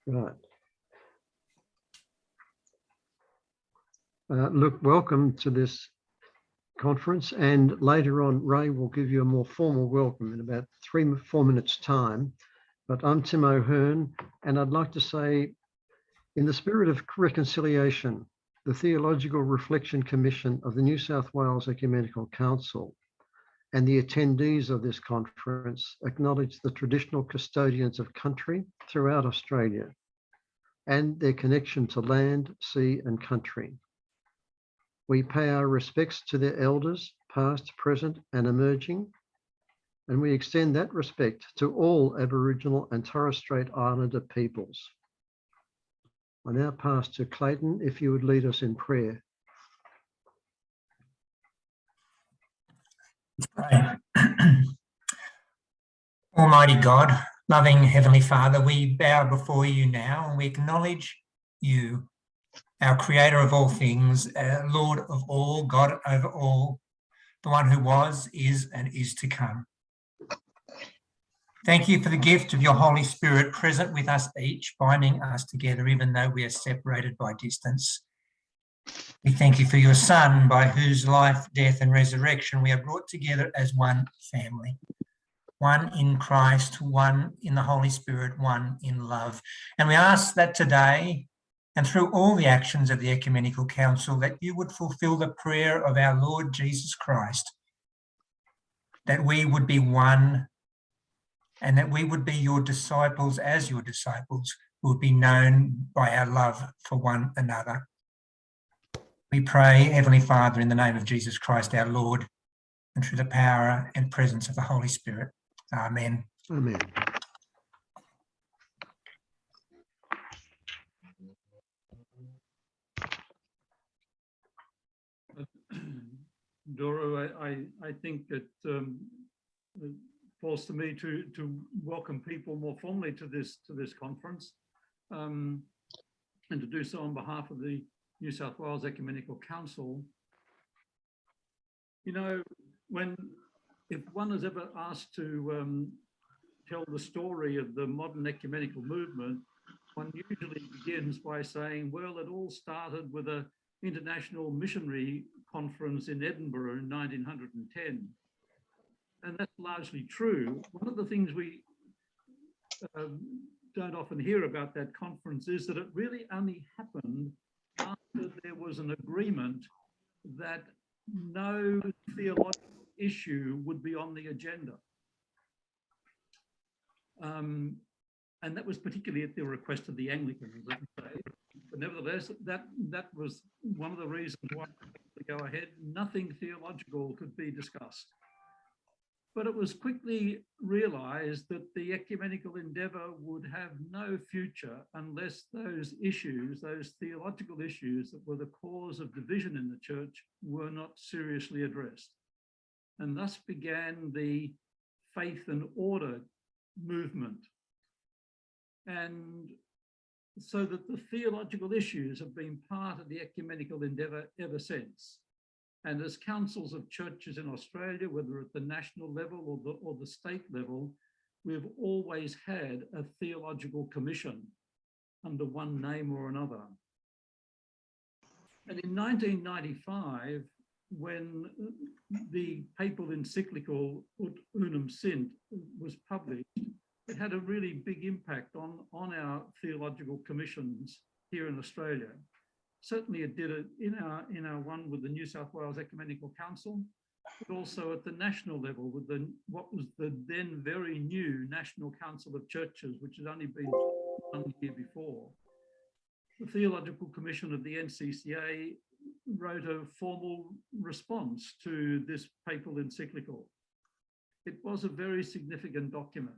Right. Look, welcome to this conference, and later on Ray will give you a more formal welcome in about 3-4 minutes time. But I'm Tim O'Hearn, and I'd like to say, in the spirit of reconciliation, the Theological Reflection Commission of the New South Wales Ecumenical Council and the attendees of this conference acknowledge the traditional custodians of country throughout Australia and their connection to land, sea and country. We pay our respects to their elders, past, present and emerging, and we extend that respect to all Aboriginal and Torres Strait Islander peoples. I now pass to Clayton, if you would lead us in prayer. Pray. Almighty God, loving Heavenly Father, we bow before you now and we acknowledge you, our Creator of all things, Lord of all, God over all, the one who was, is, and is to come. Thank you for the gift of your Holy Spirit present with us each, binding us together even though we are separated by distance. We thank you for your Son, by whose life, death and resurrection we are brought together as one family. One in Christ, one in the Holy Spirit, one in love. And we ask that today, and through all the actions of the Ecumenical Council, that you would fulfill the prayer of our Lord Jesus Christ, that we would be one and that we would be your disciples as your disciples, who would be known by our love for one another. We pray, Heavenly Father, in the name of Jesus Christ, our Lord, and through the power and presence of the Holy Spirit. Amen. Amen. Doru, I think that it falls to me to welcome people more formally to this conference, and to do so on behalf of the New South Wales Ecumenical Council. You know, if one is ever asked to tell the story of the modern ecumenical movement, one usually begins by saying, well, it all started with an international missionary conference in Edinburgh in 1910. And that's largely true. One of the things we don't often hear about that conference is that it really only happened after there was an agreement that no theological issue would be on the agenda. And that was particularly at the request of the Anglicans, let me say. But nevertheless, that was one of the reasons why to go ahead. Nothing theological could be discussed. But it was quickly realized that the ecumenical endeavor would have no future unless those issues, those theological issues that were the cause of division in the church, were not seriously addressed. And thus began the faith and order movement. And so that the theological issues have been part of the ecumenical endeavor ever since. And as councils of churches in Australia, whether at the national level or the state level, we've always had a theological commission under one name or another. And in 1995, when the papal encyclical Unum Sint was published, it had a really big impact on our theological commissions here in Australia. Certainly it did it in our one with the New South Wales Ecumenical Council, but also at the national level with what was the then very new National Council of Churches, which had only been 1 year before. The Theological Commission of the NCCA wrote a formal response to this papal encyclical. It was a very significant document.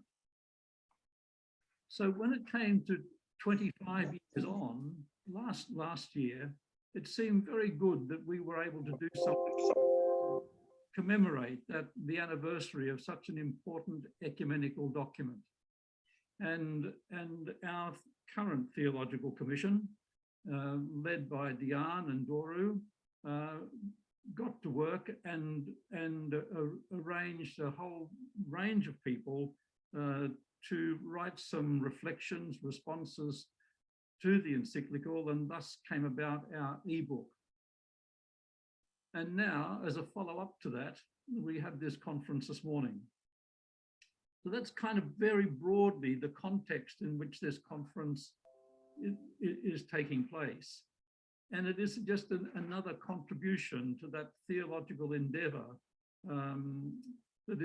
So when it came to 25 years on, last year, it seemed very good that we were able to do something to commemorate the anniversary of such an important ecumenical document. And our current Theological Commission, led by Diane and Doru, got to work and arranged a whole range of people to write some reflections, responses to the encyclical, and thus came about our ebook. And now, as a follow-up to that, we have this conference this morning. So that's kind of very broadly the context in which this conference is taking place. And it is just another contribution to that theological endeavor that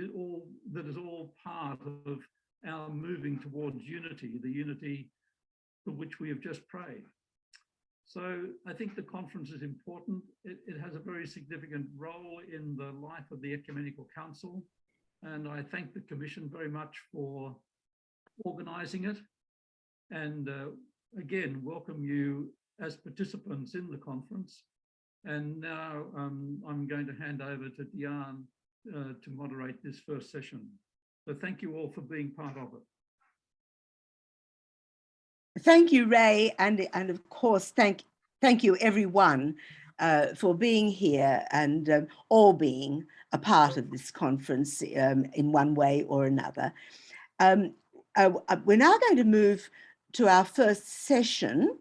is all part of our moving towards unity, the unity for which we have just prayed. So I think the conference is important. It has a very significant role in the life of the Ecumenical Council. And I thank the Commission very much for organising it. And again, welcome you as participants in the conference. And now I'm going to hand over to Diane to moderate this first session. So thank you all for being part of it. Thank you, Ray, and of course, thank you everyone for being here and all being a part of this conference in one way or another. We're now going to move to our first session,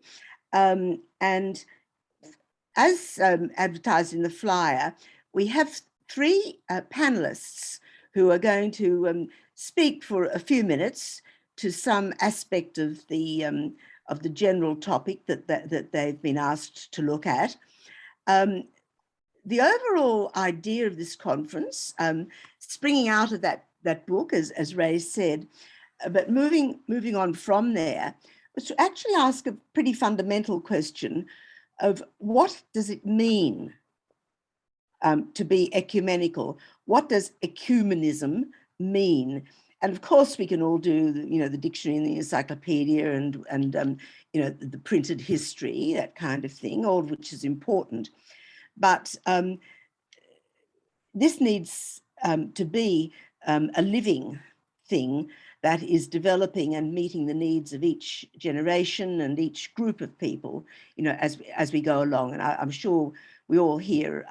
and as advertised in the flyer, we have three panelists who are going to speak for a few minutes to some aspect of the general topic that they've been asked to look at. The overall idea of this conference, springing out of that book, as Ray said, but moving on from there, was to actually ask a pretty fundamental question of what does it mean to be ecumenical? What does ecumenism mean? And of course, we can all do, the dictionary and the encyclopedia and the printed history, that kind of thing, all of which is important. But this needs to be a living thing that is developing and meeting the needs of each generation and each group of people, as we go along. And I'm sure we all here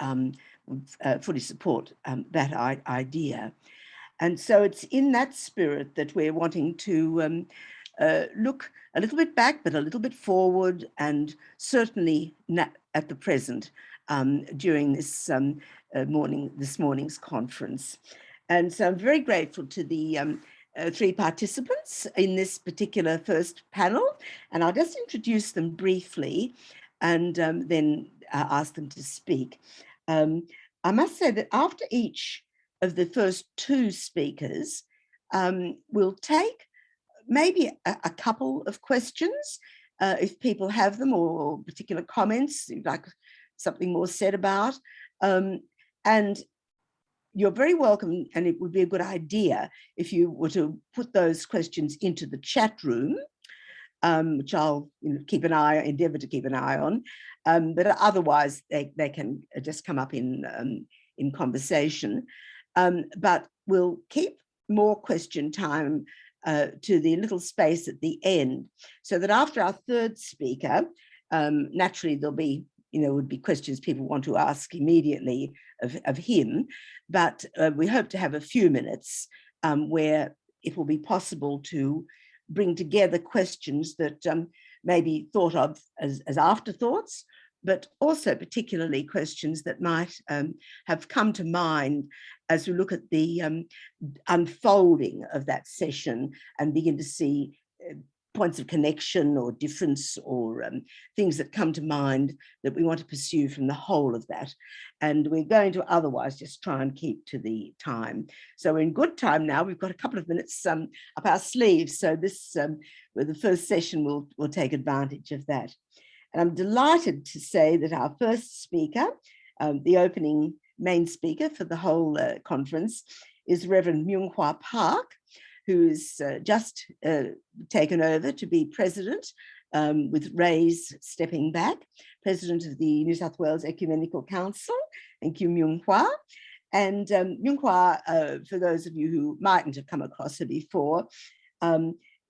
fully support that idea. And so it's in that spirit that we're wanting to look a little bit back, but a little bit forward, and certainly at the present during this morning's conference. And so I'm very grateful to the three participants in this particular first panel, and I'll just introduce them briefly and then ask them to speak. I must say that after each of the first two speakers, we'll take maybe a couple of questions if people have them, or particular comments you'd like something more said about. And you're very welcome, and it would be a good idea if you were to put those questions into the chat room, which I'll endeavour to keep an eye on. But otherwise, they can just come up in conversation. But we'll keep more question time to the little space at the end, so that after our third speaker, naturally there'll be, would be questions people want to ask immediately of him, but we hope to have a few minutes where it will be possible to bring together questions that may be thought of as afterthoughts, but also particularly questions that might have come to mind as we look at the unfolding of that session and begin to see points of connection or difference or things that come to mind that we want to pursue from the whole of that. And we're going to otherwise just try and keep to the time. So we're in good time now. We've got a couple of minutes up our sleeves. So this, with the first session, we'll take advantage of that. And I'm delighted to say that our first speaker, the opening main speaker for the whole conference, is Reverend Myung Park, who's just taken over to be president, with Ray's stepping back, president of the New South Wales Ecumenical Council. Thank you, Myung Hwa. And Myung Hwa, for those of you who mightn't have come across her before,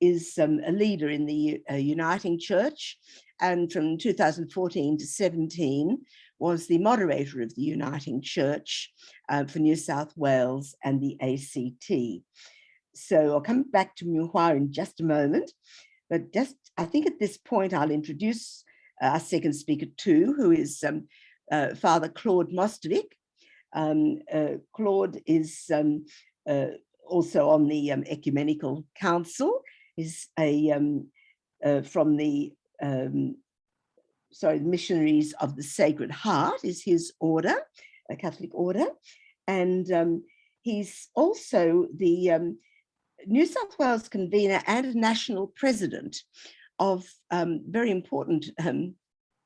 is a leader in the Uniting Church, and from 2014 to 17 was the moderator of the Uniting Church for New South Wales and the ACT. So I'll come back to Myung Hwa in just a moment, But just, I think at this point, I'll introduce our second speaker too, who is Father Claude Mostowik. Claude is also on the Ecumenical Council, is from the Missionaries of the Sacred Heart is his order, a Catholic order. And he's also the New South Wales convener and national president of very important,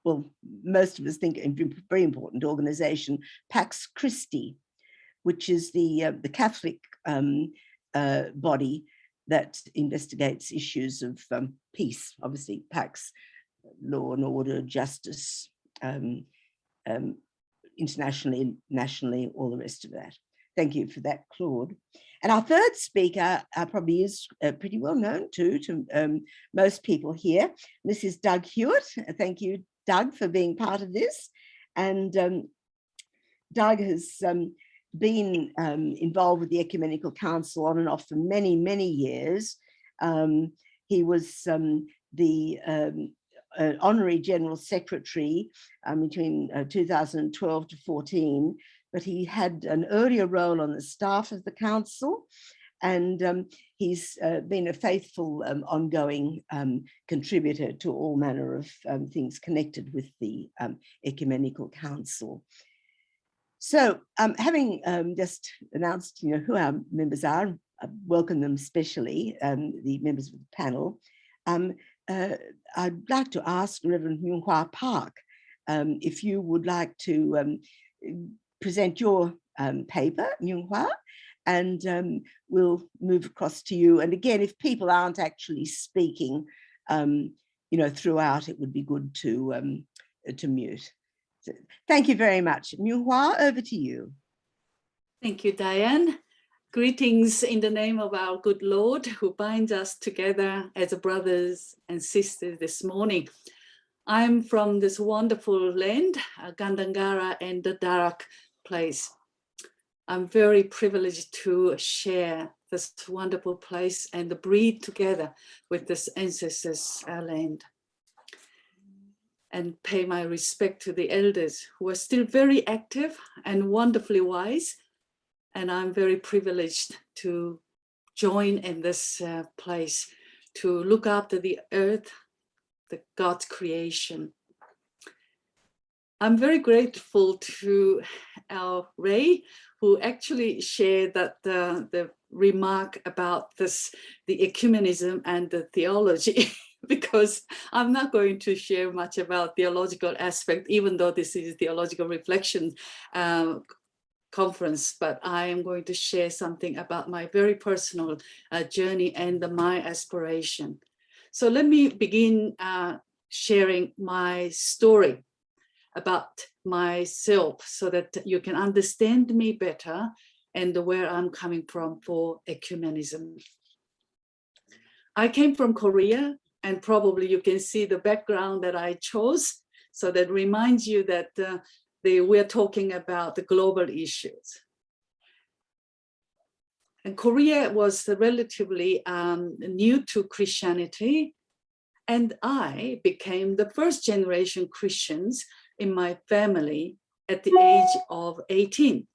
well, most of us think a very important organization, Pax Christi, which is the Catholic body that investigates issues of peace, obviously Pax, law and order, justice, internationally, nationally, all the rest of that. Thank you for that, Claude. And our third speaker probably is pretty well known to most people here. This is Doug Hewitt. Thank you, Doug, for being part of this. And Doug has been involved with the Ecumenical Council on and off for many, many years. He was the Honorary General Secretary between 2012 to 14, but he had an earlier role on the staff of the council, and he's been a faithful ongoing contributor to all manner of things connected with the Ecumenical Council. So having just announced who our members are, I welcome them especially, the members of the panel. I'd like to ask Reverend Myung Park if you would like to present your paper, Myung, and we'll move across to you. And again, if people aren't actually speaking, throughout, it would be good to mute. So, thank you very much. Myung, over to you. Thank you, Diane. Greetings in the name of our good Lord, who binds us together as brothers and sisters this morning. I'm from this wonderful land, Gandangara and the Darak place. I'm very privileged to share this wonderful place and breathe together with this ancestors' land. And pay my respect to the elders who are still very active and wonderfully wise. And I'm very privileged to join in this place to look after the earth, the God's creation. I'm very grateful to our Ray, who actually shared that the remark about this, the ecumenism and the theology, because I'm not going to share much about theological aspect, even though this is theological reflection conference, but I am going to share something about my very personal journey and my aspiration. So let me begin sharing my story about myself so that you can understand me better and where I'm coming from for ecumenism. I came from Korea, and probably you can see the background that I chose, so that reminds you that we're talking about the global issues. And Korea was relatively new to Christianity, and I became the first generation Christians in my family at the age of 18.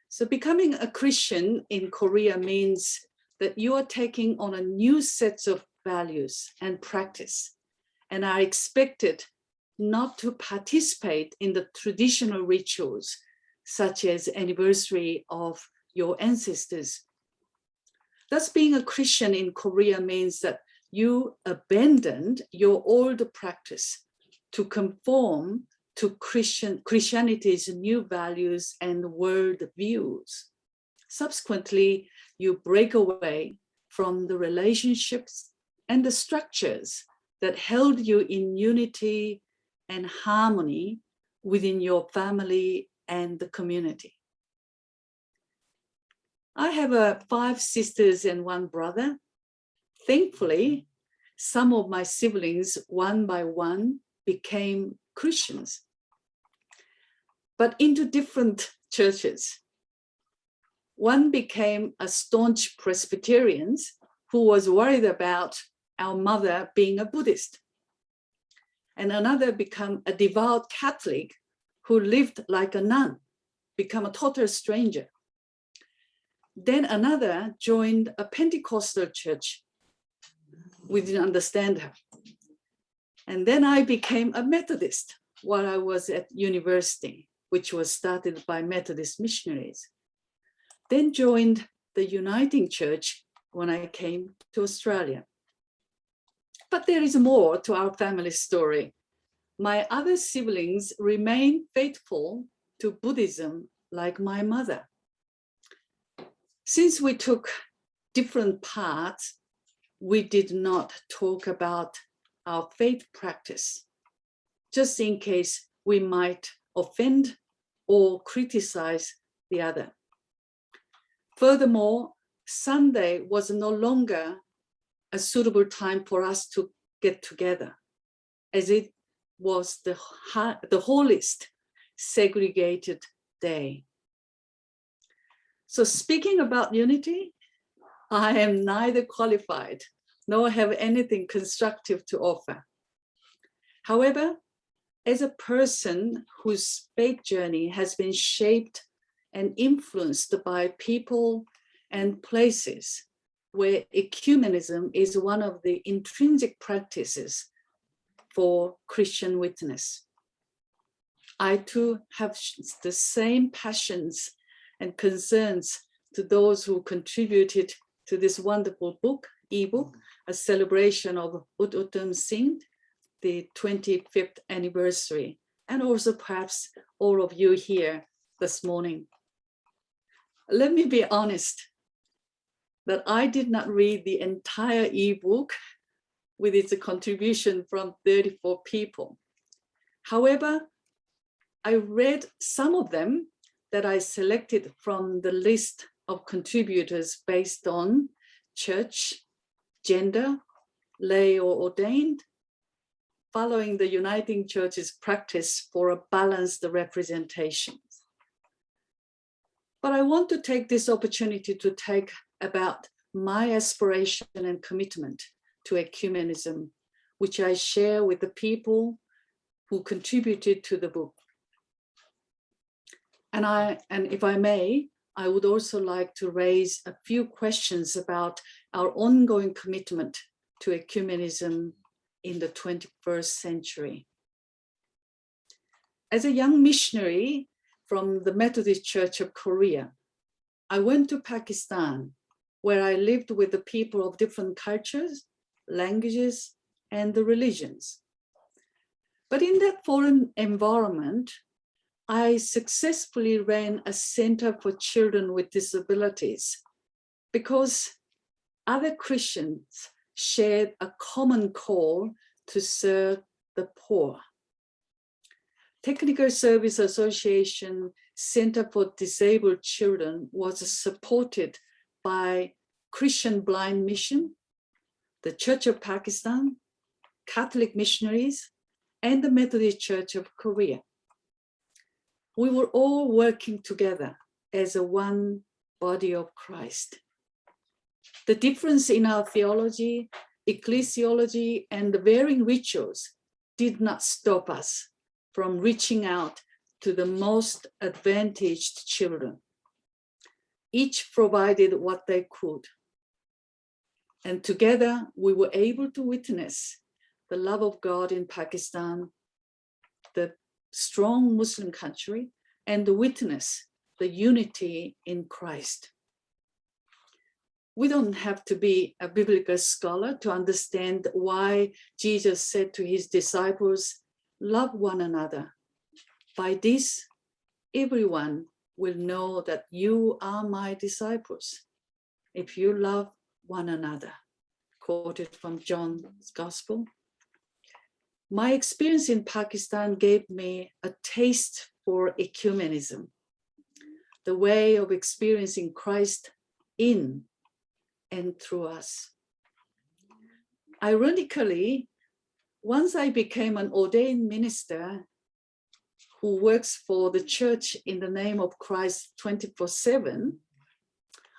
So becoming a Christian in Korea means that you are taking on a new set of values and practice, and are expected not to participate in the traditional rituals, such as anniversary of your ancestors. Thus, being a Christian in Korea means that you abandoned your old practice to conform to Christianity's new values and world views. Subsequently, you break away from the relationships and the structures that held you in unity and harmony within your family and the community. I have 5 sisters and 1 brother. Thankfully, some of my siblings, one by one, became Christians, but into different churches. One became a staunch Presbyterian who was worried about our mother being a Buddhist, and another become a devout Catholic who lived like a nun, become a total stranger. Then another joined a Pentecostal church. We didn't understand her. And then I became a Methodist while I was at university, which was started by Methodist missionaries. Then joined the Uniting Church when I came to Australia. But there is more to our family story. My other siblings remain faithful to Buddhism like my mother. Since we took different paths, we did not talk about our faith practice, just in case we might offend or criticize the other. Furthermore, Sunday was no longer a suitable time for us to get together, as it was the holiest segregated day. So speaking about unity, I am neither qualified nor have anything constructive to offer. However, as a person whose faith journey has been shaped and influenced by people and places where ecumenism is one of the intrinsic practices for Christian witness, I too have the same passions and concerns to those who contributed to this wonderful book, ebook, a celebration of Ut Sint, the 25th anniversary, and also perhaps all of you here this morning. Let me be honest that I did not read the entire ebook with its contribution from 34 people. However, I read some of them that I selected from the list of contributors based on church, gender, lay or ordained, following the Uniting Church's practice for a balanced representation. But I want to take this opportunity to talk about my aspiration and commitment to ecumenism, which I share with the people who contributed to the book. And if I may, I would also like to raise a few questions about our ongoing commitment to ecumenism in the 21st century. As a young missionary from the Methodist Church of Korea, I went to Pakistan, where I lived with the people of different cultures, languages, and the religions. But in that foreign environment, I successfully ran a center for children with disabilities because other Christians shared a common call to serve the poor. Technical Service Association Center for Disabled Children was supported by Christian Blind Mission, the Church of Pakistan, Catholic missionaries, and the Methodist Church of Korea. We were all working together as a one body of Christ. The difference in our theology, ecclesiology, and the varying rituals did not stop us from reaching out to the most advantaged children. Each provided what they could. And together we were able to witness the love of God in Pakistan, the strong Muslim country, and to witness the unity in Christ. We don't have to be a biblical scholar to understand why Jesus said to his disciples, "Love one another. By this, everyone will know that you are my disciples, if you love one another," quoted from John's Gospel. My experience in Pakistan gave me a taste for ecumenism, the way of experiencing Christ in and through us. Ironically, once I became an ordained minister who works for the church in the name of Christ 24/7,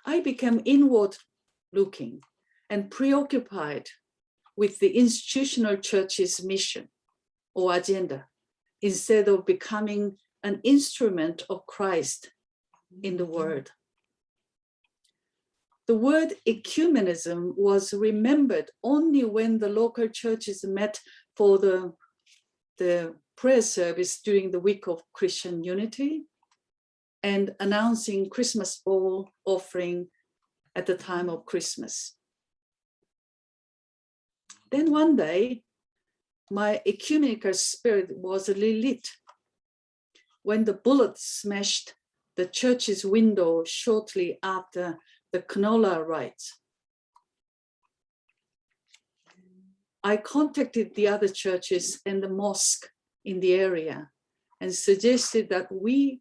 I became inward looking and preoccupied with the institutional church's mission or agenda, instead of becoming an instrument of Christ in the world. The word ecumenism was remembered only when the local churches met for the prayer service during the week of Christian unity and announcing Christmas ball offering at the time of Christmas. Then one day, my ecumenical spirit was relit when the bullet smashed the church's window shortly after the canola rites. I contacted the other churches and the mosque in the area and suggested that we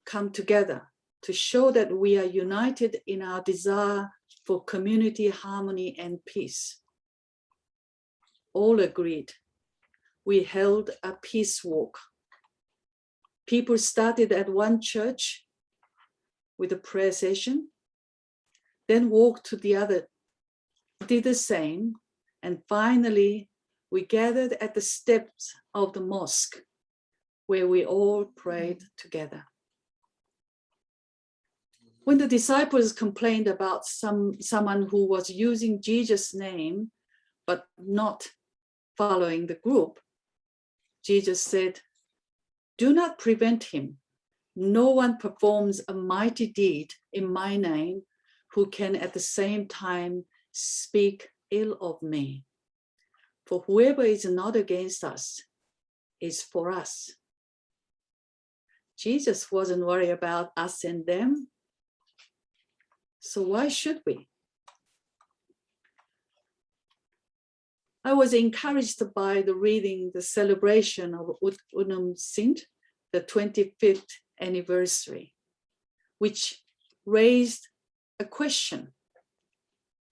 come together to show that we are united in our desire for community harmony and peace. All agreed. We held a peace walk. People started at one church with a prayer session, then walked to the other, did the same, and finally we gathered at the steps of the mosque where we all prayed together. When the disciples complained about someone who was using Jesus' name but not following the group, Jesus said, "Do not prevent him. No one performs a mighty deed in my name who can at the same time speak ill of me. For whoever is not against us is for us." Jesus wasn't worried about us and them. So why should we? I was encouraged by the reading the celebration of Unum Sint, the 25th anniversary, which raised a question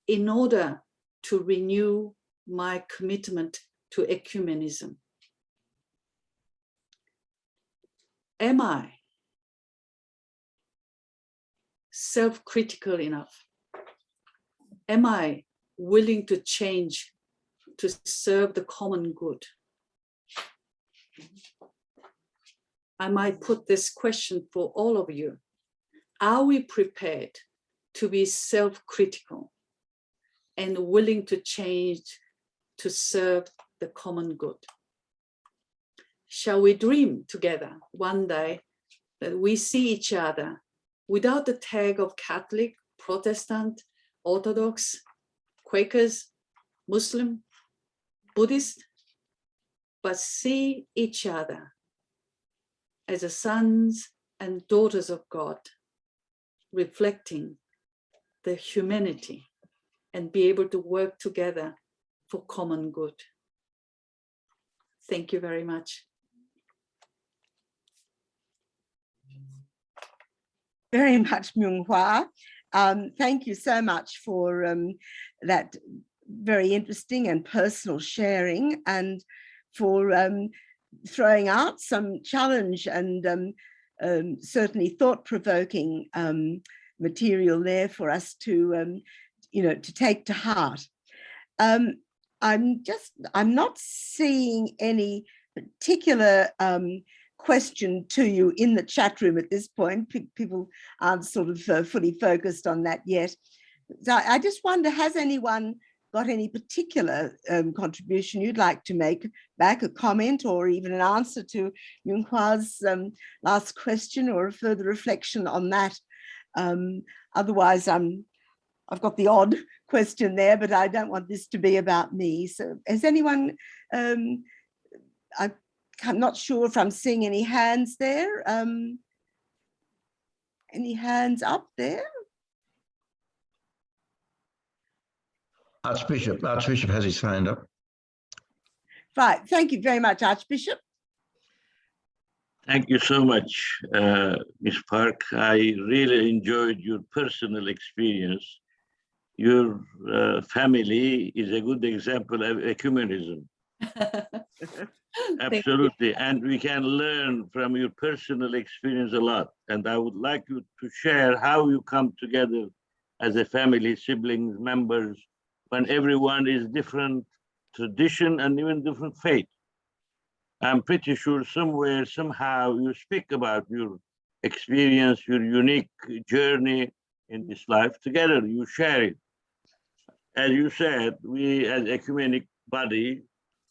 in order to renew my commitment to ecumenism. Am I self-critical enough? Am I willing to change to serve the common good? I might put this question for all of you. Are we prepared to be self-critical and willing to change to serve the common good? Shall we dream together one day that we see each other without the tag of Catholic, Protestant, Orthodox, Quakers, Muslim, Buddhist, but see each other as the sons and daughters of God, reflecting the humanity and be able to work together for common good. Thank you very much. Very much, Myung Hwa. Thank you so much for that very interesting and personal sharing, and for throwing out some challenge and certainly thought-provoking material there for us to, to take to heart. I'm not seeing any particular question to you in the chat room at this point. People aren't sort of fully focused on that yet. So I just wonder, has anyone got any particular contribution you'd like to make back, a comment or even an answer to Myung Hwa's last question, or a further reflection on that? Otherwise, I've got the odd question there, but I don't want this to be about me. So has anyone, I'm not sure if I'm seeing any hands there. Any hands up there? Archbishop has his hand up. Right, thank you very much, Archbishop. Thank you so much, Ms. Park. I really enjoyed your personal experience. Your family is a good example of ecumenism. Absolutely, and we can learn from your personal experience a lot. And I would like you to share how you come together as a family, siblings, members, when everyone is different tradition, and even different faith. I'm pretty sure somewhere, somehow, you speak about your experience, your unique journey in this life. Together, you share it. As you said, we as ecumenic body,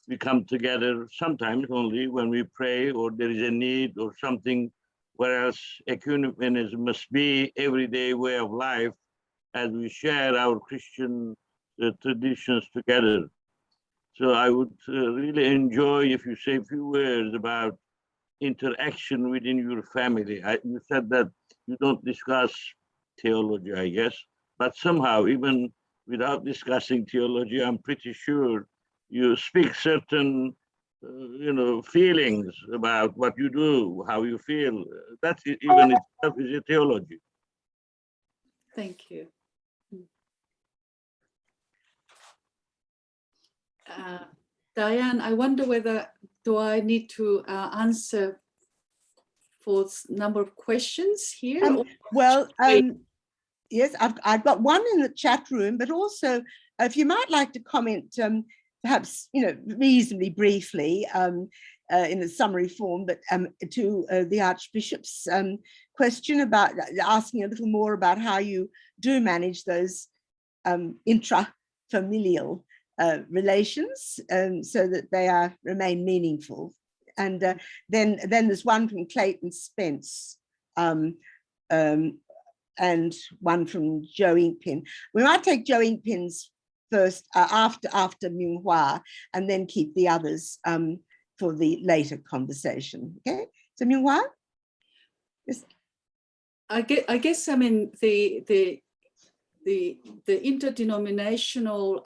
we come together sometimes only when we pray or there is a need or something, whereas ecumenism must be everyday way of life as we share our Christian traditions together. So I would really enjoy if you say a few words about interaction within your family. You said that you don't discuss theology, I guess, but somehow, even without discussing theology, I'm pretty sure you speak certain, feelings about what you do, how you feel. That even itself is a theology. Thank you. Diane, I wonder whether do I need to answer for a number of questions here? Yes, I've got one in the chat room, but also if you might like to comment, perhaps reasonably briefly in a summary form, but to the Archbishop's question about asking a little more about how you do manage those intra-familial relations so that they remain meaningful. And then there's one from Clayton, Spence, and one from Joe Inkpin. We might take Joe Inkpin's first after Myung, and then keep the others for the later conversation. Okay, so Myung? Yes. I guess I mean the interdenominational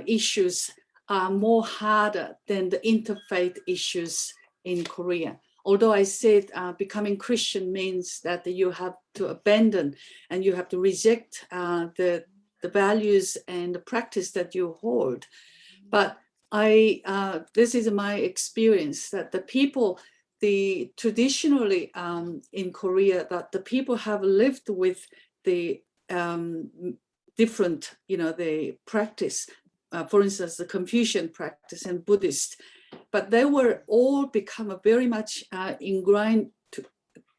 issues are more harder than the interfaith issues in Korea. Although I said becoming Christian means that you have to abandon and you have to reject the values and the practice that you hold. But this is my experience that the people, traditionally in Korea, that the people have lived with the different, the practice, for instance, the Confucian practice and Buddhist, but they were all become very much ingrained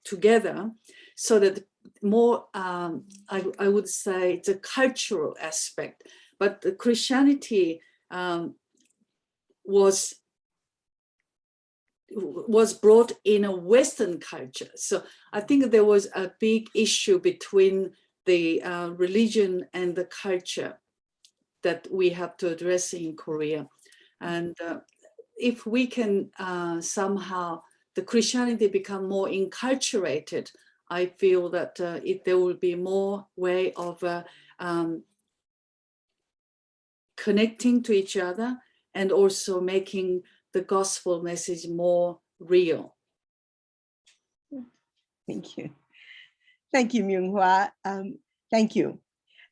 together, so that more, I would say, the cultural aspect. But the Christianity was brought in a Western culture. So I think there was a big issue between the religion and the culture that we have to address in Korea. And if we can somehow, the Christianity become more enculturated, I feel that there will be more way of connecting to each other and also making the gospel message more real. Thank you. Thank you, Myung. Thank you.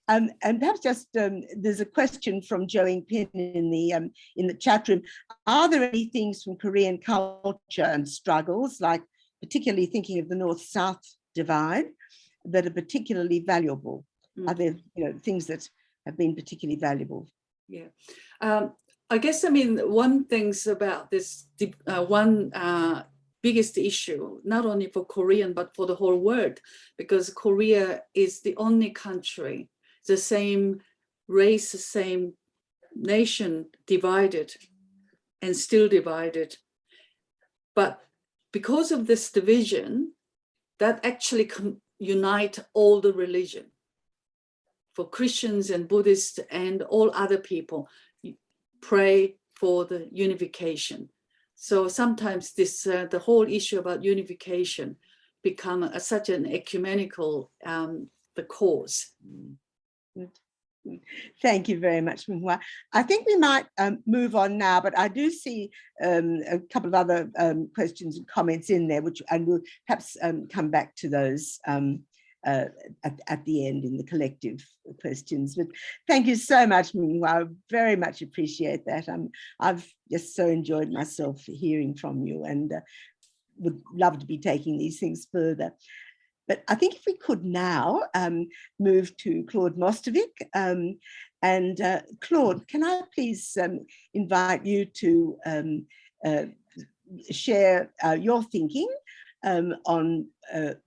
And perhaps just there's a question from Joe Inkpin in the chat room. Are there any things from Korean culture and struggles, like particularly thinking of the North-South divide, that are particularly valuable? Are there things that have been particularly valuable? Yeah, I guess, I mean, one thing's about this biggest issue, not only for Korean, but for the whole world, because Korea is the only country, the same race, the same nation, divided and still divided. But because of this division, that actually unite all the religion. For Christians and Buddhists and all other people, pray for the unification. So sometimes this the whole issue about unification become such an ecumenical the cause. Thank you very much, Myung. I think we might move on now, but I do see a couple of other questions and comments in there, and we'll perhaps come back to those at the end in the collective questions. But thank you so much, Myung. I very much appreciate that. I've just so enjoyed myself hearing from you, and would love to be taking these things further. But I think if we could now move to Claude Mostowik, And Claude, can I please invite you to share your thinking on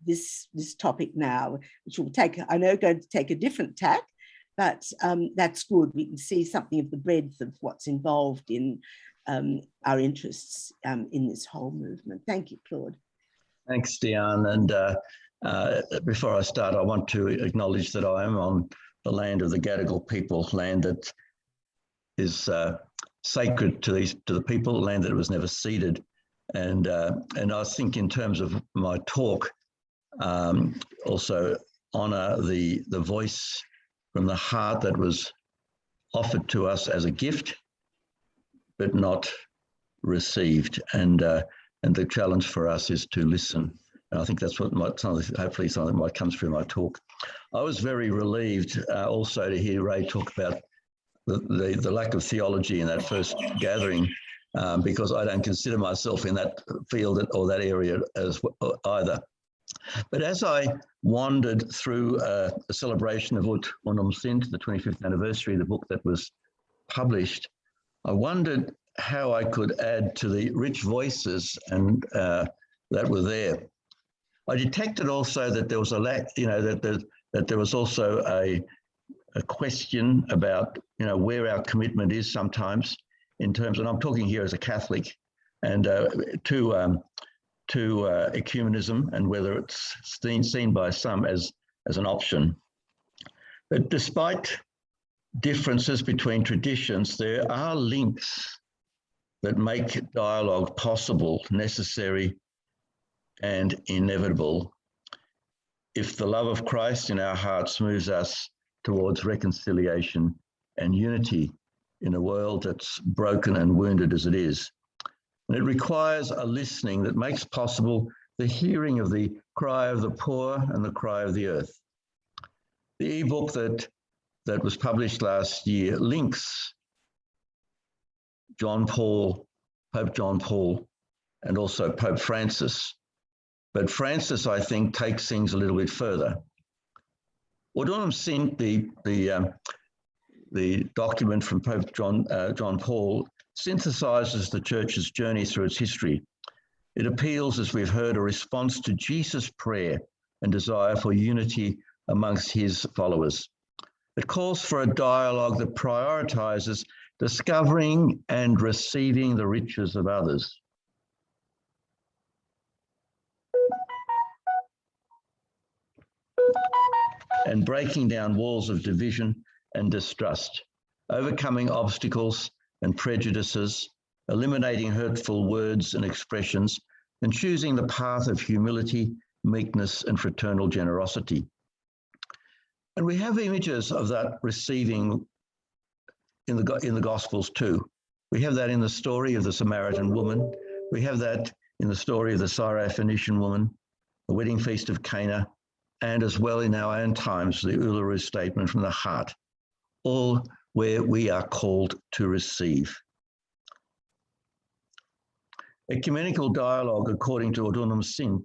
this topic now, which will take, I know, going to take a different tack, but that's good. We can see something of the breadth of what's involved in our interests in this whole movement. Thank you, Claude. Thanks, Diane. And before I start, I want to acknowledge that I am on the land of the Gadigal people, land that is sacred to the people, land that was never ceded. And I think in terms of my talk, also honour the voice from the heart that was offered to us as a gift, but not received. And the challenge for us is to listen. And I think that's what hopefully something might come through my talk. I was very relieved also to hear Ray talk about the lack of theology in that first gathering, because I don't consider myself in that field or that area as either. But as I wandered through a celebration of Unum Sint, the 25th anniversary, the book that was published, I wondered how I could add to the rich voices and that were there. I detected also that there was a lack, that there was also a question about, where our commitment is sometimes in terms, and I'm talking here as a Catholic, and to ecumenism, and whether it's seen by some as an option. But despite differences between traditions, there are links that make dialogue possible, necessary, and inevitable if the love of Christ in our hearts moves us towards reconciliation and unity in a world that's broken and wounded as it is. And it requires a listening that makes possible the hearing of the cry of the poor and the cry of the earth. The ebook that was published last year links Pope John Paul, and also Pope Francis. But Francis, I think, takes things a little bit further. Unum Sint, the document from Pope John Paul, synthesizes the Church's journey through its history. It appeals, as we've heard, a response to Jesus' prayer and desire for unity amongst his followers. It calls for a dialogue that prioritizes discovering and receiving the riches of others. And breaking down walls of division and distrust, overcoming obstacles and prejudices, eliminating hurtful words and expressions, and choosing the path of humility, meekness, and fraternal generosity. And we have images of that receiving in the Gospels too. We have that in the story of the Samaritan woman. We have that in the story of the Syrophoenician woman, the wedding feast of Cana, and as well in our own times, the Uluru statement from the heart, all where we are called to receive. Ecumenical dialogue, according to Unum Sint,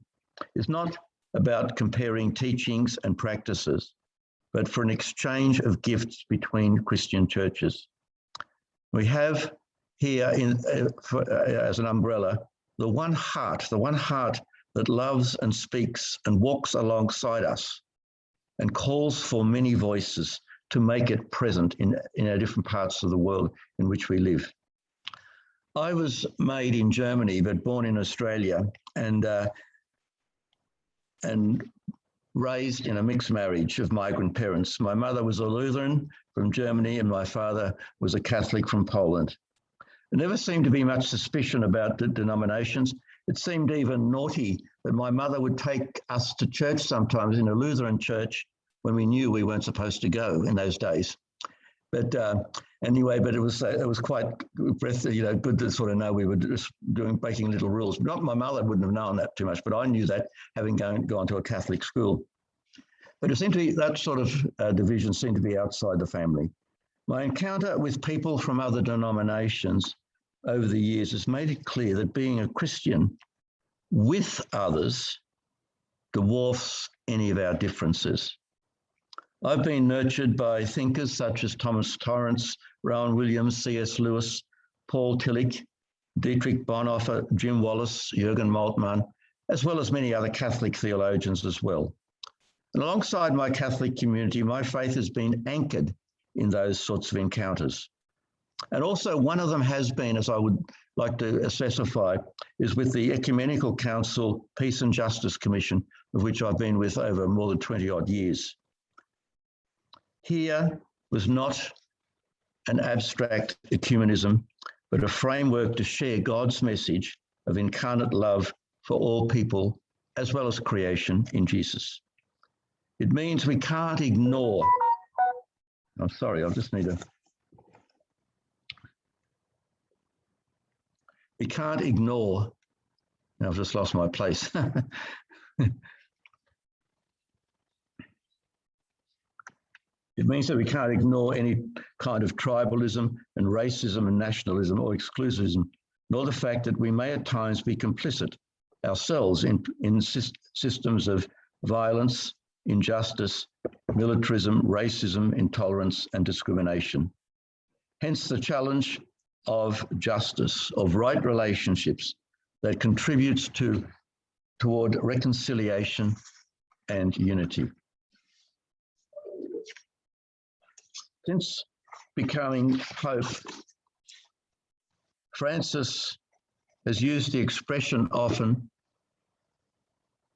is not about comparing teachings and practices, but for an exchange of gifts between Christian churches. We have here as an umbrella, the one heart that loves and speaks and walks alongside us and calls for many voices to make it present in our different parts of the world in which we live. I was made in Germany, but born in Australia, and raised in a mixed marriage of migrant parents. My mother was a Lutheran from Germany and my father was a Catholic from Poland. There never seemed to be much suspicion about the denominations. It seemed even naughty that my mother would take us to church sometimes in a Lutheran church when we knew we weren't supposed to go in those days. But anyway, but it was quite good to sort of know we were just breaking little rules. Not my mother wouldn't have known that too much, but I knew that having gone to a Catholic school. But it seemed to be that sort of division seemed to be outside the family. My encounter with people from other denominations over the years has made it clear that being a Christian with others dwarfs any of our differences. I've been nurtured by thinkers such as Thomas Torrance, Rowan Williams, C.S. Lewis, Paul Tillich, Dietrich Bonhoeffer, Jim Wallace, Jürgen Moltmann, as well as many other Catholic theologians as well. And alongside my Catholic community, my faith has been anchored in those sorts of encounters. And also one of them has been, as I would like to specify, is with the Ecumenical Council Peace and Justice Commission, of which I've been with over more than 20 odd years. Here was not an abstract ecumenism, but a framework to share God's message of incarnate love for all people, as well as creation in Jesus. It means we can't ignore. I'm sorry, I just need to. We can't ignore. I've just lost my place. It means that we can't ignore any kind of tribalism and racism and nationalism or exclusivism, nor the fact that we may at times be complicit ourselves in systems of violence, injustice, militarism, racism, intolerance, and discrimination. Hence the challenge of justice, of right relationships that contributes toward reconciliation and unity. Since becoming Pope, Francis has used the expression often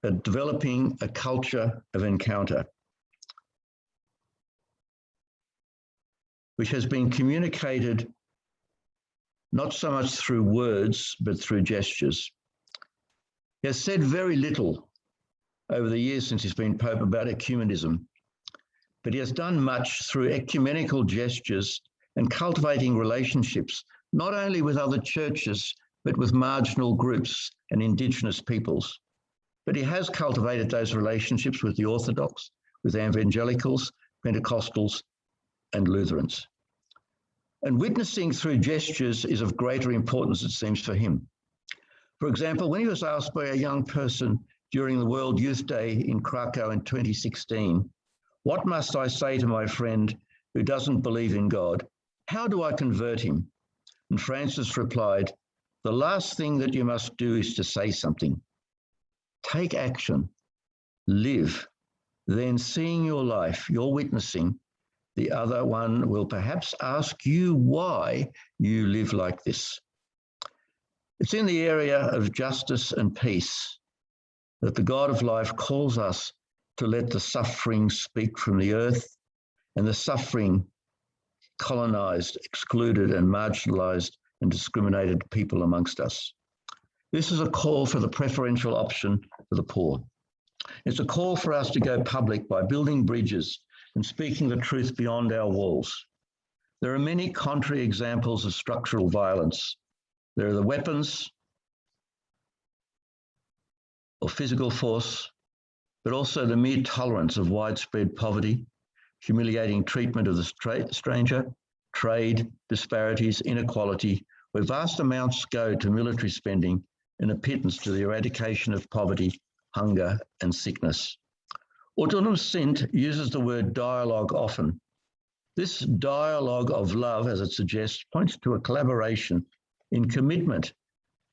that developing a culture of encounter, which has been communicated not so much through words, but through gestures. He has said very little over the years since he's been Pope about ecumenism, but he has done much through ecumenical gestures and cultivating relationships, not only with other churches, but with marginal groups and Indigenous peoples. But he has cultivated those relationships with the Orthodox, with evangelicals, Pentecostals, and Lutherans. And witnessing through gestures is of greater importance, it seems, for him. For example, when he was asked by a young person during the World Youth Day in Krakow in 2016, "What must I say to my friend who doesn't believe in God? How do I convert him?" And Francis replied, "The last thing that you must do is to say something. Take action, live. Then seeing your life, your witnessing, the other one will perhaps ask you why you live like this." It's in the area of justice and peace that the God of life calls us to let the suffering speak from the earth, and the suffering colonized, excluded, and marginalized and discriminated people amongst us. This is a call for the preferential option for the poor. It's a call for us to go public by building bridges and speaking the truth beyond our walls. There are many contrary examples of structural violence. There are the weapons or physical force, but also the mere tolerance of widespread poverty, humiliating treatment of the stranger, trade, disparities, inequality, where vast amounts go to military spending and a pittance to the eradication of poverty, hunger, and sickness. Unum Sint uses the word dialogue often. This dialogue of love, as it suggests, points to a collaboration in commitment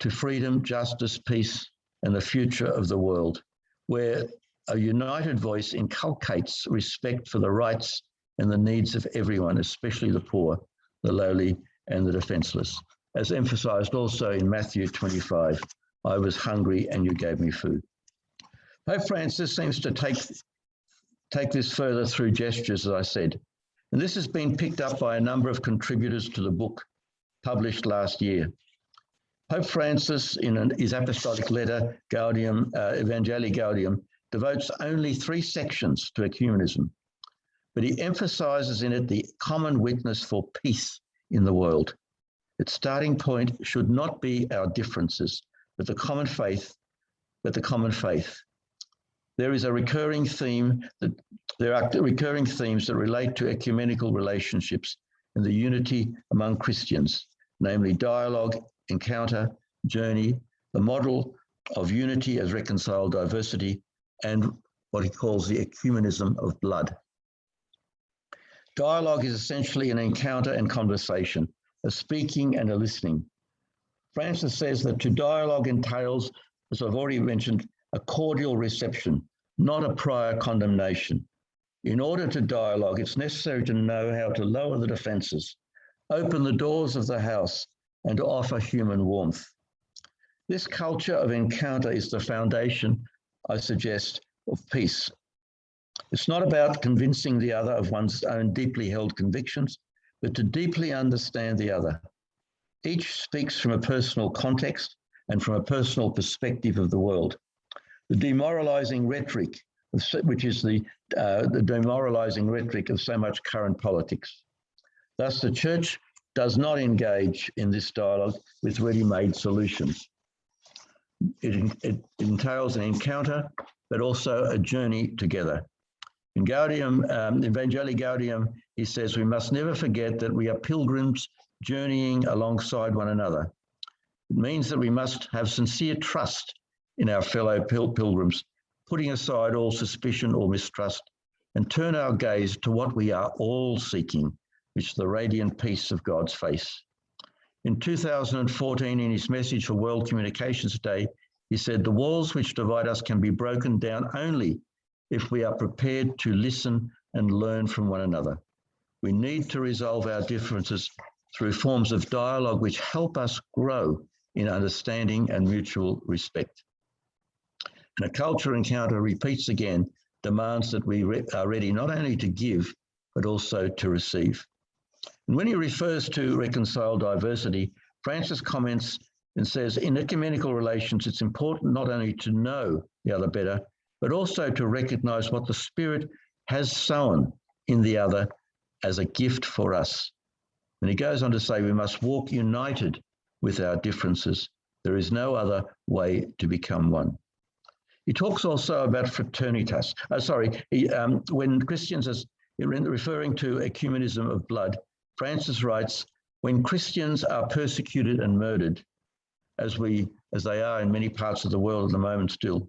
to freedom, justice, peace, and the future of the world, where a united voice inculcates respect for the rights and the needs of everyone, especially the poor, the lowly, and the defenseless. As emphasized also in Matthew 25, "I was hungry and you gave me food." Pope Francis seems to take this further through gestures, as I said. And this has been picked up by a number of contributors to the book published last year. Pope Francis, in his apostolic letter, Evangelii Gaudium, devotes only 3 sections to ecumenism, but he emphasizes in it the common witness for peace in the world. Its starting point should not be our differences, but the common faith. There is a recurring theme there are recurring themes that relate to ecumenical relationships and the unity among Christians, namely dialogue, encounter, journey, the model of unity as reconciled diversity, and what he calls the ecumenism of blood. Dialogue is essentially an encounter and conversation, a speaking and a listening. Francis says that to dialogue entails, as I've already mentioned, a cordial reception, not a prior condemnation. In order to dialogue, it's necessary to know how to lower the defenses, open the doors of the house, and to offer human warmth. This culture of encounter is the foundation, I suggest, of peace. It's not about convincing the other of one's own deeply held convictions, but to deeply understand the other. Each speaks from a personal context and from a personal perspective of the world. The demoralizing rhetoric, which is the demoralizing rhetoric of so much current politics. Thus, the church does not engage in this dialogue with ready-made solutions. It entails an encounter, but also a journey together. In Gaudium, Evangelii Gaudium, he says, we must never forget that we are pilgrims journeying alongside one another. It means that we must have sincere trust in our fellow pilgrims, putting aside all suspicion or mistrust, and turn our gaze to what we are all seeking, which is the radiant peace of God's face. In 2014, in his message for World Communications Day, he said, the walls which divide us can be broken down only if we are prepared to listen and learn from one another. We need to resolve our differences through forms of dialogue which help us grow in understanding and mutual respect. And a culture encounter repeats again, demands that we are ready not only to give, but also to receive. And when he refers to reconciled diversity, Francis comments and says, in ecumenical relations, it's important not only to know the other better, but also to recognize what the Spirit has sown in the other as a gift for us. And he goes on to say, we must walk united with our differences. There is no other way to become one. He talks also about fraternitas. When Christians, as referring to ecumenism of blood, Francis writes, when Christians are persecuted and murdered, as they are in many parts of the world at the moment still,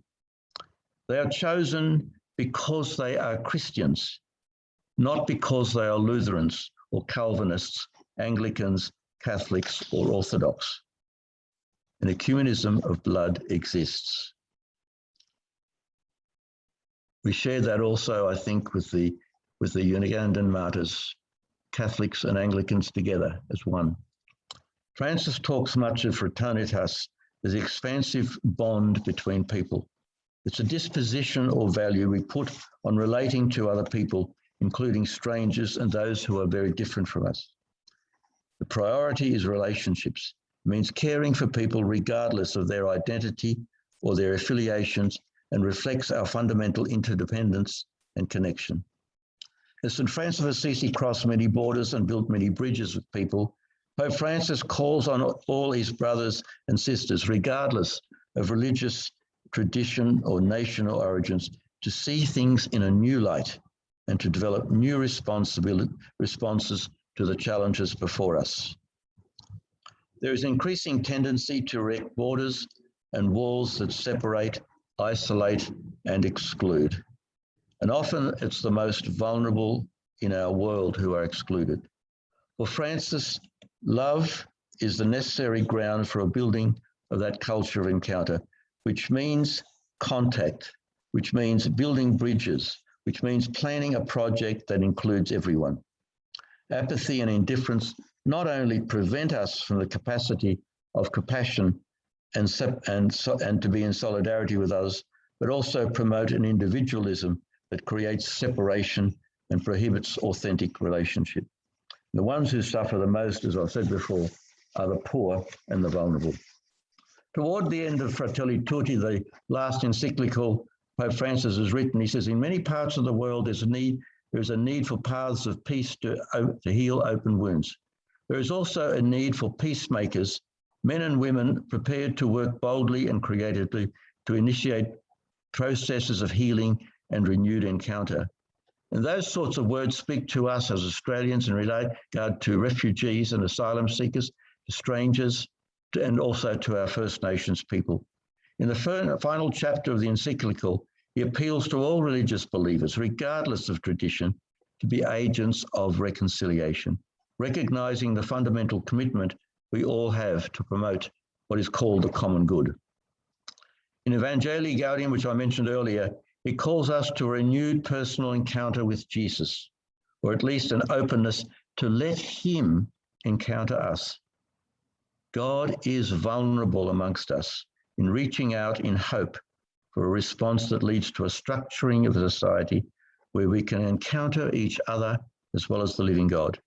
they are chosen because they are Christians, not because they are Lutherans or Calvinists, Anglicans, Catholics, or Orthodox. An ecumenism of blood exists. We share that also, I think, with the Ugandan martyrs, Catholics and Anglicans together as one. Francis talks much of fraternitas as the expansive bond between people. It's a disposition or value we put on relating to other people, including strangers and those who are very different from us. The priority is relationships. It means caring for people regardless of their identity or their affiliations, and reflects our fundamental interdependence and connection. As St. Francis of Assisi crossed many borders and built many bridges with people, Pope Francis calls on all his brothers and sisters, regardless of religious tradition or national origins, to see things in a new light and to develop new responses to the challenges before us. There is an increasing tendency to erect borders and walls that separate, isolate, and exclude. And often it's the most vulnerable in our world who are excluded. For Francis, love is the necessary ground for a building of that culture of encounter, which means contact, which means building bridges, which means planning a project that includes everyone. Apathy and indifference not only prevent us from the capacity of compassion and to be in solidarity with others, but also promote an individualism that creates separation and prohibits authentic relationship. The ones who suffer the most, as I've said before, are the poor and the vulnerable. Toward the end of Fratelli Tutti, the last encyclical Pope Francis has written, he says, in many parts of the world, there is a need for paths of peace to heal open wounds. There is also a need for peacemakers, men and women prepared to work boldly and creatively to initiate processes of healing and renewed encounter. And those sorts of words speak to us as Australians in regard to refugees and asylum seekers, to strangers, and also to our First Nations people. In the final chapter of the encyclical, he appeals to all religious believers, regardless of tradition, to be agents of reconciliation, recognizing the fundamental commitment we all have to promote what is called the common good. In Evangelii Gaudium, which I mentioned earlier, it calls us to a renewed personal encounter with Jesus, or at least an openness to let him encounter us. God is vulnerable amongst us in reaching out in hope for a response that leads to a structuring of the society where we can encounter each other as well as the living God.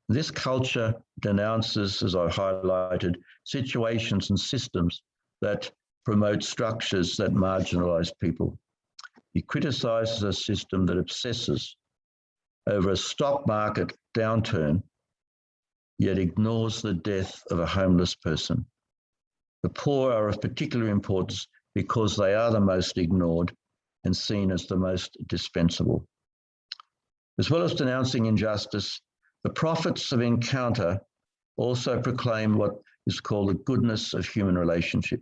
This culture denounces, as I highlighted, situations and systems that promote structures that marginalize people. He criticizes a system that obsesses over a stock market downturn, yet ignores the death of a homeless person. The poor are of particular importance because they are the most ignored and seen as the most dispensable. As well as denouncing injustice, the prophets of encounter also proclaim what is called the goodness of human relationship.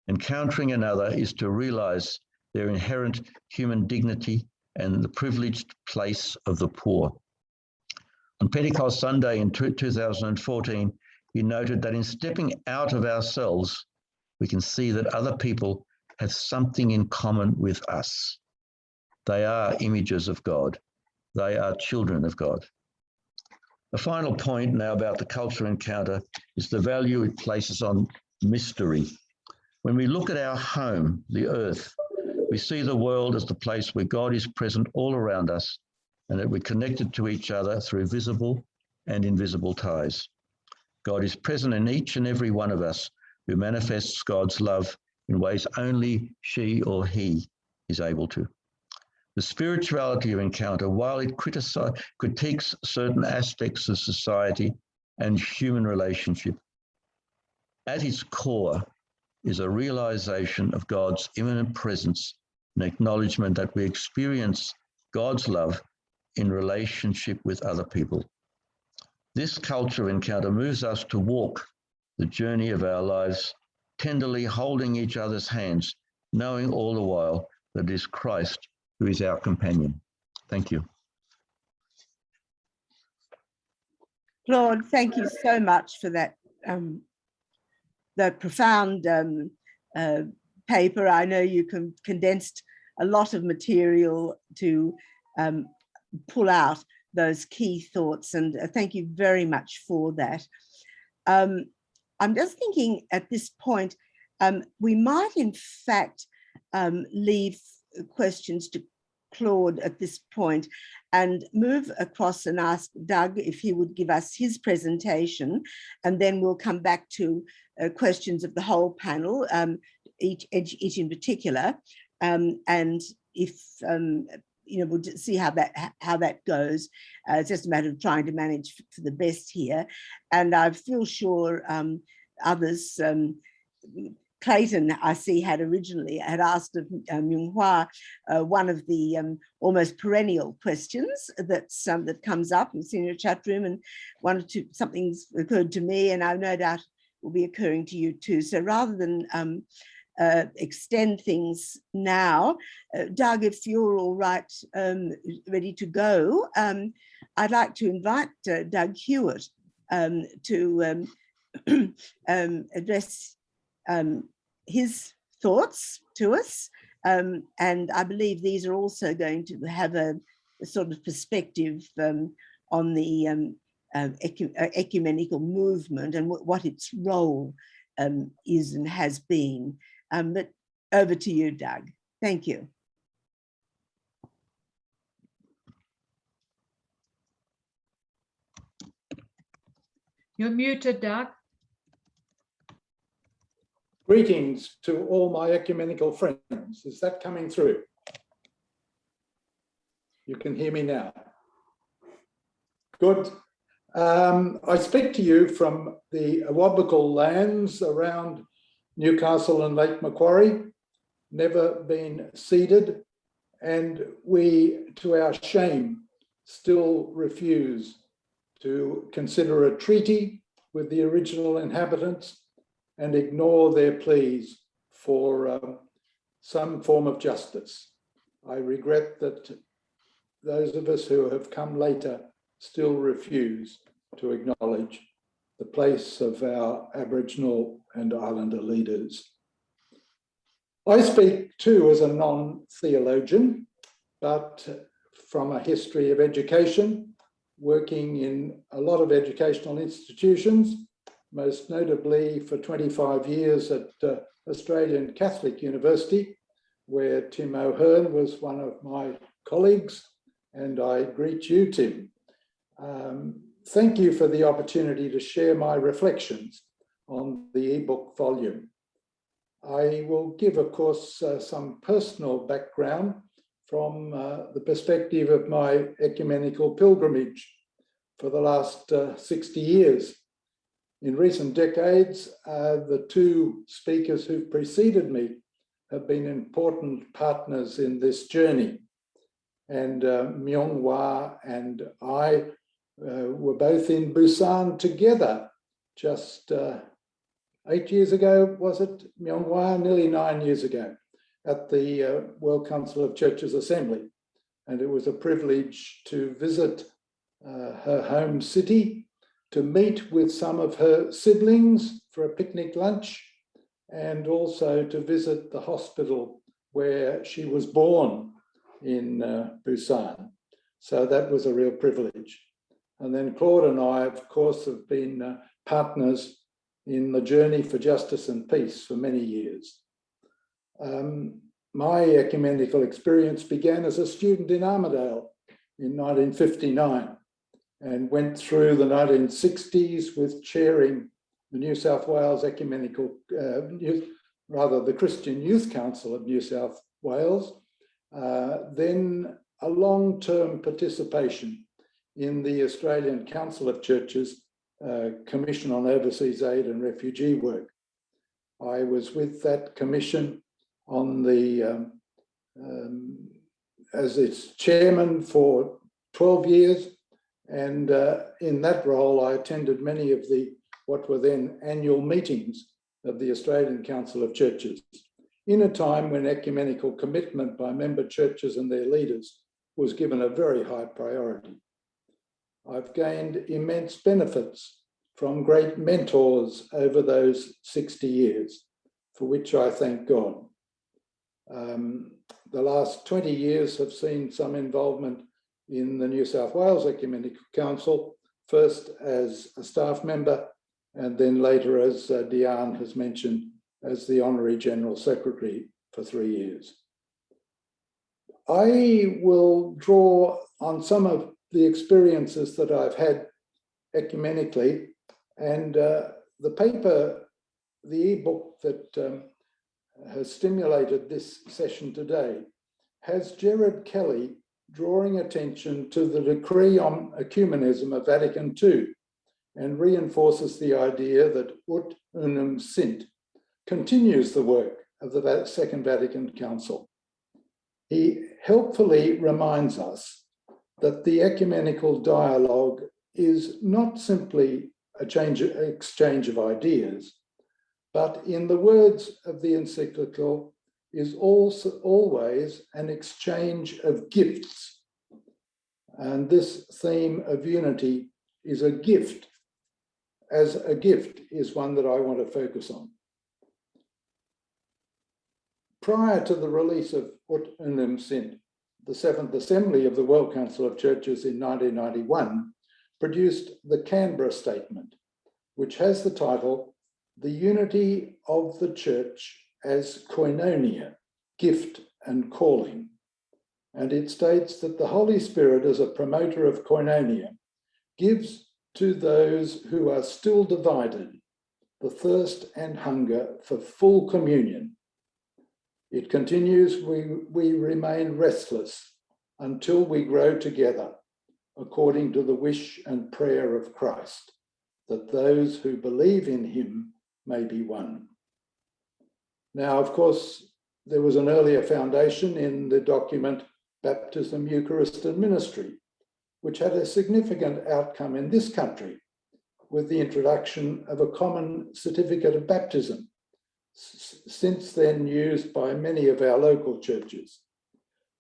Encountering another is to realize their inherent human dignity and the privileged place of the poor. On Pentecost Sunday in 2014, he noted that in stepping out of ourselves, we can see that other people have something in common with us. They are images of God. They are children of God. The final point now about the cultural encounter is the value it places on mystery. When we look at our home, the earth, we see the world as the place where God is present all around us and that we're connected to each other through visible and invisible ties. God is present in each and every one of us who manifests God's love in ways only she or he is able to. The spirituality of encounter, while it critiques certain aspects of society and human relationship, at its core is a realization of God's immanent presence, an acknowledgement that we experience God's love in relationship with other people. This culture of encounter moves us to walk the journey of our lives, tenderly holding each other's hands, knowing all the while that it is Christ who is our companion. Thank you. Claude, thank you so much for that profound paper. I know you condensed a lot of material to pull out those key thoughts, and thank you very much for that. I'm just thinking at this point, we might in fact leave questions to Claude at this point and move across and ask Doug if he would give us his presentation, and then we'll come back to questions of the whole panel, each in particular, and if we'll see how that goes. It's just a matter of trying to manage for the best here, and I feel sure others. Clayton, I see, had asked of Myung one of the almost perennial questions that comes up in the senior chat room, and one or two something's occurred to me, and I no doubt will be occurring to you too. So rather than extend things now, Doug, if you're all right, ready to go, I'd like to invite Doug Hewitt to address his thoughts to us, and I believe these are also going to have a sort of perspective on the ecumenical movement and what its role is and has been. But over to you, Doug. Thank you. You're muted, Doug. Greetings to all my ecumenical friends. Is that coming through? You can hear me now. Good. I speak to you from the Awabakal lands around Newcastle and Lake Macquarie, never been ceded, and we, to our shame, still refuse to consider a treaty with the original inhabitants and ignore their pleas for some form of justice. I regret that those of us who have come later still refuse to acknowledge the place of our Aboriginal and Islander leaders. I speak too as a non-theologian, but from a history of education, working in a lot of educational institutions, most notably for 25 years at Australian Catholic University, where Tim O'Hearn was one of my colleagues, and I greet you, Tim. Thank you for the opportunity to share my reflections on the ebook volume. I will give, of course, some personal background from the perspective of my ecumenical pilgrimage for the last 60 years. In recent decades, the two speakers who preceded me have been important partners in this journey. And Myung and I were both in Busan together just 8 years ago, was it, Myung? Nearly 9 years ago, at the World Council of Churches Assembly. And it was a privilege to visit her home city, to meet with some of her siblings for a picnic lunch, and also to visit the hospital where she was born in Busan. So that was a real privilege. And then Claude and I, of course, have been partners in the journey for justice and peace for many years. My ecumenical experience began as a student in Armidale in 1959 and went through the 1960s with chairing the New South Wales Ecumenical, the Christian Youth Council of New South Wales, then a long-term participation in the Australian Council of Churches Commission on Overseas Aid and Refugee Work. I was with that commission on the as its chairman for 12 years, and in that role I attended many of the what were then annual meetings of the Australian Council of Churches, in a time when ecumenical commitment by member churches and their leaders was given a very high priority. I've gained immense benefits from great mentors over those 60 years, for which I thank God. The last 20 years have seen some involvement in the New South Wales Ecumenical Council, first as a staff member, and then later, as Diane has mentioned, as the Honorary General Secretary for 3 years. I will draw on some of the experiences that I've had ecumenically, and the paper, the ebook that has stimulated this session today, has Gerard Kelly drawing attention to the decree on ecumenism of Vatican II, and reinforces the idea that ut unum sint continues the work of the Second Vatican Council. He helpfully reminds us that the ecumenical dialogue is not simply an exchange of ideas, but in the words of the encyclical, is also always an exchange of gifts. And this theme of unity is a gift, as a gift is one that I want to focus on. Prior to the release of Ut Unum Sint, the Seventh Assembly of the World Council of Churches in 1991 produced the Canberra Statement, which has the title, The Unity of the Church as Koinonia, Gift and Calling. And it states that the Holy Spirit, as a promoter of koinonia, gives to those who are still divided the thirst and hunger for full communion. It continues, we remain restless until we grow together according to the wish and prayer of Christ, that those who believe in him may be one. Now, of course, there was an earlier foundation in the document Baptism, Eucharist and Ministry, which had a significant outcome in this country with the introduction of a common certificate of baptism, since then used by many of our local churches.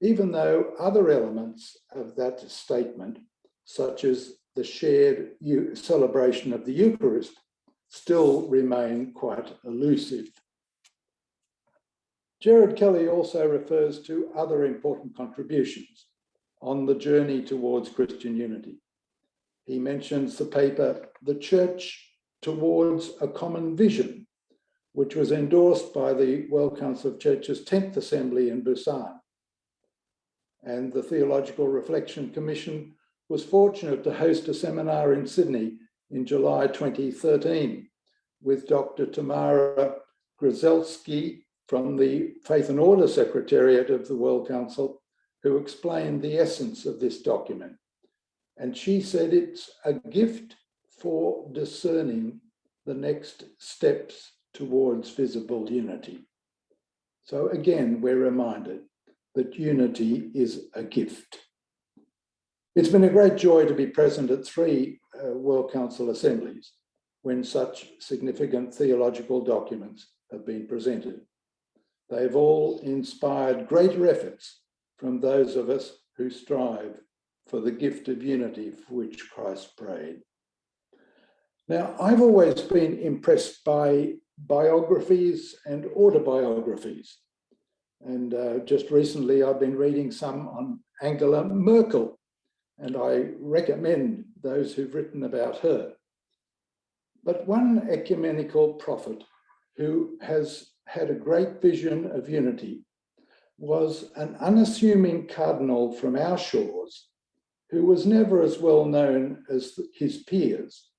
even though other elements of that statement, such as the shared celebration of the Eucharist, still remain quite elusive. Gerard Kelly also refers to other important contributions on the journey towards Christian unity. He mentions the paper, The Church Towards a Common Vision, which was endorsed by the World Council of Churches 10th Assembly in Busan. And the Theological Reflection Commission was fortunate to host a seminar in Sydney in July 2013 with Dr. Tamara Grzelski from the Faith and Order Secretariat of the World Council, who explained the essence of this document. And she said it's a gift for discerning the next steps towards visible unity. So again, we're reminded that unity is a gift. It's been a great joy to be present at 3 World Council assemblies when such significant theological documents have been presented. They've all inspired greater efforts from those of us who strive for the gift of unity for which Christ prayed. Now, I've always been impressed by biographies and autobiographies. And just recently, I've been reading some on Angela Merkel, and I recommend those who've written about her. But one ecumenical prophet who has had a great vision of unity was an unassuming cardinal from our shores who was never as well known as his peers.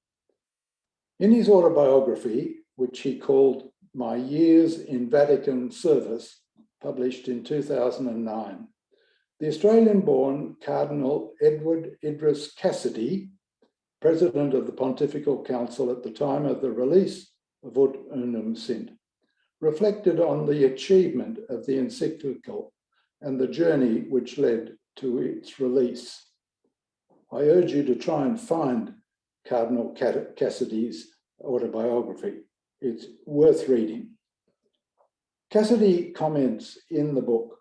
In his autobiography, which he called My Years in Vatican Service, published in 2009, the Australian-born Cardinal Edward Idris Cassidy, President of the Pontifical Council at the time of the release of Ut Unum Sint, reflected on the achievement of the encyclical and the journey which led to its release. I urge you to try and find Cardinal Cassidy's autobiography. It's worth reading. Cassidy comments in the book,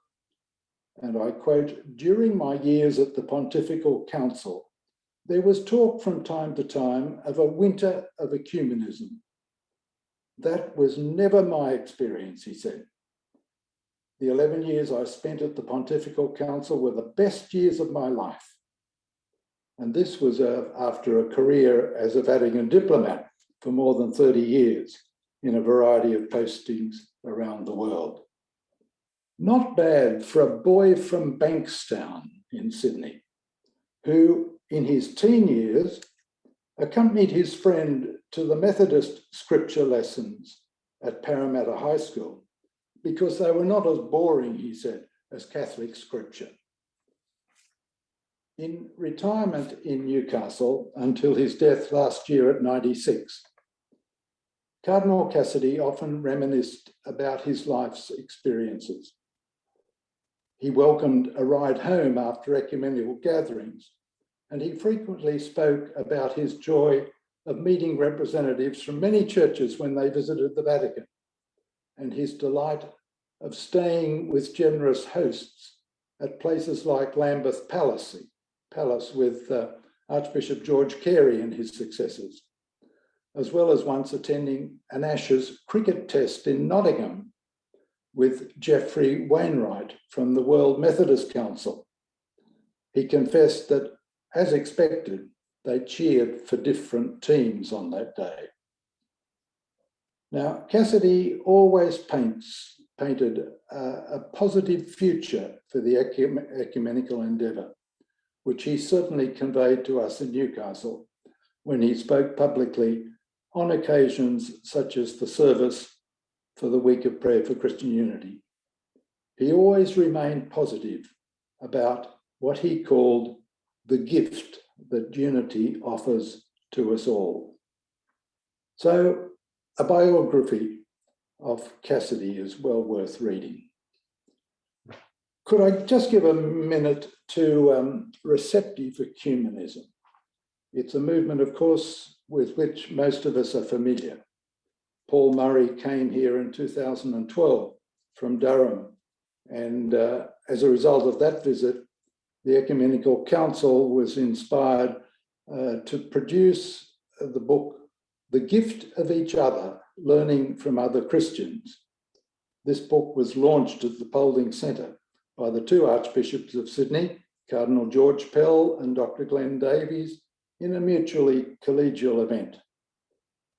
and I quote, "During my years at the Pontifical Council, there was talk from time to time of a winter of ecumenism. That was never my experience," he said. "The 11 years I spent at the Pontifical Council were the best years of my life." And this was after a career as a Vatican diplomat for more than 30 years in a variety of postings around the world. Not bad for a boy from Bankstown in Sydney, who in his teen years accompanied his friend to the Methodist scripture lessons at Parramatta High School because they were not as boring, he said, as Catholic scripture. In retirement in Newcastle until his death last year at 96, Cardinal Cassidy often reminisced about his life's experiences. He welcomed a ride home after ecumenical gatherings, and he frequently spoke about his joy of meeting representatives from many churches when they visited the Vatican, and his delight of staying with generous hosts at places like Lambeth Palace with Archbishop George Carey and his successors, as well as once attending an Ashes cricket test in Nottingham with Geoffrey Wainwright from the World Methodist Council. He confessed that, as expected, they cheered for different teams on that day. Now, Cassidy always painted a positive future for the ecumenical endeavour, which he certainly conveyed to us in Newcastle when he spoke publicly on occasions such as the service for the Week of Prayer for Christian Unity. He always remained positive about what he called the gift that unity offers to us all. So a biography of Cassidy is well worth reading. Could I just give a minute to Receptive Ecumenism? It's a movement, of course, with which most of us are familiar. Paul Murray came here in 2012 from Durham And as a result of that visit, the Ecumenical Council was inspired to produce the book, The Gift of Each Other, Learning from Other Christians. This book was launched at the Polding Centre by the two Archbishops of Sydney, Cardinal George Pell and Dr. Glenn Davies, in a mutually collegial event.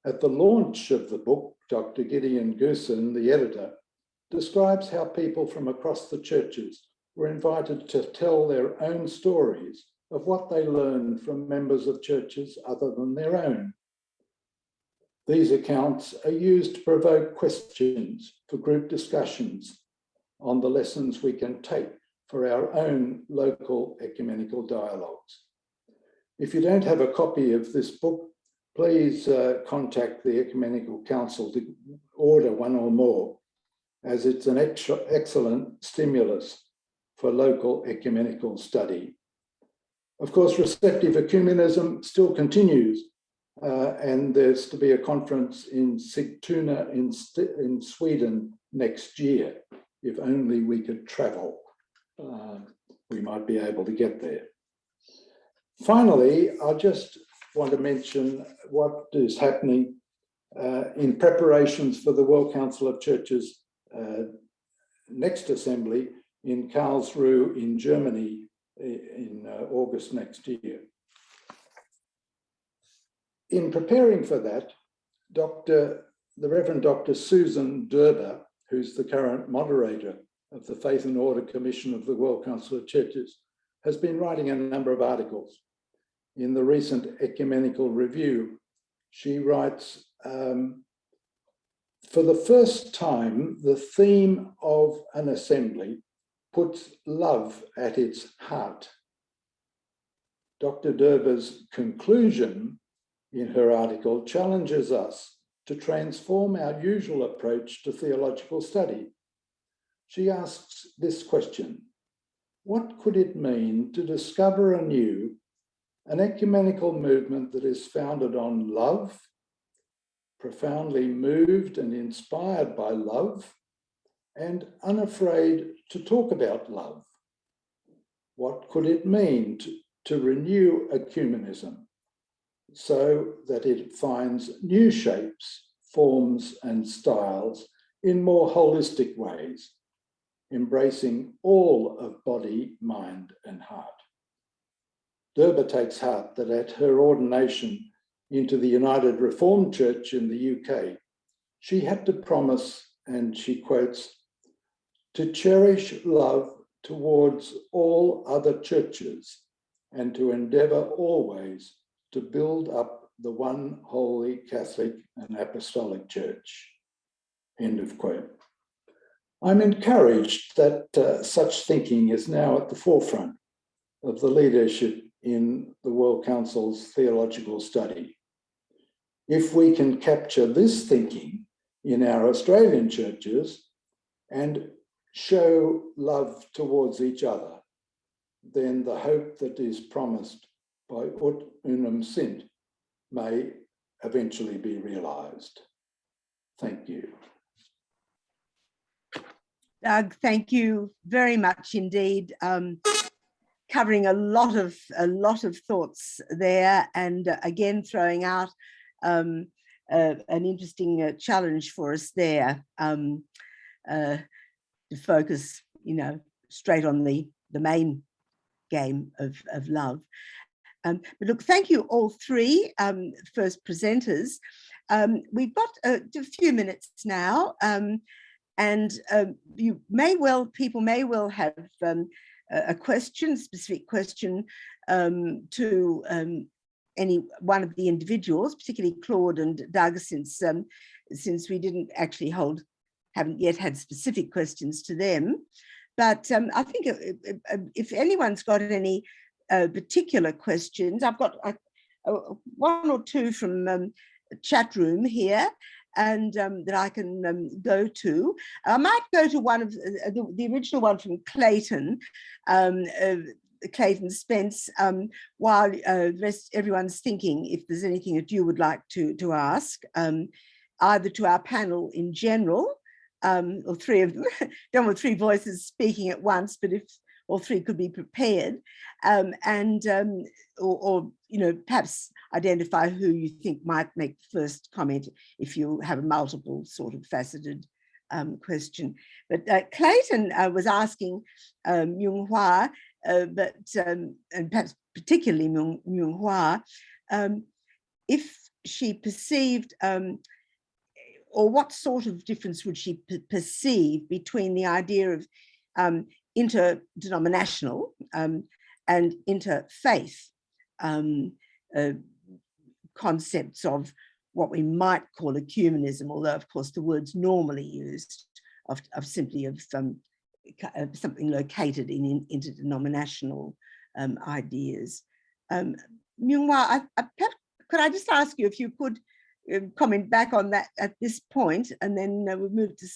At the launch of the book, Dr. Gideon Goosen, the editor, describes how people from across the churches were invited to tell their own stories of what they learned from members of churches other than their own. These accounts are used to provoke questions for group discussions on the lessons we can take for our own local ecumenical dialogues. If you don't have a copy of this book, please contact the Ecumenical Council to order one or more, as it's an excellent stimulus for local ecumenical study. Of course, Receptive Ecumenism still continues, and there's to be a conference in Sigtuna in Sweden next year. If only we could travel, we might be able to get there. Finally, I just want to mention what is happening in preparations for the World Council of Churches next assembly in Karlsruhe in Germany in August next year. In preparing for that, the Reverend Dr. Susan Derber, who's the current moderator of the Faith and Order Commission of the World Council of Churches, has been writing a number of articles. In the recent Ecumenical Review, she writes, for the first time, the theme of an assembly puts love at its heart. Dr. Derber's conclusion in her article challenges us to transform our usual approach to theological study. She asks this question: what could it mean to discover anew an ecumenical movement that is founded on love, profoundly moved and inspired by love, and unafraid to talk about love? What could it mean to renew ecumenism so that it finds new shapes, forms, and styles in more holistic ways, embracing all of body, mind, and heart? Derber takes heart that at her ordination into the United Reformed Church in the UK, she had to promise, and she quotes, to cherish love towards all other churches and to endeavour always to build up the one holy Catholic and Apostolic Church. End of quote. I'm encouraged that such thinking is now at the forefront of the leadership in the World Council's theological study. If we can capture this thinking in our Australian churches and show love towards each other, then the hope that is promised by ut unum sint may eventually be realised. Thank you. Doug, thank you very much indeed. Covering a lot of thoughts there, and again throwing out an interesting challenge for us there to focus, straight on the main game of love. But look, thank you all three first presenters. We've got a few minutes now, and people may well have a specific question to any one of the individuals, particularly Claude and Doug, since we didn't actually haven't yet had specific questions to them. But I think if anyone's got any particular questions, I've got one or two from the chat room here, and that I can go to. I might go to one of the original one from Clayton, Clayton Spence, while everyone's thinking if there's anything that you would like to ask, either to our panel in general, or three of them, don't want three voices speaking at once, but if all three could be prepared, or you know, perhaps identify who you think might make the first comment if you have a multiple sort of faceted question. But Clayton was asking Myung Hua, and perhaps particularly Myung Hua, if she perceived, or what sort of difference would she perceive between the idea of interdenominational and interfaith concepts of what we might call ecumenism, although of course the word's normally used of simply of something located in interdenominational ideas. Myung Hua, could I just ask you if you could comment back on that at this point, and then we'll move to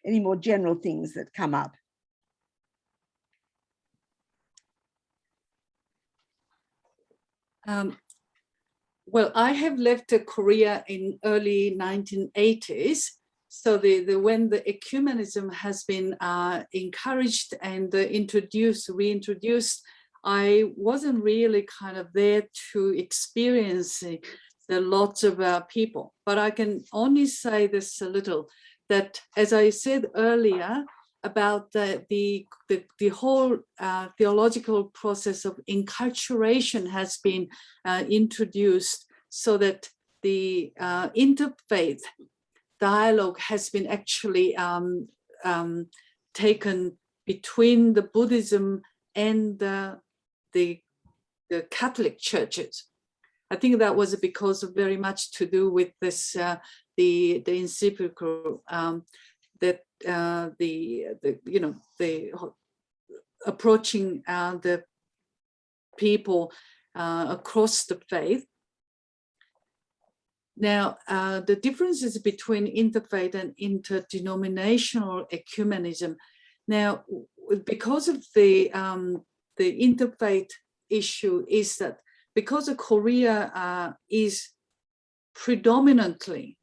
any more general things that come up. Well, I have left Korea in early 1980s. So when the ecumenism has been encouraged and reintroduced, I wasn't really kind of there to experience the lots of people. But I can only say this a little, that as I said earlier, about the whole theological process of enculturation has been introduced, so that the interfaith dialogue has been actually taken between the Buddhism and the Catholic churches. I think that was because of very much to do with this the encyclical that the approaching the people across the faith. Now, the differences between interfaith and interdenominational ecumenism. Now, because of the interfaith issue, is that because Korea is predominantly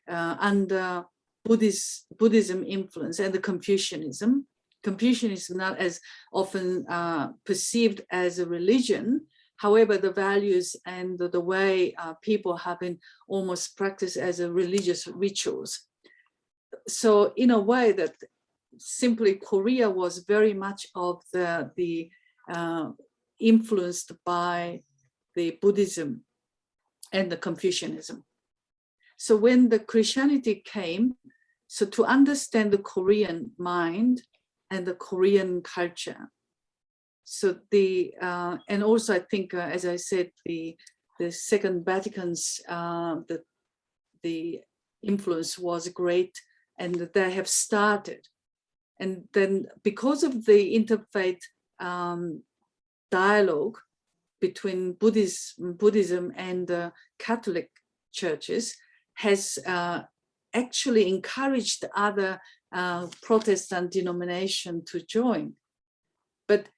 under Buddhism influence and the Confucianism not as often perceived as a religion. However, the values and the way people have been almost practiced as a religious rituals. So in a way that simply Korea was very much of the influenced by the Buddhism and the Confucianism. So when the Christianity came, so to understand the Korean mind and the Korean culture, so and also I think, as I said, the Second Vatican's the influence was great, and they have started. And then because of the interfaith dialogue between Buddhism and the Catholic churches has actually encouraged other Protestant denomination to join. But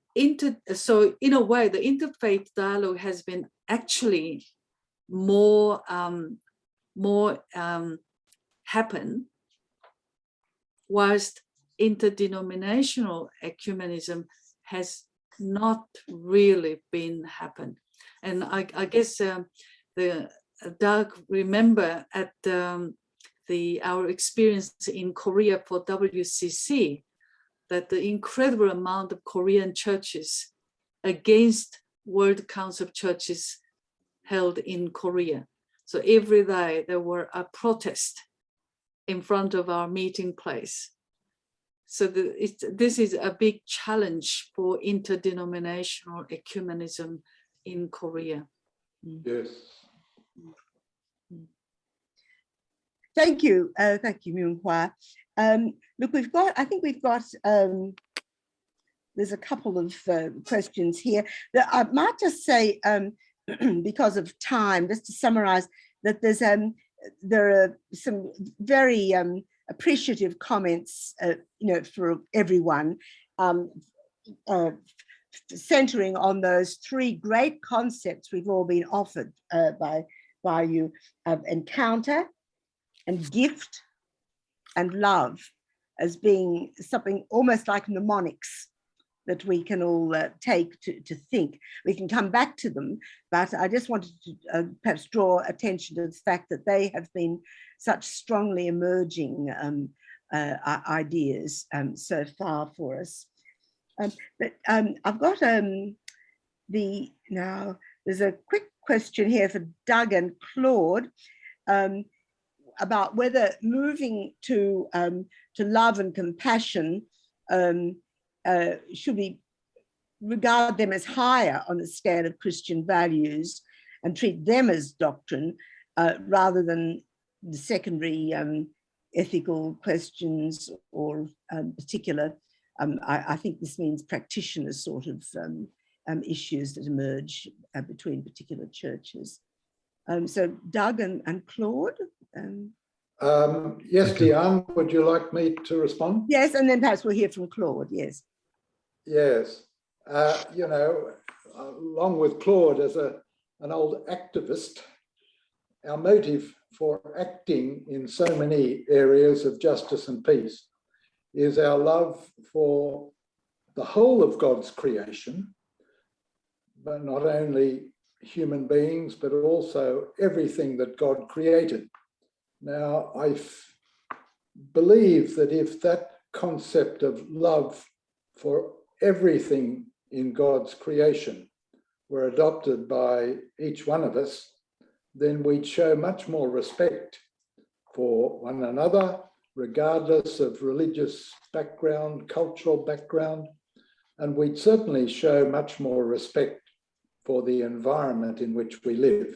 so in a way, the interfaith dialogue has been actually more happen, whilst interdenominational ecumenism has not really been happen. And I guess Doug remember at our experience in Korea for WCC, that the incredible amount of Korean churches against World Council of Churches held in Korea. So every day there were a protest in front of our meeting place. So this is a big challenge for interdenominational ecumenism in Korea. Yes. Thank you, Myung Hua. Look, I think we've got, there's a couple of questions here that I might just say, because of time, just to summarize, that there are some very appreciative comments, for everyone, centering on those three great concepts we've all been offered by you of encounter and gift and love as being something almost like mnemonics that we can all take to think. We can come back to them, but I just wanted to perhaps draw attention to the fact that they have been such strongly emerging ideas so far for us. But I've got now there's a quick question here for Doug and Claude about whether moving to love and compassion should we regard them as higher on the scale of Christian values and treat them as doctrine rather than the secondary ethical questions or particular, I think this means practitioners sort of issues that emerge between particular churches. So Doug and Claude? Yes, Diane, would you like me to respond? Yes, and then perhaps we'll hear from Claude, yes. Yes, you know, along with Claude as an old activist, our motive for acting in so many areas of justice and peace is our love for the whole of God's creation, but not only human beings, but also everything that God created. Now, I believe that if that concept of love for everything in God's creation were adopted by each one of us, then we'd show much more respect for one another, regardless of religious background, cultural background, and we'd certainly show much more respect for the environment in which we live.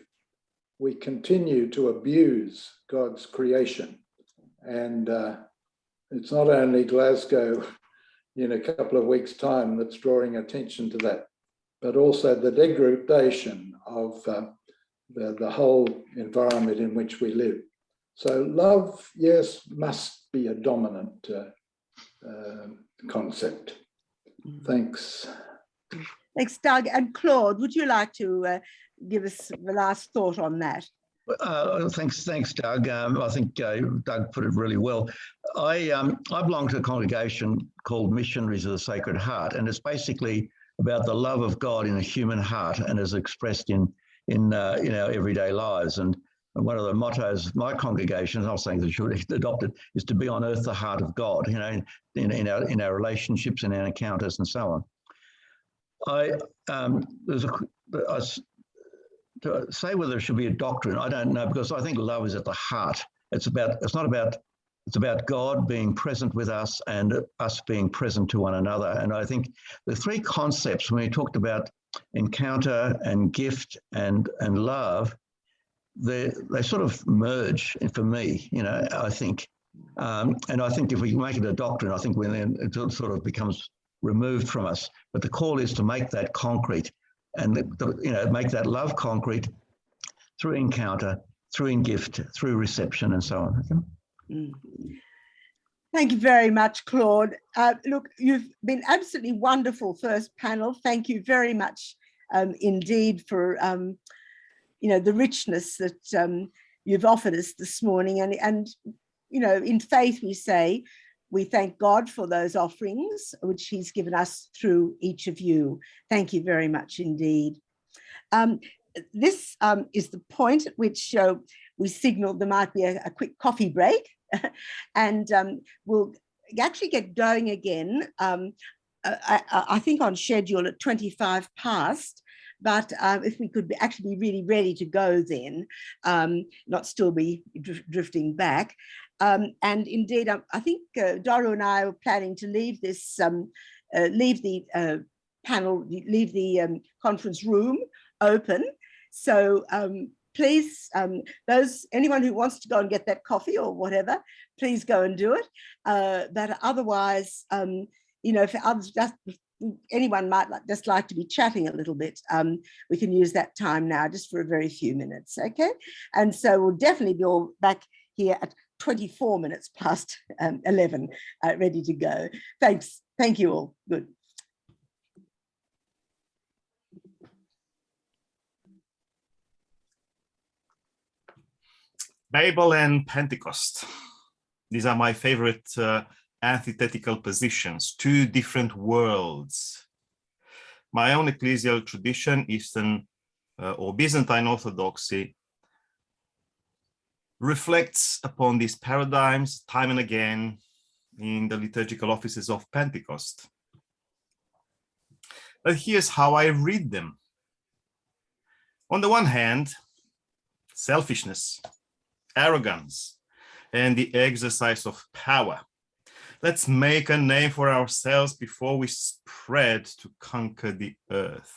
We continue to abuse God's creation, and it's not only Glasgow in a couple of weeks' time that's drawing attention to that, but also the degradation of the whole environment in which we live. So love, yes, must be a dominant concept. Thanks. Thanks, Doug. And Claude, would you like to give us the last thought on that? Thanks, Doug. I think Doug put it really well. I belong to a congregation called Missionaries of the Sacred Heart, and it's basically about the love of God in a human heart and is expressed in our everyday lives. And one of the mottos of my congregation, and I was saying that should adopt it, is to be on earth the heart of God. You know, in our relationships and our encounters and so on. To say whether it should be a doctrine, I don't know, because I think love is at the heart. It's about God being present with us and us being present to one another. And I think the three concepts, when we talked about encounter and gift and love, they sort of merge for me, you know, I think. And I think if we make it a doctrine, I think then it sort of becomes removed from us. But the call is to make that concrete and make that love concrete through encounter, through gift, through reception, and so on. Mm. Thank you very much, Claude. Look, you've been absolutely wonderful first panel. Thank you very much indeed for the richness that you've offered us this morning. And in faith we say, we thank God for those offerings which he's given us through each of you. Thank you very much indeed. This is the point at which we signaled there might be a quick coffee break and we'll actually get going again, I think on schedule at 25 past, but if we could actually be really ready to go then, not still be drifting back. And indeed, I think Doru and I are planning to leave this, leave the panel, leave the conference room open. So please, anyone who wants to go and get that coffee or whatever, please go and do it. But otherwise, if others anyone might just like to be chatting a little bit, we can use that time now just for a very few minutes, okay? And so we'll definitely be all back here at 24 minutes past 11, ready to go. Thanks. Thank you all. Good. Babel and Pentecost. These are my favorite antithetical positions, two different worlds. My own ecclesial tradition, Eastern or Byzantine Orthodoxy, reflects upon these paradigms time and again in the liturgical offices of Pentecost. But here's how I read them. On the one hand, selfishness, arrogance, and the exercise of power. Let's make a name for ourselves before we spread to conquer the earth.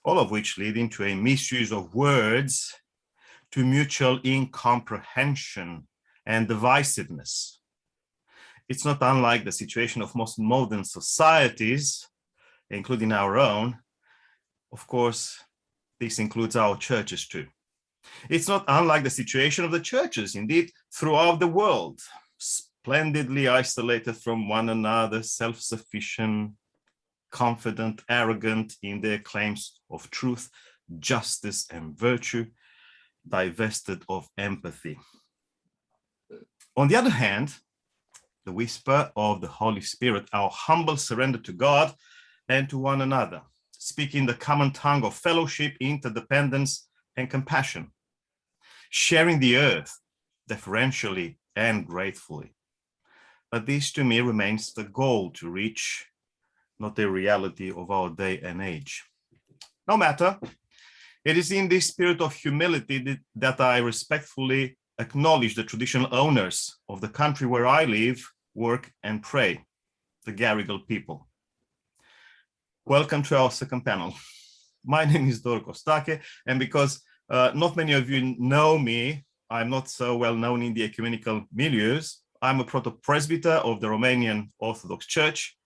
All of which lead into a misuse of words, to mutual incomprehension and divisiveness. It's not unlike the situation of most modern societies, including our own. Of course, this includes our churches too. It's not unlike the situation of the churches, indeed, throughout the world, splendidly isolated from one another, self-sufficient, confident, arrogant in their claims of truth, justice, and virtue, divested of empathy. On the other hand, the whisper of the Holy Spirit, our humble surrender to God and to one another, speaking the common tongue of fellowship, interdependence, and compassion, sharing the earth deferentially and gratefully. But this to me remains the goal to reach, not the reality of our day and age. No matter, it is in this spirit of humility that I respectfully acknowledge the traditional owners of the country where I live, work, and pray, the Garigal people. Welcome to our second panel. My name is Doru Costache, and because not many of you know me, I'm not so well known in the ecumenical milieus. I'm a proto-presbyter of the Romanian Orthodox Church,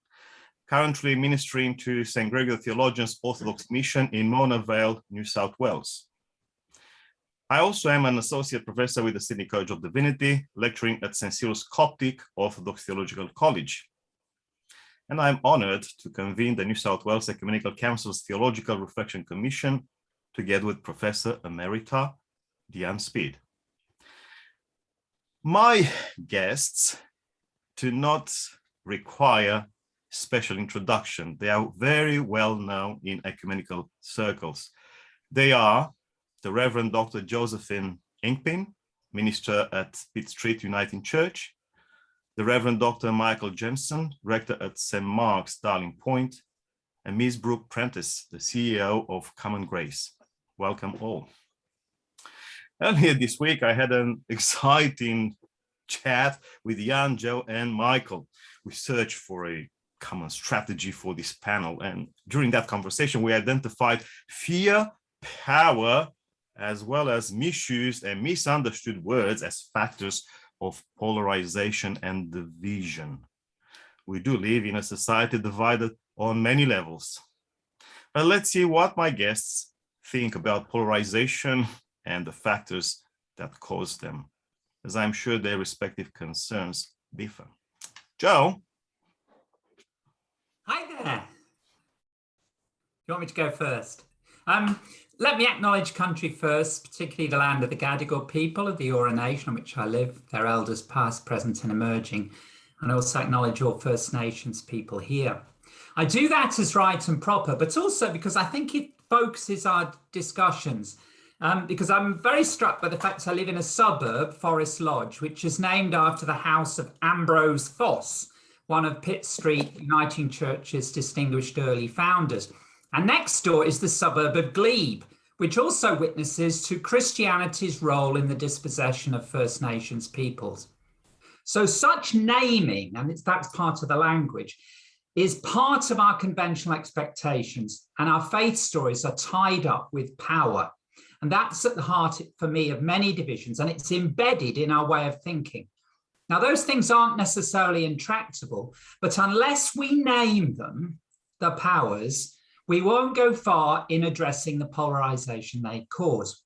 currently ministering to St. Gregory the Theologian's Orthodox Mission in Mona Vale, New South Wales. I also am an associate professor with the Sydney College of Divinity, lecturing at St. Cyril's Coptic Orthodox Theological College. And I'm honored to convene the New South Wales Ecumenical Council's Theological Reflection Commission, together with Professor Emerita Diane Speed. My guests do not require special introduction. They are very well known in ecumenical circles. They are the Reverend Dr. Josephine Ingpin, minister at Pitt Street Uniting Church, the Reverend Dr. Michael Jensen, rector at St. Mark's, Darling Point, and Ms. Brooke Prentice, the CEO of Common Grace. Welcome all. Earlier this week, I had an exciting chat with Jan, Joe, and Michael. We searched for a common strategy for this panel. And during that conversation, we identified fear, power, as well as misused and misunderstood words as factors of polarization and division. We do live in a society divided on many levels. But let's see what my guests think about polarization and the factors that cause them, as I'm sure their respective concerns differ. Joe? Hi there. You want me to go first? Let me acknowledge country first, particularly the land of the Gadigal people of the Eora Nation on which I live, their elders past, present and emerging, and also acknowledge all First Nations people here. I do that as right and proper, but also because I think it focuses our discussions, because I'm very struck by the fact I live in a suburb, Forest Lodge, which is named after the house of Ambrose Foss, one of Pitt Street Uniting Church's distinguished early founders. And next door is the suburb of Glebe, which also witnesses to Christianity's role in the dispossession of First Nations peoples. So such naming, and that's part of the language, is part of our conventional expectations, and our faith stories are tied up with power. And that's at the heart, for me, of many divisions, and it's embedded in our way of thinking. Now, those things aren't necessarily intractable, but unless we name them, the powers, we won't go far in addressing the polarization they cause.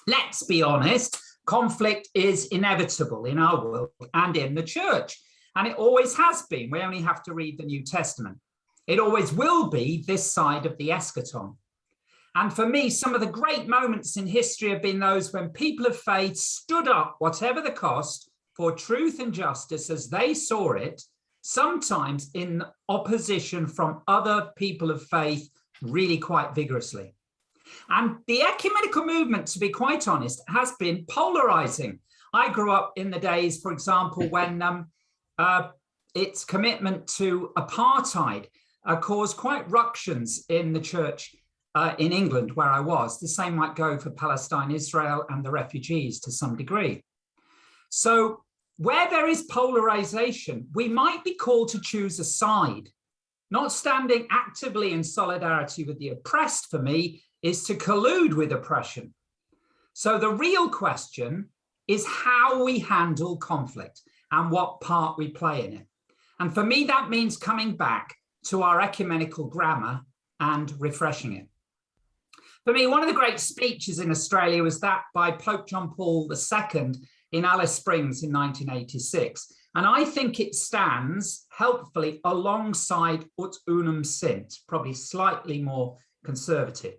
Let's be honest, conflict is inevitable in our world and in the church, and it always has been. We only have to read the New Testament. It always will be this side of the eschaton. And for me, some of the great moments in history have been those when people of faith stood up, whatever the cost, for truth and justice as they saw it, sometimes in opposition from other people of faith, really quite vigorously. And the ecumenical movement, to be quite honest, has been polarizing. I grew up in the days, for example, when its commitment to apartheid caused quite ructions in the church in England, where I was. The same might go for Palestine, Israel, and the refugees to some degree. So where there is polarization, we might be called to choose a side. Not standing actively in solidarity with the oppressed, for me, is to collude with oppression. So the real question is how we handle conflict and what part we play in it. And for me, that means coming back to our ecumenical grammar and refreshing it. For me, one of the great speeches in Australia was that by Pope John Paul II in Alice Springs in 1986. And I think it stands helpfully alongside ut unum sint, probably slightly more conservative.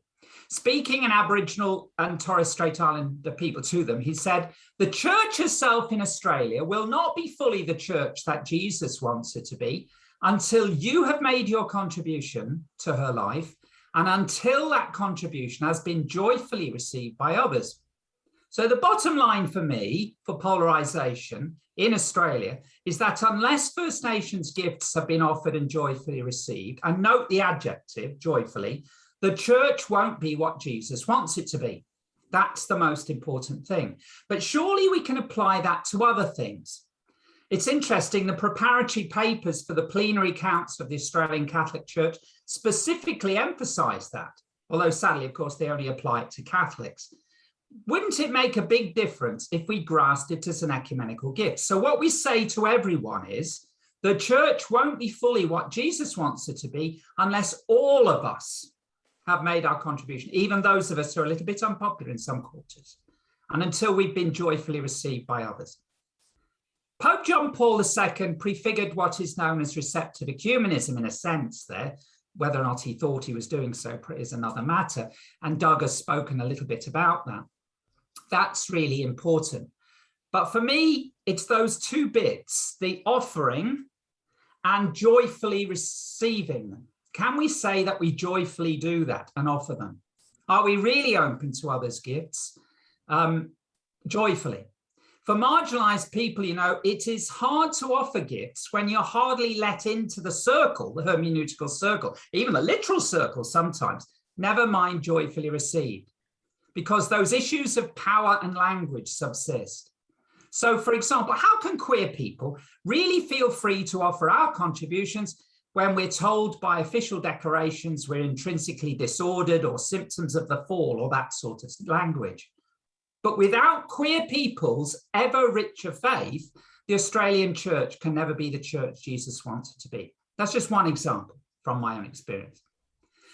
Speaking in Aboriginal and Torres Strait Islander people to them, he said, "The church herself in Australia will not be fully the church that Jesus wants her to be until you have made your contribution to her life and until that contribution has been joyfully received by others." So the bottom line for me, for polarization in Australia, is that unless First Nations gifts have been offered and joyfully received, and note the adjective, joyfully, the church won't be what Jesus wants it to be. That's the most important thing. But surely we can apply that to other things. It's interesting, the preparatory papers for the Plenary Council of the Australian Catholic Church specifically emphasise that, although sadly, of course, they only apply it to Catholics. Wouldn't it make a big difference if we grasped it as an ecumenical gift? So what we say to everyone is, the church won't be fully what Jesus wants it to be unless all of us have made our contribution, even those of us who are a little bit unpopular in some quarters, and until we've been joyfully received by others. Pope John Paul II prefigured what is known as receptive ecumenism in a sense there. Whether or not he thought he was doing so is another matter, and Doug has spoken a little bit about that. That's really important. But for me, it's those two bits, the offering and joyfully receiving them. Can we say that we joyfully do that and offer them? Are we really open to others' gifts? Joyfully. For marginalized people, you know, it is hard to offer gifts when you're hardly let into the circle, the hermeneutical circle, even the literal circle sometimes, never mind joyfully received, because those issues of power and language subsist. So, for example, how can queer people really feel free to offer our contributions when we're told by official declarations we're intrinsically disordered or symptoms of the fall or that sort of language? But without queer people's ever richer faith, the Australian church can never be the church Jesus wants it to be. That's just one example from my own experience.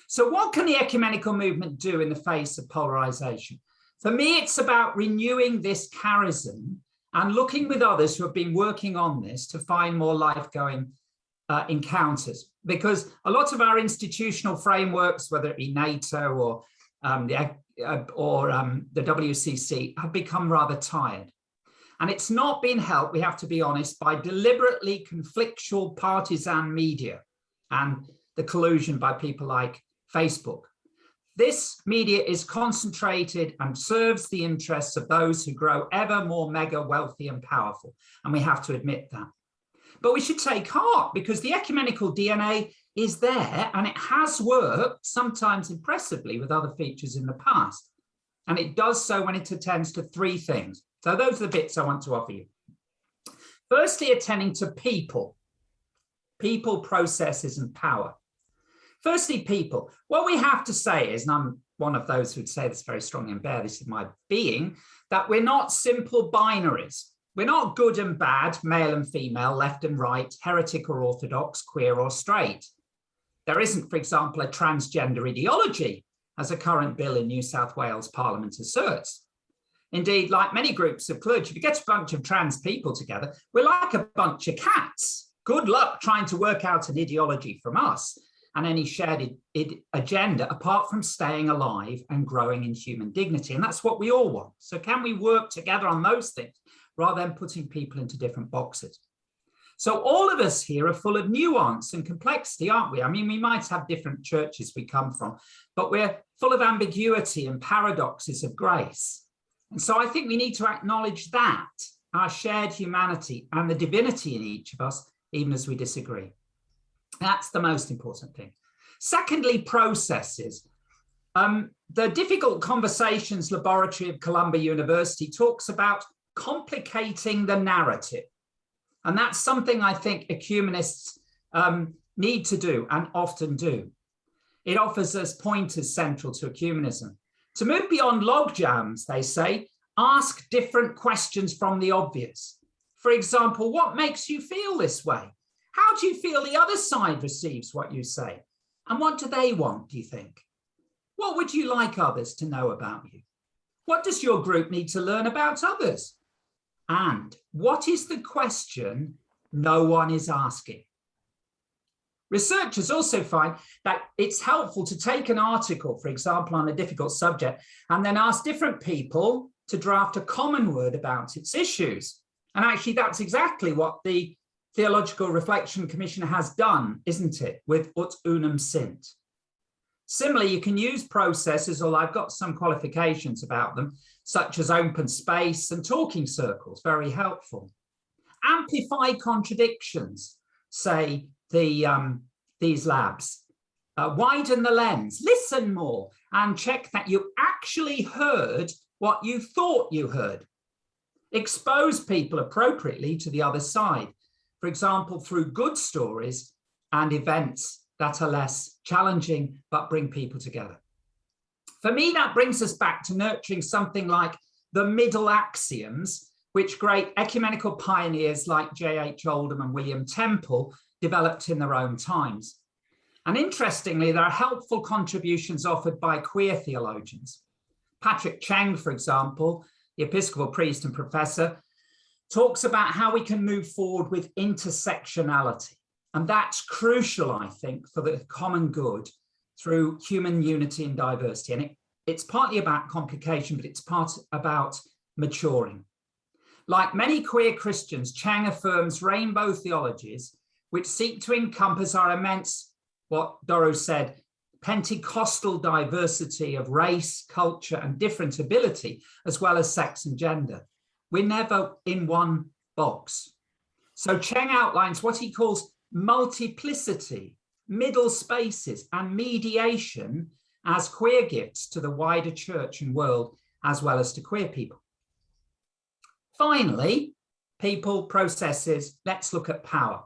So what can the ecumenical movement do in the face of polarization? For me, it's about renewing this charism and looking with others who have been working on this to find more life-going encounters, because a lot of our institutional frameworks, whether it be NATO or the WCC, have become rather tired. And it's not been helped, we have to be honest, by deliberately conflictual partisan media and the collusion by people like Facebook. This media is concentrated and serves the interests of those who grow ever more mega wealthy and powerful. And we have to admit that. But we should take heart, because the ecumenical DNA is there and it has worked, sometimes impressively, with other features in the past. And it does so when it attends to three things. So those are the bits I want to offer you. Firstly, attending to people, processes, and power. Firstly, people. What we have to say is, and I'm one of those who'd say this very strongly and bear this in my being, that we're not simple binaries. We're not good and bad, male and female, left and right, heretic or orthodox, queer or straight. There isn't, for example, a transgender ideology, as a current bill in New South Wales Parliament asserts. Indeed, like many groups of clergy, if you get a bunch of trans people together, we're like a bunch of cats. Good luck trying to work out an ideology from us and any shared agenda, apart from staying alive and growing in human dignity. And that's what we all want. So can we work together on those things rather than putting people into different boxes. So all of us here are full of nuance and complexity, aren't we? I mean, we might have different churches we come from, but we're full of ambiguity and paradoxes of grace. And so I think we need to acknowledge that, our shared humanity and the divinity in each of us, even as we disagree. That's the most important thing. Secondly, processes. The Difficult Conversations Laboratory of Columbia University talks about complicating the narrative. And that's something I think ecumenists need to do and often do. It offers us pointers central to ecumenism. To move beyond log jams, they say, ask different questions from the obvious. For example, what makes you feel this way? How do you feel the other side receives what you say? And what do they want, do you think? What would you like others to know about you? What does your group need to learn about others? And what is the question no one is asking? Researchers also find that it's helpful to take an article, for example, on a difficult subject, and then ask different people to draft a common word about its issues. And actually, that's exactly what the Theological Reflection Commission has done, isn't it, with ut unum sint. Similarly, you can use processes, although I've got some qualifications about them, such as open space and talking circles, very helpful. Amplify contradictions, say these labs. Widen the lens, listen more, and check that you actually heard what you thought you heard. Expose people appropriately to the other side, for example, through good stories and events that are less challenging but bring people together. For me, that brings us back to nurturing something like the middle axioms, which great ecumenical pioneers like J.H. Oldham and William Temple developed in their own times. And interestingly, there are helpful contributions offered by queer theologians. Patrick Cheng, for example, the Episcopal priest and professor, talks about how we can move forward with intersectionality. And that's crucial, I think, for the common good through human unity and diversity. And it's partly about complication, but it's part about maturing. Like many queer Christians, Chang affirms rainbow theologies, which seek to encompass our immense, what Doru said, Pentecostal diversity of race, culture, and different ability, as well as sex and gender. We're never in one box. So Cheng outlines what he calls multiplicity, middle spaces, and mediation as queer gifts to the wider church and world, as well as to queer people. Finally, people, processes, let's look at power.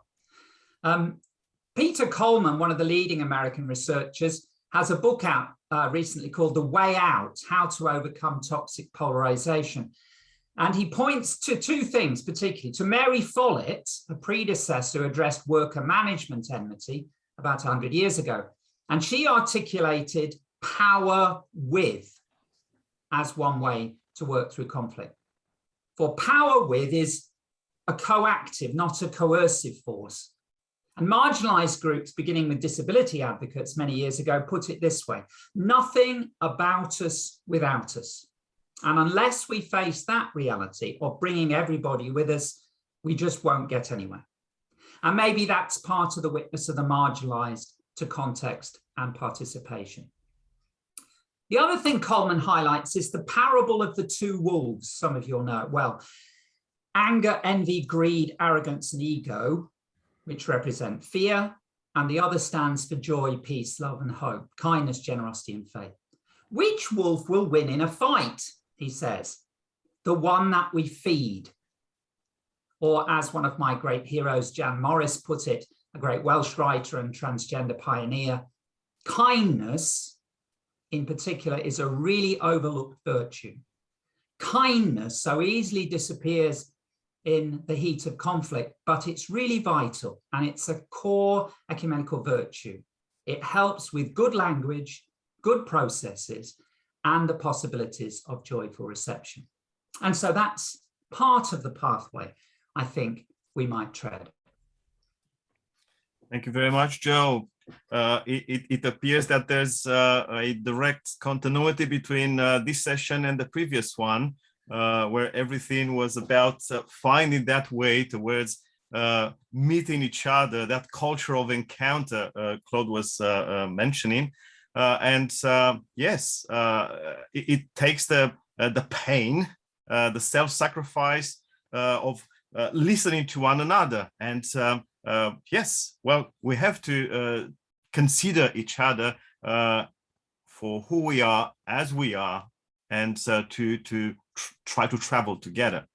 Peter Coleman, one of the leading American researchers, has a book out recently called The Way Out, How to Overcome Toxic Polarization. And he points to two things, particularly to Mary Follett, a predecessor who addressed worker management enmity about 100 years ago. And she articulated power with as one way to work through conflict. For power with is a coactive, not a coercive force. And marginalized groups, beginning with disability advocates many years ago, put it this way: nothing about us without us. And unless we face that reality of bringing everybody with us, we just won't get anywhere. And maybe that's part of the witness of the marginalized to context and participation. The other thing Coleman highlights is the parable of the two wolves. Some of you will know it well. Anger, envy, greed, arrogance, and ego, which represent fear, and the other stands for joy, peace, love, and hope, kindness, generosity, and faith. Which wolf will win in a fight? He says, the one that we feed. Or as one of my great heroes, Jan Morris, put it, a great Welsh writer and transgender pioneer, kindness in particular is a really overlooked virtue. Kindness so easily disappears in the heat of conflict, but it's really vital, and it's a core ecumenical virtue. It helps with good language, good processes, and the possibilities of joyful reception. And so that's part of the pathway I think we might tread. Thank you very much, Joe. It appears that there's a direct continuity between this session and the previous one. where everything was about finding that way towards meeting each other, that culture of encounter Claude was mentioning. Yes, it takes the pain, the self-sacrifice of listening to one another. And yes, well, we have to consider each other for who we are, as we are, and to try to travel together.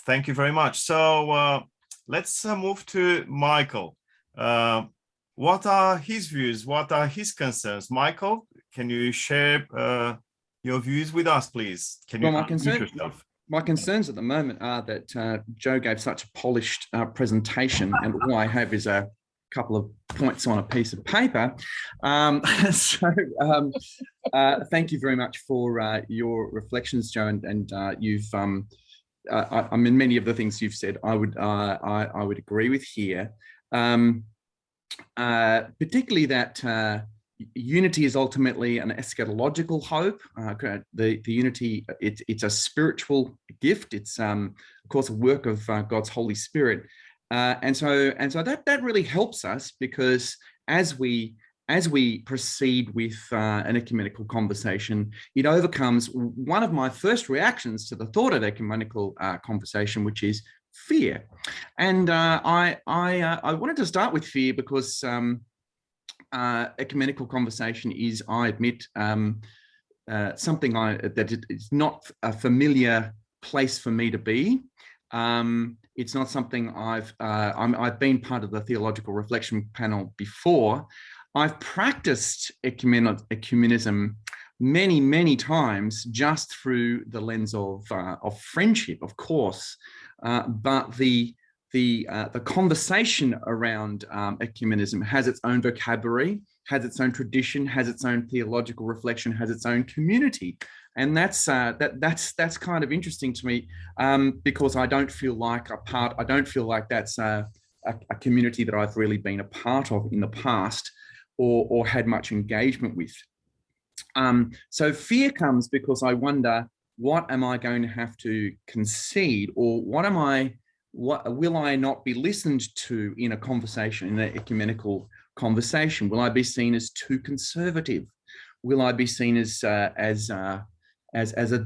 Thank you very much. So let's move to Michael. What are his views? What are his concerns? Michael, can you share your views with us, please? Can you introduce yourself? My concerns at the moment are that Joe gave such a polished presentation, and all I have is a couple of points on a piece of paper. Thank you very much for your reflections, Joe, and you've. I mean, many of the things you've said, I would agree with here. Particularly that unity is ultimately an eschatological hope. The unity, it's a spiritual gift. It's of course a work of God's Holy Spirit, and so that really helps us, because as we proceed with an ecumenical conversation, it overcomes one of my first reactions to the thought of ecumenical conversation, which is fear. And I wanted to start with fear because ecumenical conversation is, I admit, something that it's not a familiar place for me to be. It's not something I've been part of the theological reflection panel before. I've practiced ecumenism many times just through the lens of friendship, of course, but the conversation around ecumenism has its own vocabulary, has its own tradition, has its own theological reflection, has its own community, and that's kind of interesting to me, because I don't feel like I don't feel like that's a community that I've really been a part of in the past, or had much engagement with. So fear comes because I wonder, what am I going to have to concede, or what will I not be listened to in a conversation, in an ecumenical conversation? Will I be seen as too conservative? Will I be seen as a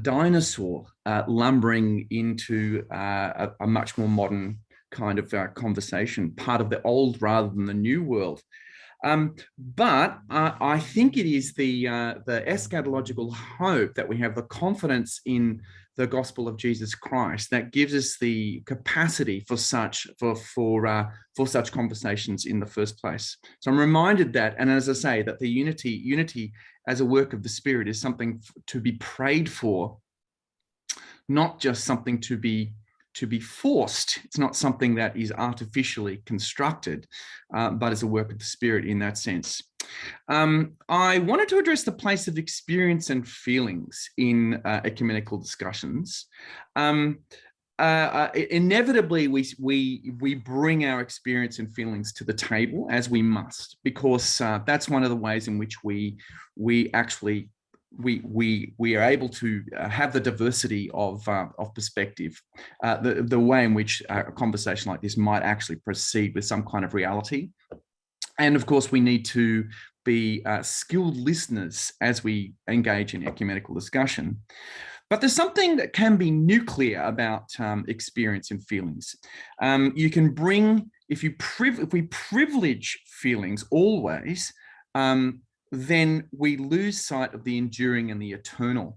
dinosaur lumbering into a much more modern kind of conversation, part of the old rather than the new world? But I think it is the eschatological hope that we have, the confidence in the gospel of Jesus Christ, that gives us the capacity for such conversations in the first place. So I'm reminded that, and as I say, that the unity as a work of the Spirit is something to be prayed for, not just something to be forced. It's not something that is artificially constructed, but as a work of the Spirit in that sense. I wanted to address the place of experience and feelings in ecumenical discussions. Inevitably, we bring our experience and feelings to the table, as we must, because that's one of the ways in which we are able to have the diversity of perspective, the way in which a conversation like this might actually proceed with some kind of reality. And of course, we need to be skilled listeners as we engage in ecumenical discussion. But there's something that can be nuclear about experience and feelings. You can bring, if we privilege feelings always, then we lose sight of the enduring and the eternal.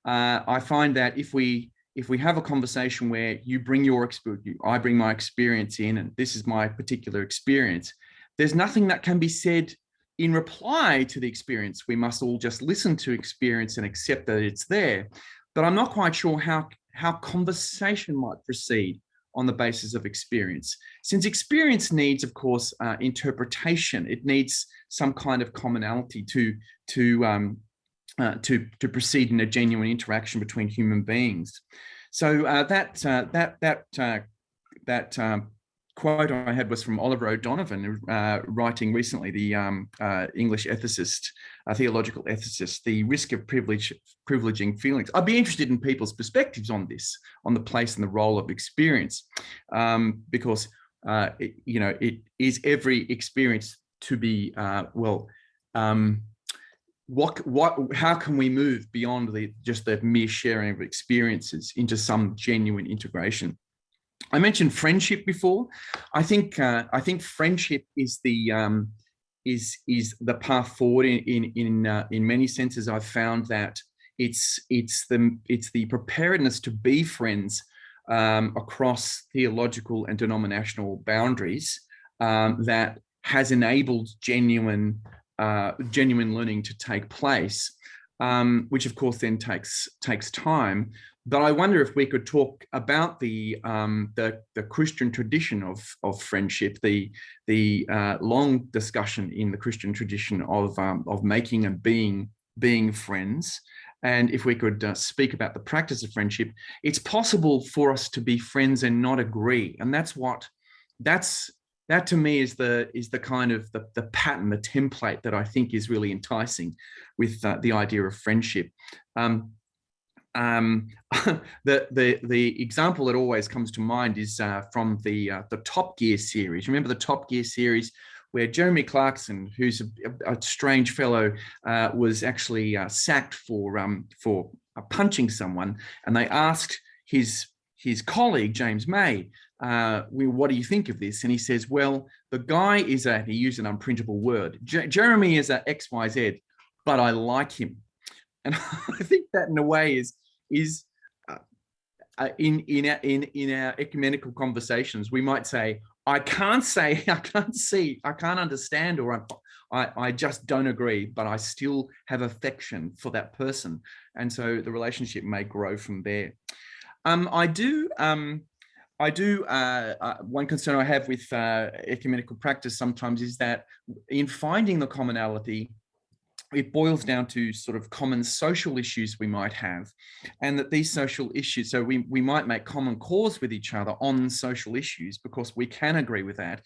I find that if we have a conversation where you bring your experience, I bring my experience in, and this is my particular experience, there's nothing that can be said in reply to the experience. We must all just listen to experience and accept that it's there. But I'm not quite sure how conversation might proceed on the basis of experience. Since experience needs, of course, interpretation, it needs some kind of commonality to proceed in a genuine interaction between human beings. So that quote I had was from Oliver O'Donovan, writing recently, the English ethicist, theological ethicist, the risk of privileging feelings. I'd be interested in people's perspectives on this, on the place and the role of experience, because it is every experience to be how can we move beyond just the mere sharing of experiences into some genuine integration? I mentioned friendship before. I think friendship is the path forward in many senses. I've found that it's the preparedness to be friends across theological and denominational boundaries that has enabled genuine learning to take place, which of course then takes time. But I wonder if we could talk about the Christian tradition of friendship, the long discussion in the Christian tradition of making and being friends. And if we could speak about the practice of friendship, it's possible for us to be friends and not agree. And that to me is the kind of the pattern, the template that I think is really enticing with the idea of friendship. The example that always comes to mind is from the Top Gear series. Remember the Top Gear series, where Jeremy Clarkson, who's a strange fellow, was actually sacked for punching someone, and they asked his colleague James May, what do you think of this? And he says, well, the guy is he used an unprintable word. Jeremy is a XYZ, but I like him. And I think that in a way is in our ecumenical conversations, we might say, I can't understand, or I just don't agree, but I still have affection for that person. And so the relationship may grow from there. One concern I have with ecumenical practice sometimes is that in finding the commonality, it boils down to sort of common social issues we might have, and that these social issues, so we might make common cause with each other on social issues because we can agree with that,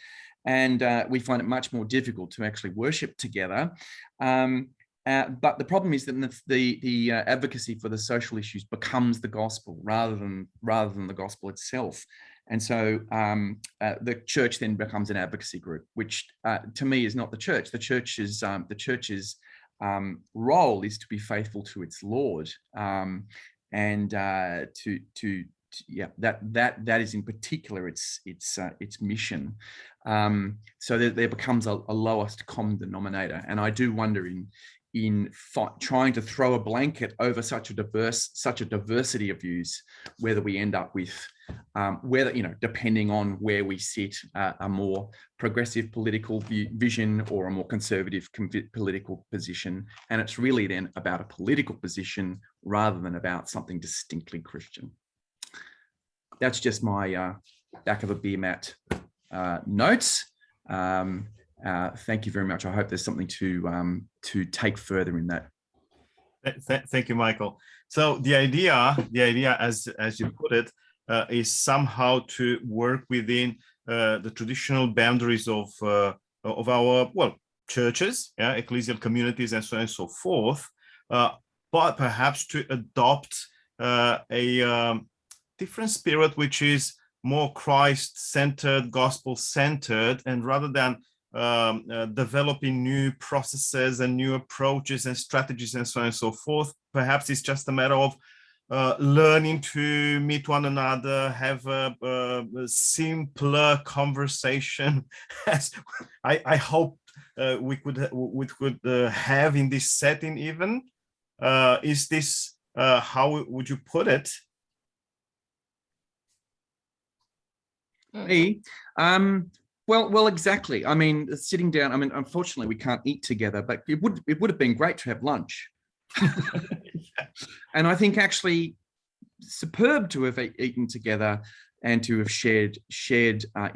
and we find it much more difficult to actually worship together. But the problem is that the advocacy for the social issues becomes the gospel rather than the gospel itself. And so the church then becomes an advocacy group, which to me is not the church. The church's role is to be faithful to its Lord, and that is in particular its mission. So there becomes a lowest common denominator, and I do wonder in trying to throw a blanket over such a diversity of views, whether we end up with depending on where we sit, a more progressive political vision or a more conservative political position. And it's really then about a political position rather than about something distinctly Christian. That's just my back of a beer mat notes. Thank you very much. I hope there's something to take further in that. Thank you, Michael. So the idea, as you put it, is somehow to work within the traditional boundaries of our churches, ecclesial communities, and so on and so forth, but perhaps to adopt a different spirit, which is more Christ-centered, gospel-centered, and rather than developing new processes and new approaches and strategies and so on and so forth, perhaps it's just a matter of learning to meet one another, have a simpler conversation, as I hope we could have in this setting even. Is this how would you put it? Me? Well, exactly. I mean, sitting down, I mean, unfortunately, we can't eat together, but it would have been great to have lunch. And I think actually superb to have eaten together and to have shared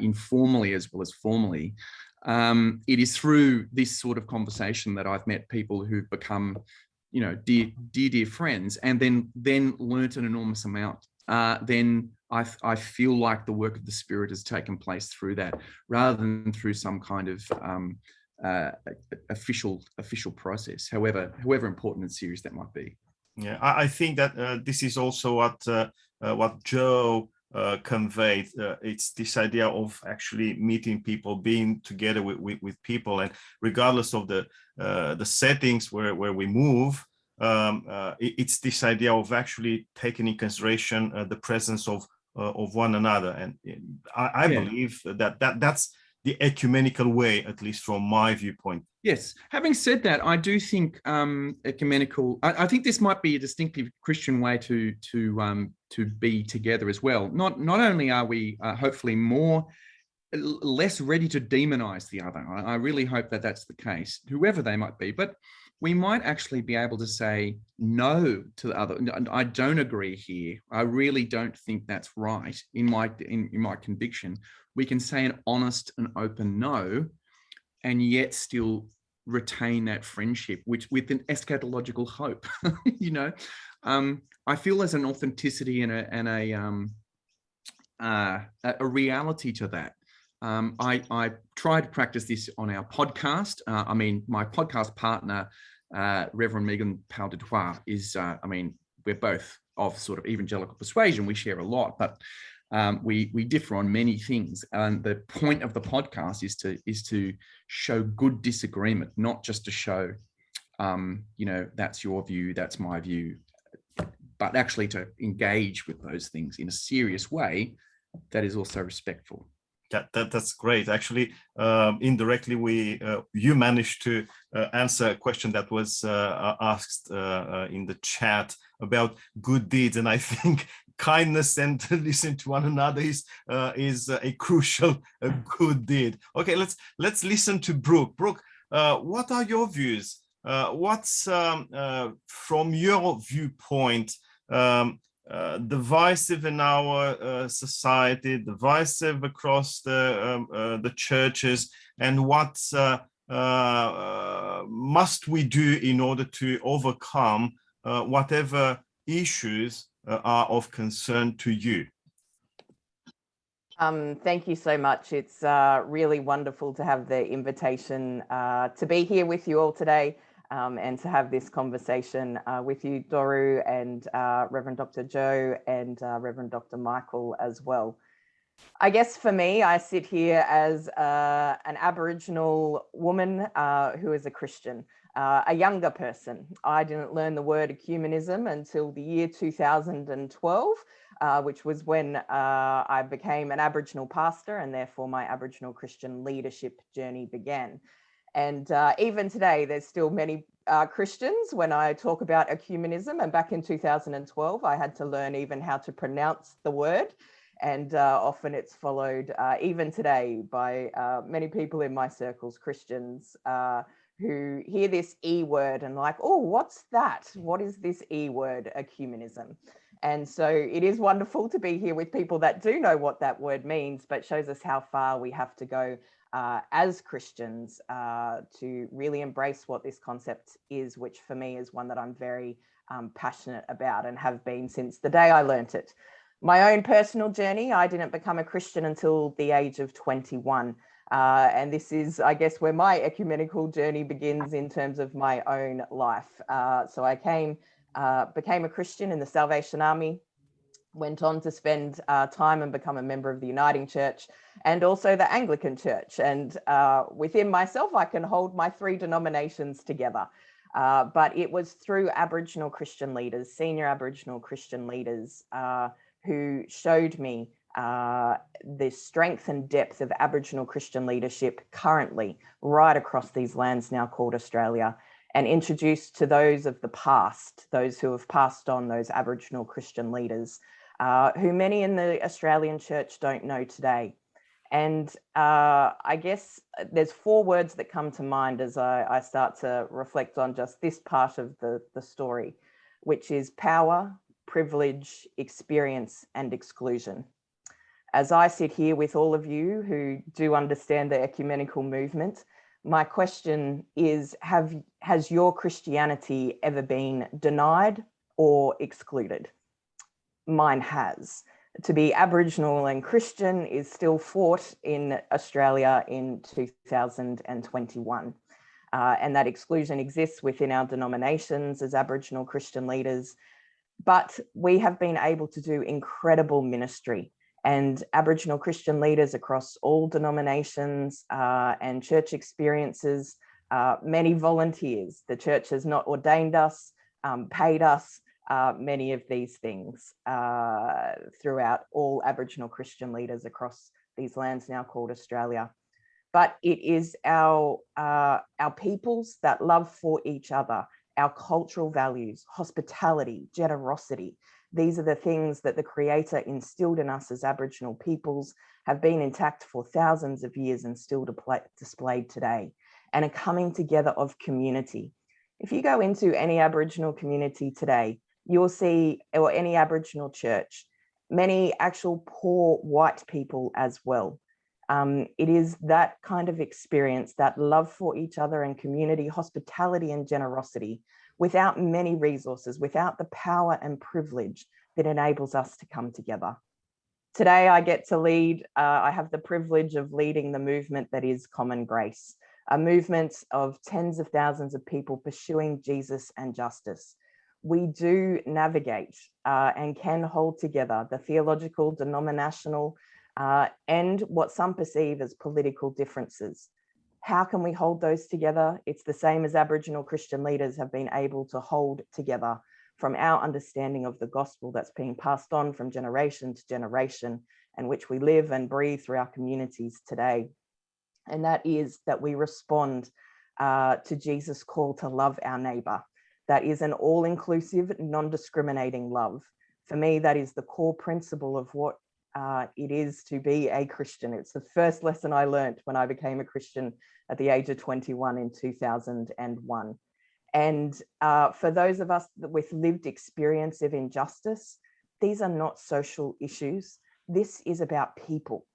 informally as well as formally. It is through this sort of conversation that I've met people who've become, dear friends, and then learnt an enormous amount. Then I feel like the work of the Spirit has taken place through that, rather than through some kind of official process, however important and serious that might be. Yeah, I think that this is also what Joe conveyed. It's this idea of actually meeting people, being together with people, and regardless of the settings where we move, it's this idea of actually taking in consideration the presence of one another. And I believe that's the ecumenical way, at least from my viewpoint. Yes. Having said that, I do think ecumenical. I think this might be a distinctive Christian way to be together as well. Not only are we hopefully less ready to demonize the other. I really hope that that's the case, whoever they might be. But we might actually be able to say no to the other. I don't agree here. I really don't think that's right. In my conviction, we can say an honest and open no, and yet still retain that friendship, which with an eschatological hope. I feel there's an authenticity and a reality to that. I try to practice this on our podcast. My podcast partner, Reverend Myung is, we're both of sort of evangelical persuasion. We share a lot, but we differ on many things. And the point of the podcast is to show good disagreement, not just to show, that's your view, that's my view, but actually to engage with those things in a serious way that is also respectful. That's great. Actually, indirectly, you managed to answer a question that was asked in the chat about good deeds, and I think kindness and listening to one another is a crucial good deed. Okay, let's listen to Brooke. Brooke, what are your views? What's from your viewpoint divisive in our society, divisive across the churches, and what must we do in order to overcome whatever issues are of concern to you? Thank you so much. It's really wonderful to have the invitation to be here with you all today. And to have this conversation with you, Doru, and Reverend Dr. Joe, and Reverend Dr. Michael as well. I guess for me, I sit here as an Aboriginal woman who is a Christian, a younger person. I didn't learn the word ecumenism until the year 2012, which was when I became an Aboriginal pastor, and therefore my Aboriginal Christian leadership journey began. And even today, there's still many Christians when I talk about ecumenism. And back in 2012, I had to learn even how to pronounce the word. And often it's followed, even today, by many people in my circles, Christians, who hear this E word and like, oh, what's that? What is this E word, ecumenism? And so it is wonderful to be here with people that do know what that word means, but shows us how far we have to go as Christians to really embrace what this concept is, which for me is one that I'm very passionate about and have been since the day I learnt it. My own personal journey, I didn't become a Christian until the age of 21. And this is, I guess, where my ecumenical journey begins in terms of my own life. So I became a Christian in the Salvation Army, went on to spend time and become a member of the Uniting Church and also the Anglican Church. And within myself, I can hold my three denominations together. But it was through Aboriginal Christian leaders, senior Aboriginal Christian leaders, who showed me the strength and depth of Aboriginal Christian leadership currently right across these lands now called Australia, and introduced to those of the past, those who have passed on, those Aboriginal Christian leaders, who many in the Australian church don't know today. And I guess there's four words that come to mind as I start to reflect on just this part of the story, which is power, privilege, experience, and exclusion. As I sit here with all of you who do understand the ecumenical movement, my question is, has your Christianity ever been denied or excluded? Mine has. to be Aboriginal and Christian is still fought in Australia in 2021. And that exclusion exists within our denominations as Aboriginal Christian leaders. But we have been able to do incredible ministry, and Aboriginal Christian leaders across all denominations and church experiences, many volunteers. The church has not ordained us, paid us, many of these things throughout all Aboriginal Christian leaders across these lands now called Australia. But it is our peoples that love for each other, our cultural values, hospitality, generosity. These are the things that the Creator instilled in us as Aboriginal peoples, have been intact for thousands of years and still displayed today, and a coming together of community. If you go into any Aboriginal community today, you'll see, or any Aboriginal church, many actual poor white people as well. It is that kind of experience, that love for each other and community, hospitality and generosity, without many resources, without the power and privilege that enables us to come together. Today, I get to lead, I have the privilege of leading the movement that is Common Grace, a movement of tens of thousands of people pursuing Jesus and justice. We do navigate and can hold together the theological, denominational, and what some perceive as political differences. How can we hold those together? It's the same as Aboriginal Christian leaders have been able to hold together from our understanding of the gospel that's being passed on from generation to generation, and which we live and breathe through our communities today. And that is that we respond to Jesus' call to love our neighbour. That is an all-inclusive, non-discriminating love. For me, that is the core principle of what it is to be a Christian. It's the first lesson I learned when I became a Christian at the age of 21 in 2001. And for those of us with lived experience of injustice, these are not social issues. This is about people.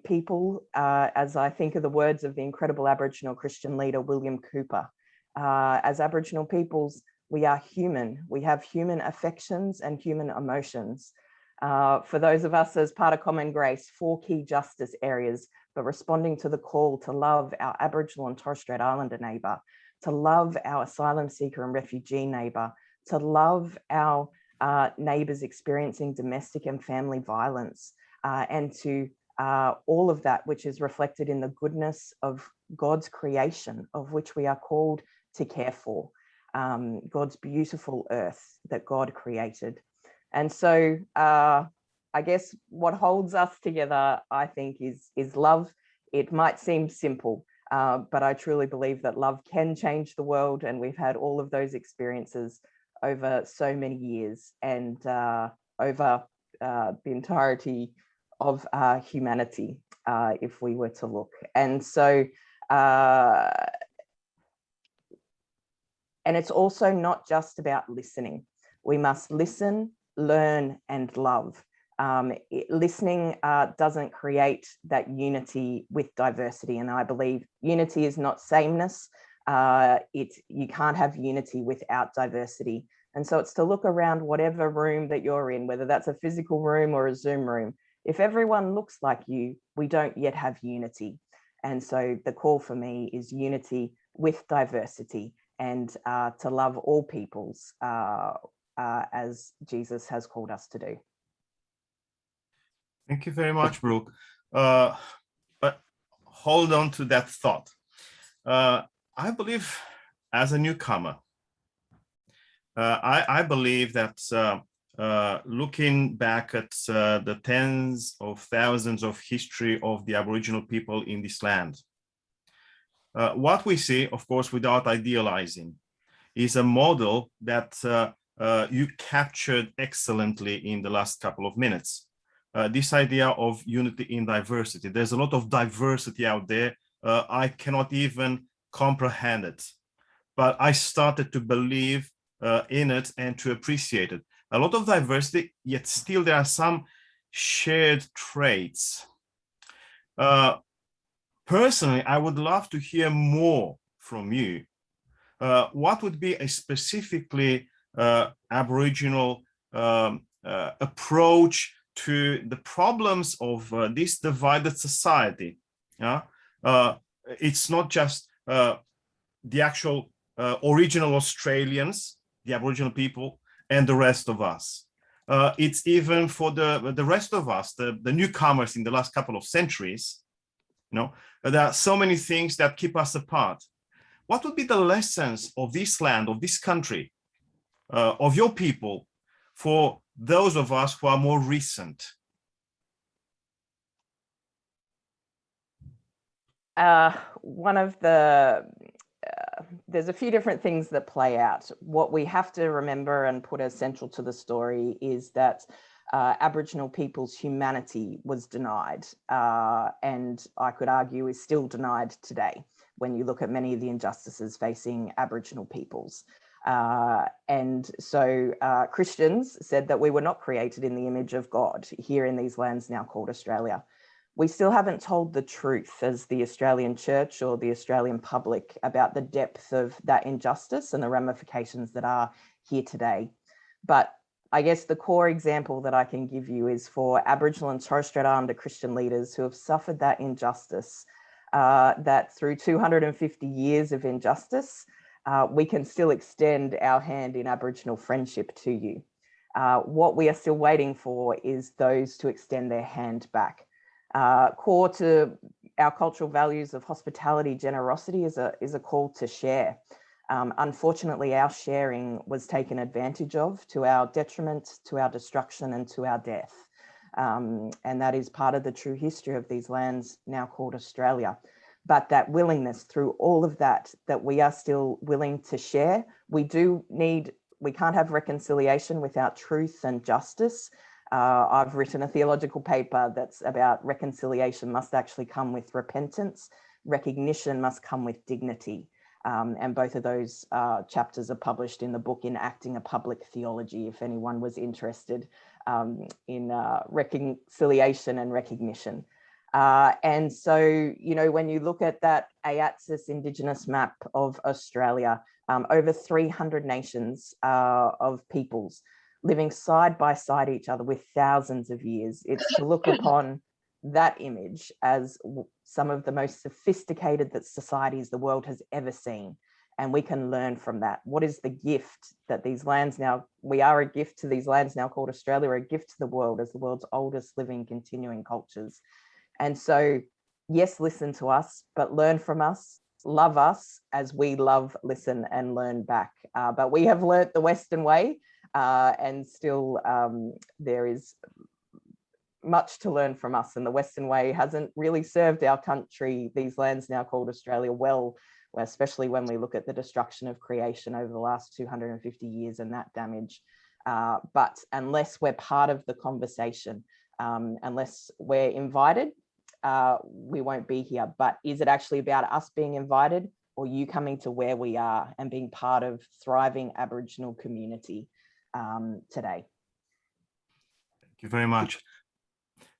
People, as I think of the words of the incredible Aboriginal Christian leader, William Cooper, as Aboriginal peoples, we are human. We have human affections and human emotions. For those of us as part of Common Grace, 4 key justice areas, but responding to the call to love our Aboriginal and Torres Strait Islander neighbour, to love our asylum seeker and refugee neighbour, to love our neighbours experiencing domestic and family violence, and to all of that which is reflected in the goodness of God's creation, of which we are called to care for, God's beautiful earth that God created. And so I guess what holds us together, I think, is love. It might seem simple, but I truly believe that love can change the world. And we've had all of those experiences over so many years and over the entirety of humanity, if we were to look. And so, and it's also not just about listening. We must listen, learn, and love. Listening doesn't create that unity with diversity. And I believe unity is not sameness. You can't have unity without diversity. And so it's to look around whatever room that you're in, whether that's a physical room or a Zoom room. If everyone looks like you, we don't yet have unity. And so the call for me is unity with diversity, and to love all peoples as Jesus has called us to do. Thank you very much, Brooke. But hold on to that thought. I believe, as a newcomer, I believe that looking back at the tens of thousands of history of the Aboriginal people in this land, what we see, of course, without idealizing, is a model that you captured excellently in the last couple of minutes. This idea of unity in diversity. There's a lot of diversity out there. I cannot even comprehend it, but I started to believe in it and to appreciate it. A lot of diversity, yet still there are some shared traits. Personally, I would love to hear more from you. What would be a specifically Aboriginal approach to the problems of this divided society. Yeah, it's not just the actual original Australians, the Aboriginal people, and the rest of us. It's even for the rest of us, the newcomers in the last couple of centuries. You know, there are so many things that keep us apart. What would be the lessons of this land, of this country, of your people, for those of us who are more recent? One of the, there's a few different things that play out. What we have to remember and put as central to the story is that Aboriginal people's humanity was denied, and I could argue is still denied today when you look at many of the injustices facing Aboriginal peoples. And so Christians said that we were not created in the image of God here in these lands now called Australia. We still haven't told the truth as the Australian Church or the Australian public about the depth of that injustice and the ramifications that are here today. But I guess the core example that I can give you is for Aboriginal and Torres Strait Islander Christian leaders who have suffered that injustice, that through 250 years of injustice, we can still extend our hand in Aboriginal friendship to you. What we are still waiting for is those to extend their hand back. Core to our cultural values of hospitality, generosity is a call to share. Unfortunately, our sharing was taken advantage of to our detriment, to our destruction, and to our death. And that is part of the true history of these lands now called Australia. But that willingness through all of that we are still willing to share. We can't have reconciliation without truth and justice. I've written a theological paper that's about reconciliation must actually come with repentance. Recognition must come with dignity. And both of those chapters are published in the book Enacting a Public Theology, if anyone was interested in reconciliation and recognition. And so, you know, when you look at that AATSIS Indigenous map of Australia, over 300 nations of peoples living side by side each other with thousands of years, it's to look upon that image as some of the most sophisticated that societies the world has ever seen. And we can learn from that. What is the gift that these lands now, we are a gift to these lands now called Australia, a gift to the world as the world's oldest living continuing cultures. And so, yes, listen to us, but learn from us, love us as we love, listen and learn back. But we have learnt the Western way and still there is much to learn from us, and the Western way hasn't really served our country, these lands now called Australia, well, especially when we look at the destruction of creation over the last 250 years and that damage. But unless we're part of the conversation, unless we're invited, we won't be here. But is it actually about us being invited or you coming to where we are and being part of thriving Aboriginal community today? Thank you very much.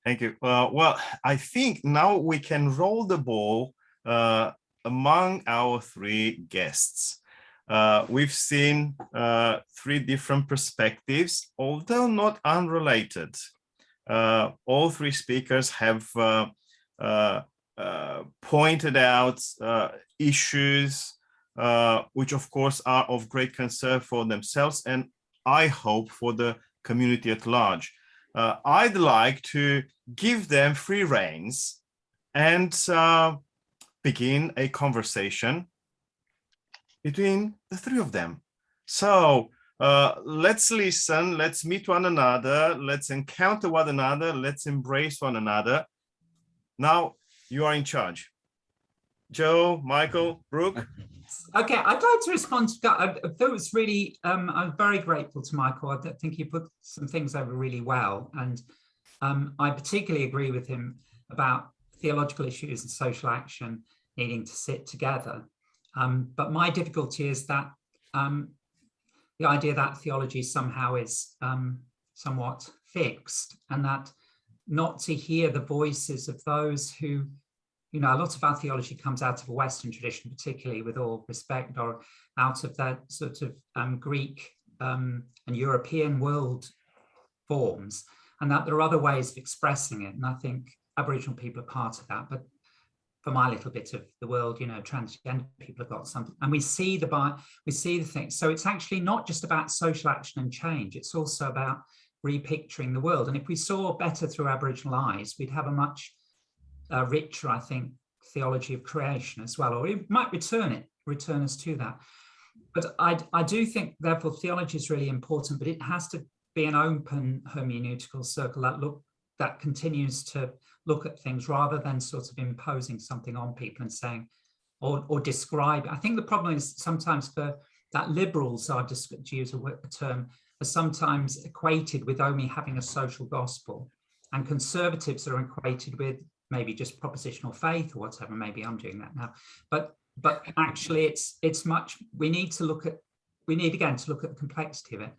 Thank you. Well, I think now we can roll the ball among our three guests. We've seen three different perspectives, although not unrelated. All three speakers have pointed out issues which of course are of great concern for themselves and I hope for the community at large. I'd like to give them free reins and begin a conversation between the three of them. So let's listen, let's meet one another, let's encounter one another, let's embrace one another. Now you are in charge. Joe, Michael, Brooke. Okay, I'd like to respond to that. I thought it was really, I'm very grateful to Michael. I think he put some things over really well. And I particularly agree with him about theological issues and social action needing to sit together. But my difficulty is that the idea that theology somehow is somewhat fixed, and that not to hear the voices of those who, you know, a lot of our theology comes out of a Western tradition, particularly with all respect, or out of that sort of Greek and European world forms. and that there are other ways of expressing it. And I think Aboriginal people are part of that. But for my little bit of the world, you know, transgender people have got something, and we see the things. So it's actually not just about social action and change. It's also about repicturing the world. And if we saw better through Aboriginal eyes, we'd have a much richer, I think, theology of creation as well, or it might return us to that. But I do think, therefore, theology is really important, but it has to be an open hermeneutical circle that continues to look at things rather than sort of imposing something on people and saying, or describe. I think the problem is sometimes that liberals are, to use a term, are sometimes equated with only having a social gospel, and conservatives are equated with maybe just propositional faith or whatever. Maybe I'm doing that now, but actually it's much, we need again to look at the complexity of it.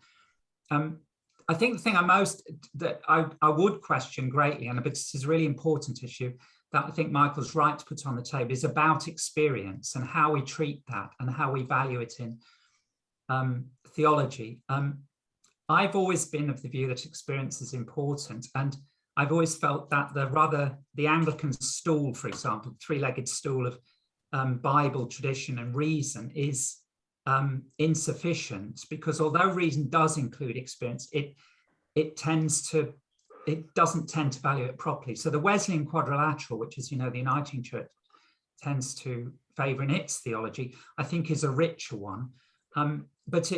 I think the thing I would question greatly, and this is a really important issue that I think Michael's right to put on the table, is about experience and how we treat that and how we value it in theology. I've always been of the view that experience is important, and I've always felt that the Anglican stool, for example, three-legged stool of Bible, tradition and reason is insufficient, because although reason does include experience, it doesn't tend to value it properly. So the Wesleyan quadrilateral, which is, you know, the Uniting Church tends to favour in its theology, I think is a richer one. But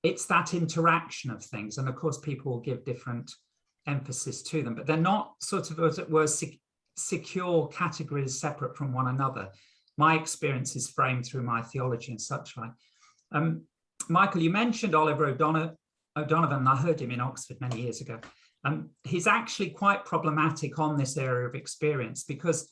it's that interaction of things, and of course people will give different emphasis to them, but they're not sort of, as it were, secure categories separate from one another. My experience is framed through my theology and such like. Michael, you mentioned Oliver O'Donovan, and I heard him in Oxford many years ago. He's actually quite problematic on this area of experience, because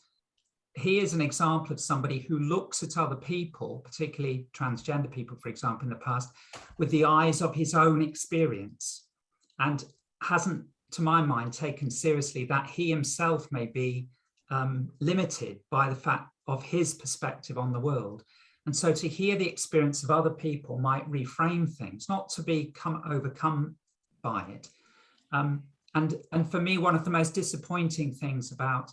he is an example of somebody who looks at other people, particularly transgender people, for example, in the past, with the eyes of his own experience, and hasn't, to my mind, taken seriously that he himself may be limited by the fact of his perspective on the world. And so to hear the experience of other people might reframe things, not to become overcome by it. And for me, one of the most disappointing things about,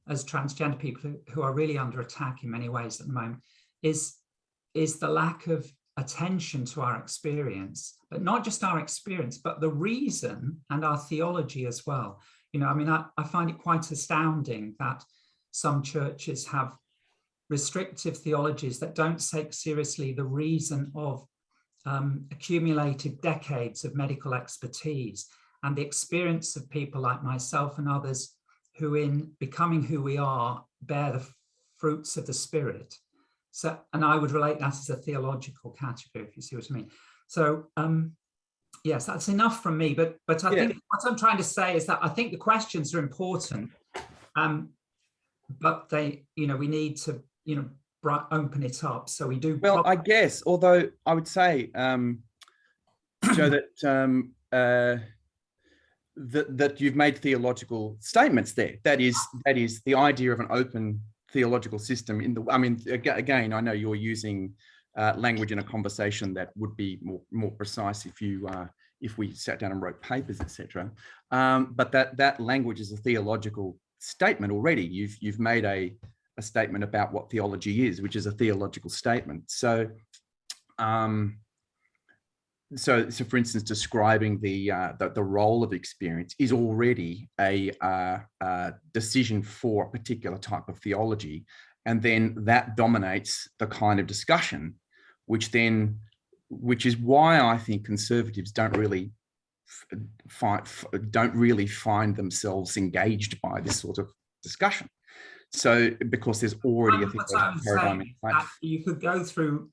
as transgender people who are really under attack in many ways at the moment, is the lack of attention to our experience, but not just our experience, but the reason and our theology as well. You know, I mean, I find it quite astounding that some churches have restrictive theologies that don't take seriously the reason of accumulated decades of medical expertise and the experience of people like myself and others who, in becoming who we are, bear the fruits of the Spirit. So, and I would relate that as a theological category, if you see what I mean. So, yes, that's enough from me. But I think what I'm trying to say is that I think the questions are important, but they, you know, we need to, you know, open it up. So we do. Well, I guess, although I would say, Joe, that you've made theological statements there. That is the idea of an open theological system. I mean, again, I know you're using language in a conversation that would be more precise if we sat down and wrote papers, etc. But that language is a theological statement already. You've made a statement about what theology is, which is a theological statement. So, so for instance, describing the role of experience is already a decision for a particular type of theology, and then that dominates the kind of discussion, which is why I think conservatives don't really find themselves engaged by this sort of discussion. So because there's already a theological paradigm in place. You could go through.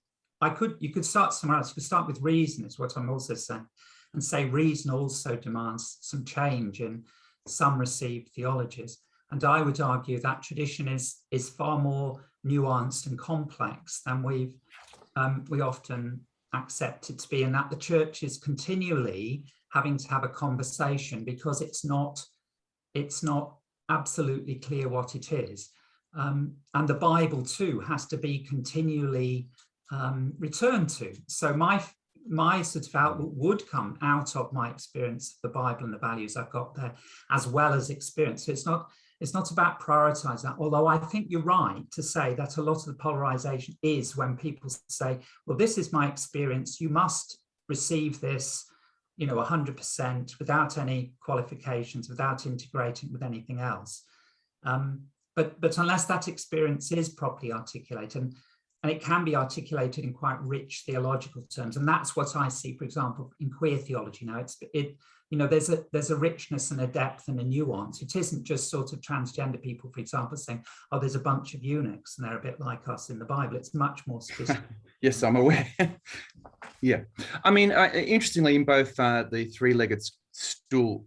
You could start somewhere else. You could start with reason, is what I'm also saying, and say reason also demands some change in some received theologies. And I would argue that tradition is far more nuanced and complex than we often accept it to be, and that the church is continually having to have a conversation because it's not absolutely clear what it is. And the Bible too has to be continually returned to. So my sort of outlook would come out of my experience of the Bible and the values I've got there, as well as experience. So it's not about prioritize that, although I think you're right to say that a lot of the polarization is when people say, well, this is my experience, you must receive this, 100% without any qualifications, without integrating with anything else. But unless that experience is properly articulated, and it can be articulated in quite rich theological terms, and that's what I see, for example, in queer theology now. There's a richness and a depth and a nuance. It isn't just sort of transgender people, for example, saying, oh, there's a bunch of eunuchs and they're a bit like us in the Bible. It's much more sophisticated. Yes, I'm aware. Yeah. I mean, interestingly, in both the three-legged stool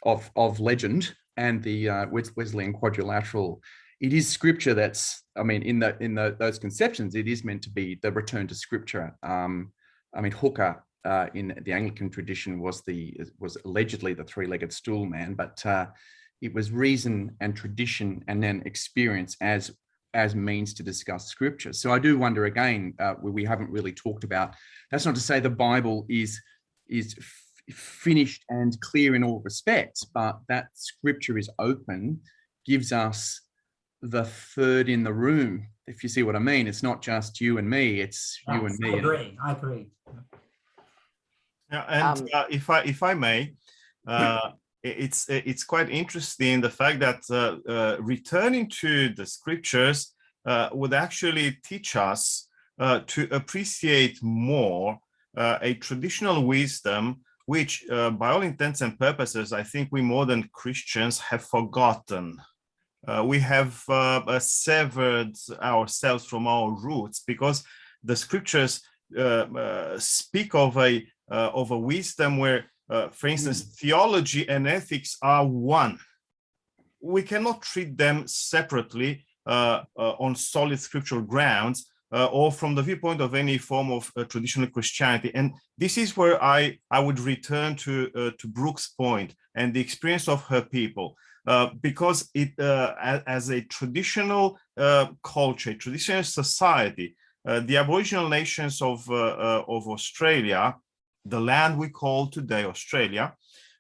of legend and the Wesleyan quadrilateral, it is scripture that's, I mean, in those conceptions, it is meant to be the return to scripture. I mean, Hooker in the Anglican tradition was allegedly the three-legged stool man, but it was reason and tradition and then experience as means to discuss scripture. So I do wonder again, we haven't really talked about, that's not to say the Bible is finished and clear in all respects, but that scripture is open, gives us the third in the room, if you see what I mean. It's not just you and me, it's you and me. I agree. Yeah, and if I may, it's quite interesting the fact that returning to the scriptures would actually teach us to appreciate more a traditional wisdom, which by all intents and purposes, I think we modern Christians have forgotten. We have severed ourselves from our roots because the scriptures speak of a wisdom where, for instance, theology and ethics are one. We cannot treat them separately on solid scriptural grounds or from the viewpoint of any form of traditional Christianity. And this is where I would return to Brooke's point and the experience of her people. Because it, as a traditional culture, traditional society, the Aboriginal nations of Australia, the land we call today Australia,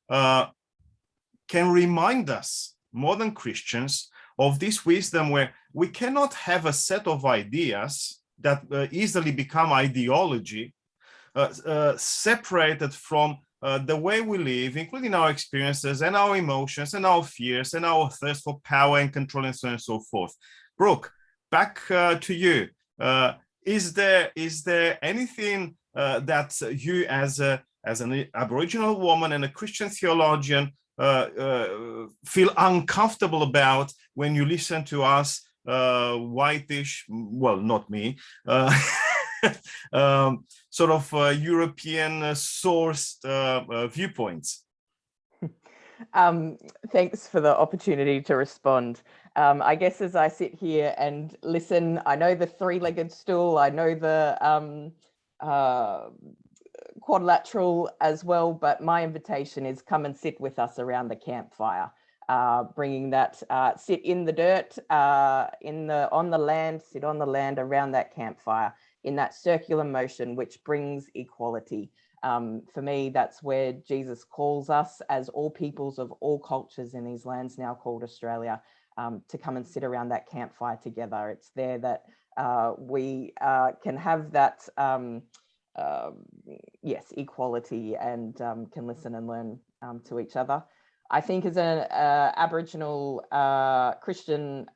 can remind us, modern Christians, of this wisdom where we cannot have a set of ideas that easily become ideology, separated from the way we live, including our experiences and our emotions and our fears and our thirst for power and control and so on and so forth. Brooke, back to you. Is there anything that you, as an Aboriginal woman and a Christian theologian, feel uncomfortable about when you listen to us whitish, well, not me, sort of European sourced viewpoints? Thanks for the opportunity to respond. I guess as I sit here and listen, I know the three-legged stool, I know the quadrilateral as well, but my invitation is come and sit with us around the campfire, bringing that, sit in the dirt, on the land, sit on the land around that campfire in that circular motion, which brings equality. For me, that's where Jesus calls us as all peoples of all cultures in these lands now called Australia, to come and sit around that campfire together. It's there that we can have that, yes, equality and can listen and learn to each other. I think as an Aboriginal Christian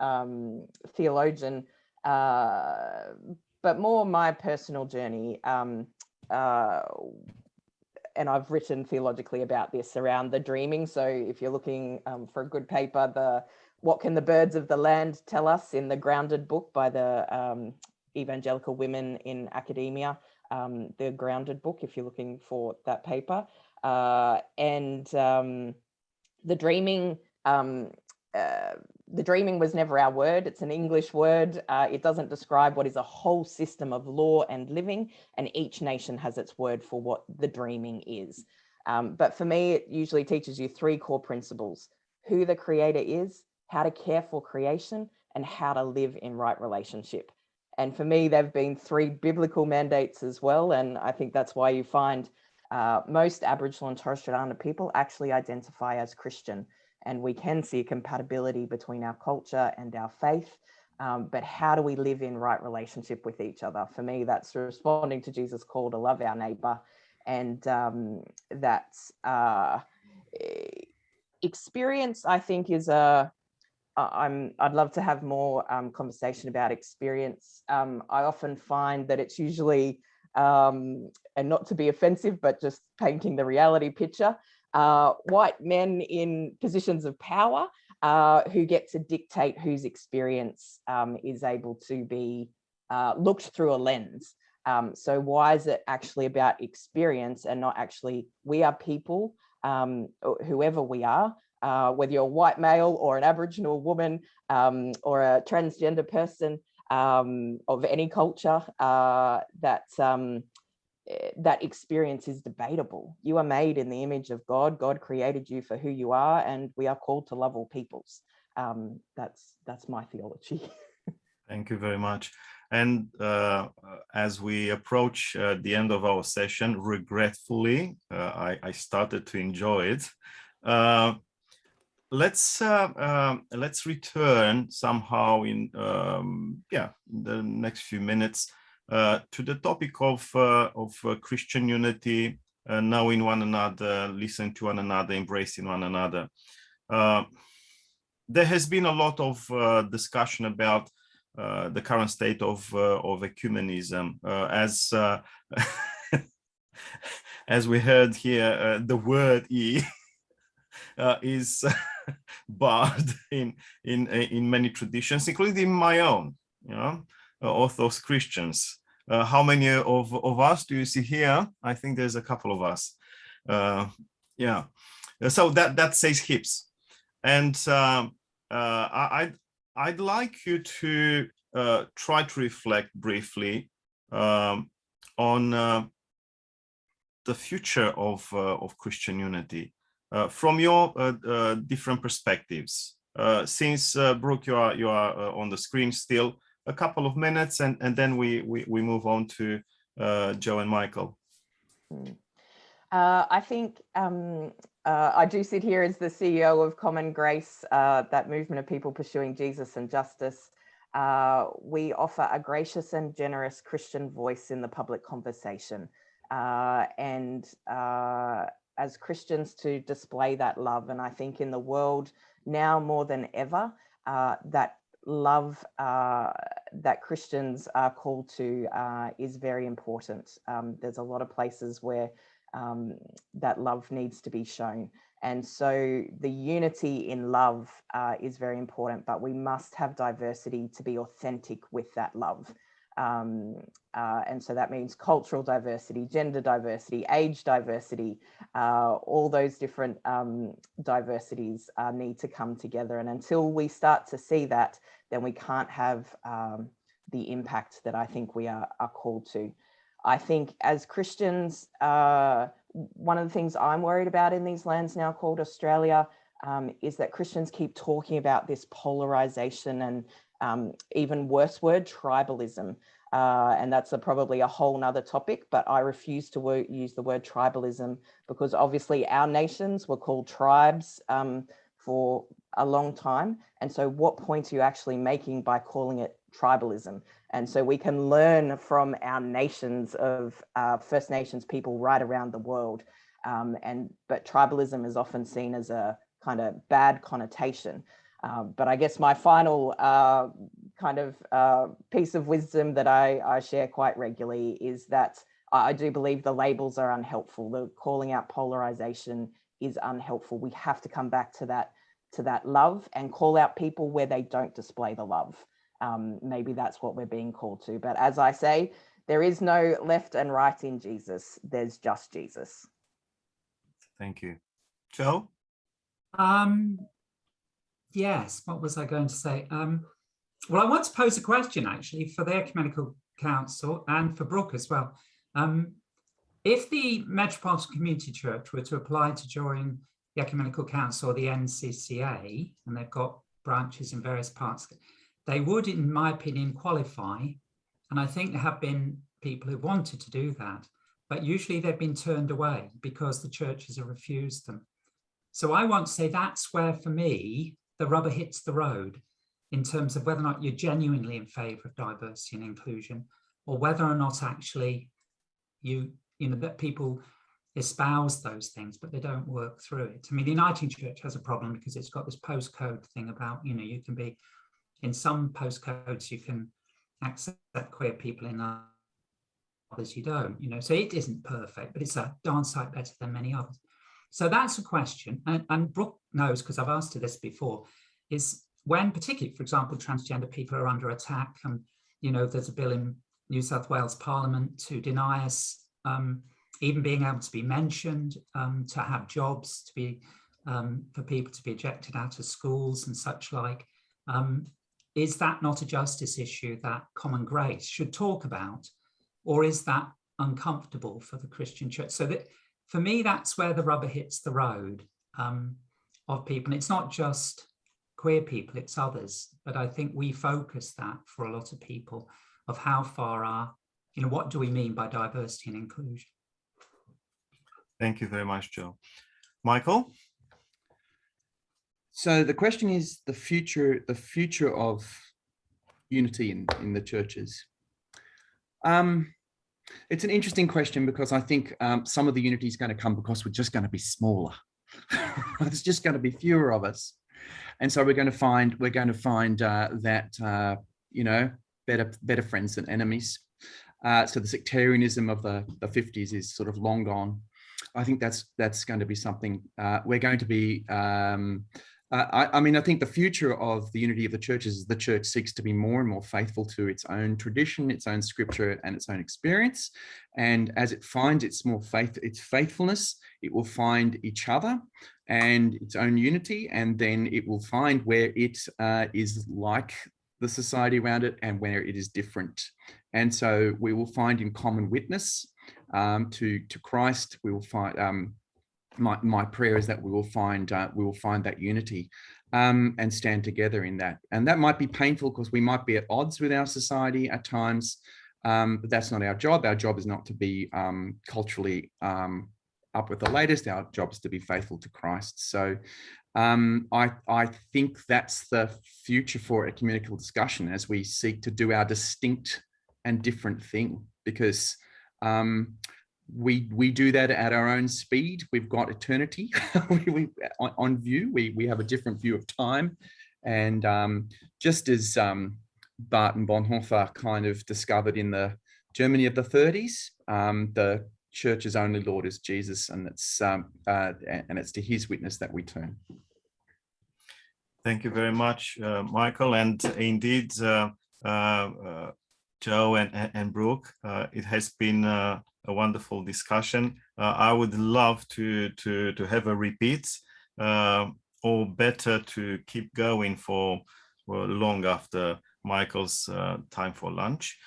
theologian, but more my personal journey, and I've written theologically about this around the dreaming. So if you're looking for a good paper, What Can the Birds of the Land Tell Us in the Grounded book by the Evangelical Women in Academia, the Grounded book, if you're looking for that paper. The dreaming was never our word. It's an English word. It doesn't describe what is a whole system of law and living, and each nation has its word for what the dreaming is. But for me, it usually teaches you three core principles: who the creator is, how to care for creation, and how to live in right relationship. And for me, they've been 3 biblical mandates as well. And I think that's why you find most Aboriginal and Torres Strait Islander people actually identify as Christian. And we can see a compatibility between our culture and our faith. But how do we live in right relationship with each other? For me, that's responding to Jesus' call to love our neighbor. And that's experience, I think, is I'd love to have more conversation about experience. I often find that it's usually, and not to be offensive, but just painting the reality picture, white men in positions of power who get to dictate whose experience is able to be looked through a lens. So why is it actually about experience and not actually, we are people, whoever we are, whether you're a white male or an Aboriginal woman or a transgender person of any culture, that experience is debatable. You are made in the image of God. God created you for who you are, and we are called to love all peoples. That's my theology. Thank you very much. And as we approach the end of our session, regretfully, I started to enjoy it. Let's return somehow in the next few minutes to the topic of Christian unity, knowing one another, listening to one another, embracing one another. There has been a lot of discussion about the current state of ecumenism, as we heard here, the word "e" is barred in many traditions, including my own, Orthodox Christians. How many of us do you see here? I think there's a couple of us. So that says hips, and I'd like you to try to reflect briefly on the future of Christian unity from your different perspectives. Since Brooke, you are on the screen still, a couple of minutes, and then we move on to Joe and Michael. I think I do sit here as the CEO of Common Grace, that movement of people pursuing Jesus and justice. We offer a gracious and generous Christian voice in the public conversation, and as Christians to display that love. And I think in the world now more than ever, that love that Christians are called to is very important. There's a lot of places where that love needs to be shown. And so the unity in love is very important, but we must have diversity to be authentic with that love. And so that means cultural diversity, gender diversity, age diversity, all those different diversities need to come together. And until we start to see that, then we can't have the impact that I think we are called to. I think as Christians, one of the things I'm worried about in these lands now called Australia is that Christians keep talking about this polarization and even worse word, tribalism. And that's probably a whole nother topic, but I refuse to use the word tribalism because obviously our nations were called tribes for a long time. And so what point are you actually making by calling it tribalism? And so we can learn from our nations of First Nations people right around the world. But tribalism is often seen as a kind of bad connotation. But I guess my final piece of wisdom that I share quite regularly is that I do believe the labels are unhelpful. The calling out polarization is unhelpful. We have to come back to that love and call out people where they don't display the love. Maybe that's what we're being called to. But as I say, there is no left and right in Jesus. There's just Jesus. Thank you. Joe? Yes, what was I going to say? Well, I want to pose a question actually for the Ecumenical Council and for Brooke as well. If the Metropolitan Community Church were to apply to join the Ecumenical Council or the NCCA, and they've got branches in various parts, they would, in my opinion, qualify And I think there have been people who wanted to do that, but usually they've been turned away because the churches have refused them. So I want to say that's where, for me, the rubber hits the road in terms of whether or not you're genuinely in favour of diversity and inclusion, or whether or not actually you know, that people espouse those things, but they don't work through it. I mean, the Uniting Church has a problem because it's got this postcode thing about, you know, you can be, in some postcodes, you can accept queer people, in others you don't, you know, so it isn't perfect, but it's a darn sight better than many others. So that's a question, and Brooke knows, because I've asked her this before, is when, particularly, for example, transgender people are under attack, and, you know, there's a bill in New South Wales Parliament to deny us even being able to be mentioned, to have jobs, to be, for people to be ejected out of schools and such like. Is that not a justice issue that Common Grace should talk about, or is that uncomfortable for the Christian church? So that, for me, that's where the rubber hits the road of people. And it's not just queer people, it's others. But I think we focus that for a lot of people of how far are, you know, what do we mean by diversity and inclusion? Thank you very much, Joe. Michael? So the question is the future of unity in the churches. It's an interesting question, because I think some of the unity is going to come because we're just going to be smaller. There's just going to be fewer of us, and so we're going to find that you know, better friends than enemies. So the sectarianism of the 50s is sort of long gone. I think that's going to be something we're going to be. I mean, I think the future of the unity of the churches is the church seeks to be more and more faithful to its own tradition, its own scripture, and its own experience. And as it finds its faithfulness, it will find each other and its own unity, and then it will find where it is like the society around it and where it is different. And so we will find in common witness to Christ. We will find. My prayer is that we will find that unity and stand together in that. And that might be painful because we might be at odds with our society at times, but that's not our job. Our job is not to be culturally up with the latest. Our job is to be faithful to Christ. So I think that's the future for ecumenical discussion as we seek to do our distinct and different thing, because we do that at our own speed. We've got eternity on view. We have a different view of time. And just as Barth and Bonhoeffer kind of discovered in the Germany of the 30s, the church's only Lord is Jesus, and it's to his witness that we turn. Thank you very much, Michael. And indeed, Joe and Brooke, it has been a wonderful discussion. I would love to have a repeat, or better to keep going for long after Michael's time for lunch.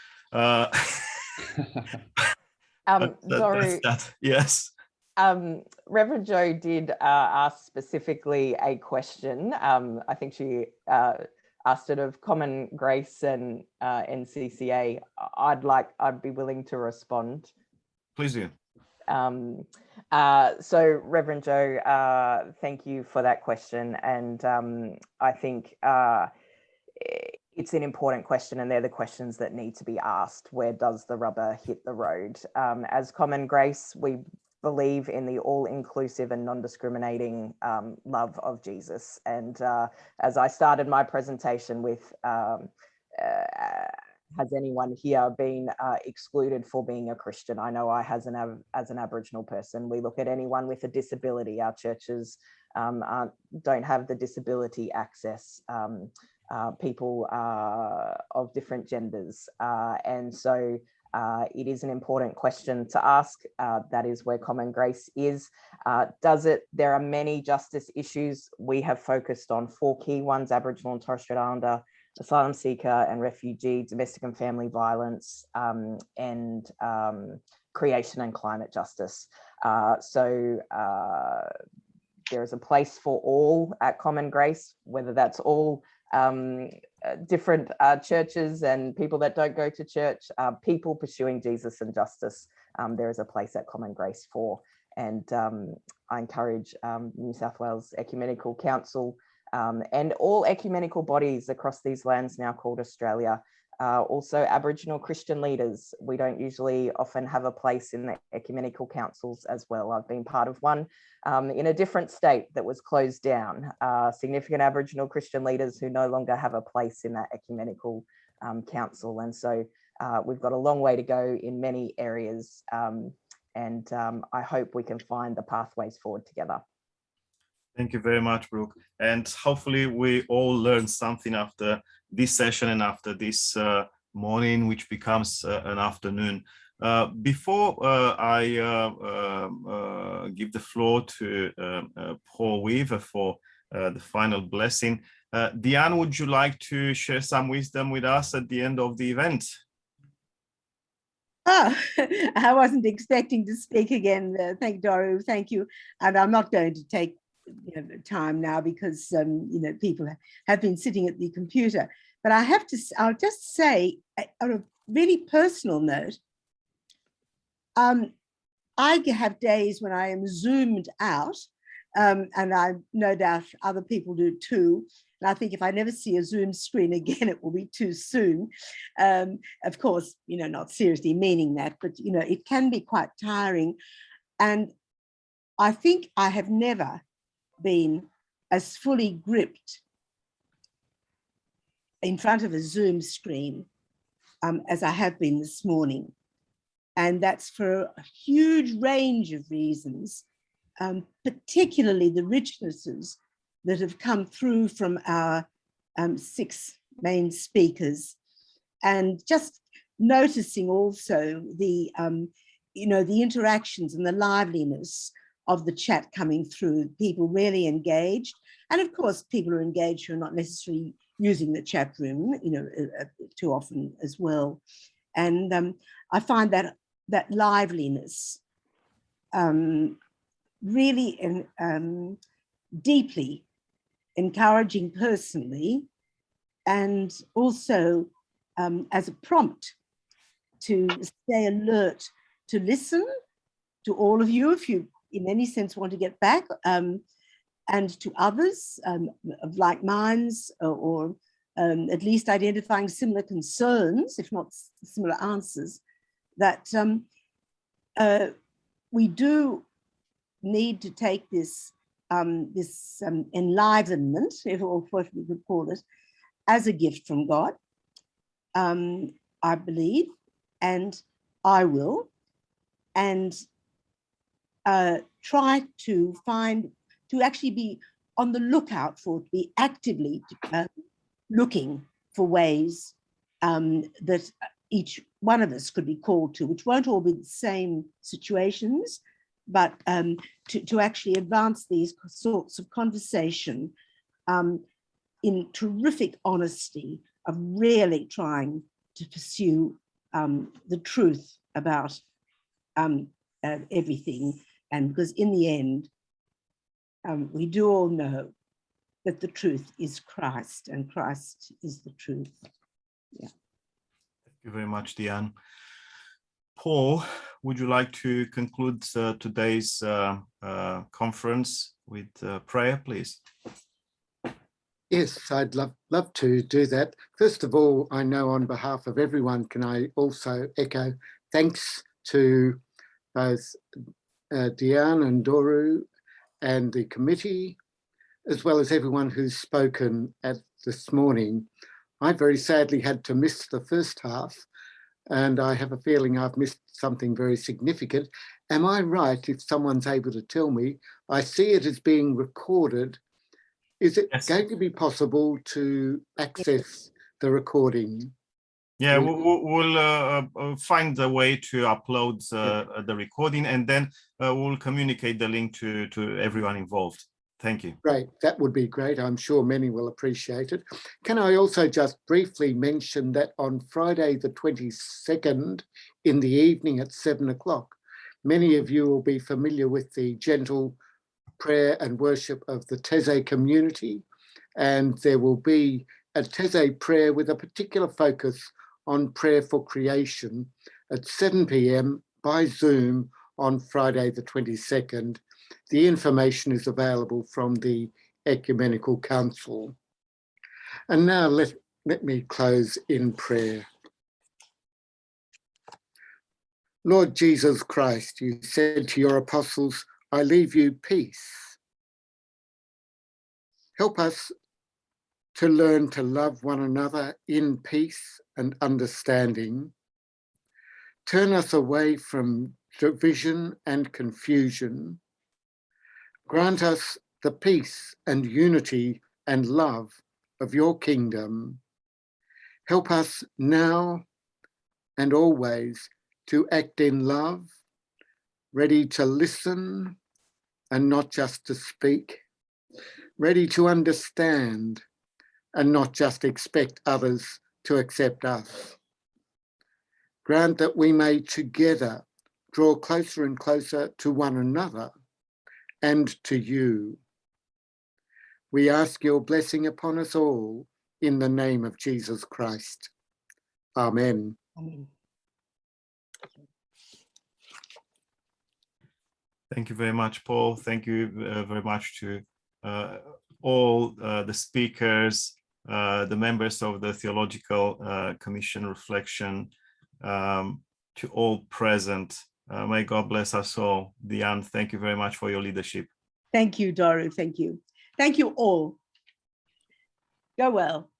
Doru, yes. Reverend Joe did ask specifically a question. I think she asked it of Common Grace and NCCA. I'd be willing to respond. Please do. So Reverend Joe, thank you for that question. And I think it's an important question, and they're the questions that need to be asked. Where does the rubber hit the road? As Common Grace, we believe in the all-inclusive and non-discriminating love of Jesus. And as I started my presentation with, has anyone here been excluded for being a Christian? I know as an Aboriginal person, we look at anyone with a disability. Our churches don't have the disability access, people of different genders. And so it is an important question to ask. That is where Common Grace is. There are many justice issues. We have focused on 4 key ones: Aboriginal and Torres Strait Islander, asylum seeker and refugee, domestic and family violence, and creation and climate justice. So there is a place for all at Common Grace, whether that's all different churches and people that don't go to church, people pursuing Jesus and justice, there is a place at Common Grace for. And I encourage New South Wales Ecumenical Council and all ecumenical bodies across these lands now called Australia, also Aboriginal Christian leaders. We don't usually often have a place in the ecumenical councils as well. I've been part of one in a different state that was closed down. Significant Aboriginal Christian leaders who no longer have a place in that ecumenical council. And so we've got a long way to go in many areas. And I hope we can find the pathways forward together. Thank you very much, Brooke. And hopefully we all learned something after this session and after this morning, which becomes an afternoon. Before I give the floor to Paul Weaver for the final blessing, Diane, would you like to share some wisdom with us at the end of the event? Oh, I wasn't expecting to speak again. Thank you, Doru. Thank you. And I'm not going to take time now because people have been sitting at the computer. But I'll just say on a really personal note, I have days when I am zoomed out, and I no doubt other people do too. And I think if I never see a Zoom screen again, it will be too soon. Of course, not seriously meaning that, but it can be quite tiring. And I think I have never been as fully gripped in front of a Zoom screen as I have been this morning. And that's for a huge range of reasons, particularly the richnesses that have come through from our 6 main speakers, and just noticing also the the interactions and the liveliness of the chat coming through, people really engaged. And of course, people are engaged who are not necessarily using the chat room, too often as well. And I find that liveliness really deeply encouraging personally, and also as a prompt to stay alert, to listen to all of you if you in any sense want to get back, and to others of like minds, or at least identifying similar concerns, if not similar answers, that we do need to take this enlivenment, or what we would call it, as a gift from God, I believe, and I will, and try to actually be on the lookout for, to be actively looking for ways that each one of us could be called to, which won't all be the same situations, but to actually advance these sorts of conversation in terrific honesty of really trying to pursue the truth about everything. And because in the end, we do all know that the truth is Christ, and Christ is the truth. Yeah. Thank you very much, Diane. Paul, would you like to conclude today's conference with prayer, please? Yes, I'd love to do that. First of all, I know on behalf of everyone, can I also echo thanks to both Diane and Doru and the committee, as well as everyone who's spoken this morning. I very sadly had to miss the first half, and I have a feeling I've missed something very significant. Am I right if someone's able to tell me? I see it as being recorded. Is it going to be possible to access the recording? Yeah, we'll find a way to upload the recording, and then we'll communicate the link to everyone involved. Thank you. Great, that would be great. I'm sure many will appreciate it. Can I also just briefly mention that on Friday the 22nd in the evening at 7 o'clock, many of you will be familiar with the gentle prayer and worship of the Taizé community. and there will be a Teze prayer with a particular focus on prayer for creation at 7 p.m. by Zoom on Friday the 22nd. The information is available from the Ecumenical Council. And now let me close in prayer. Lord Jesus Christ, you said to your apostles, I leave you peace. Help us to learn to love one another in peace and understanding. Turn us away from division and confusion. Grant us the peace and unity and love of your kingdom. Help us now and always to act in love, ready to listen and not just to speak, ready to understand and not just expect others to accept us. Grant that we may together draw closer and closer to one another and to you. We ask your blessing upon us all in the name of Jesus Christ. Amen. Amen. Thank you very much, Paul. Thank you very much to all the speakers, the members of the Theological Commission Reflection, to all present. May God bless us all. Diane, thank you very much for your leadership. Thank you, Doru. Thank you. Thank you all. Go well.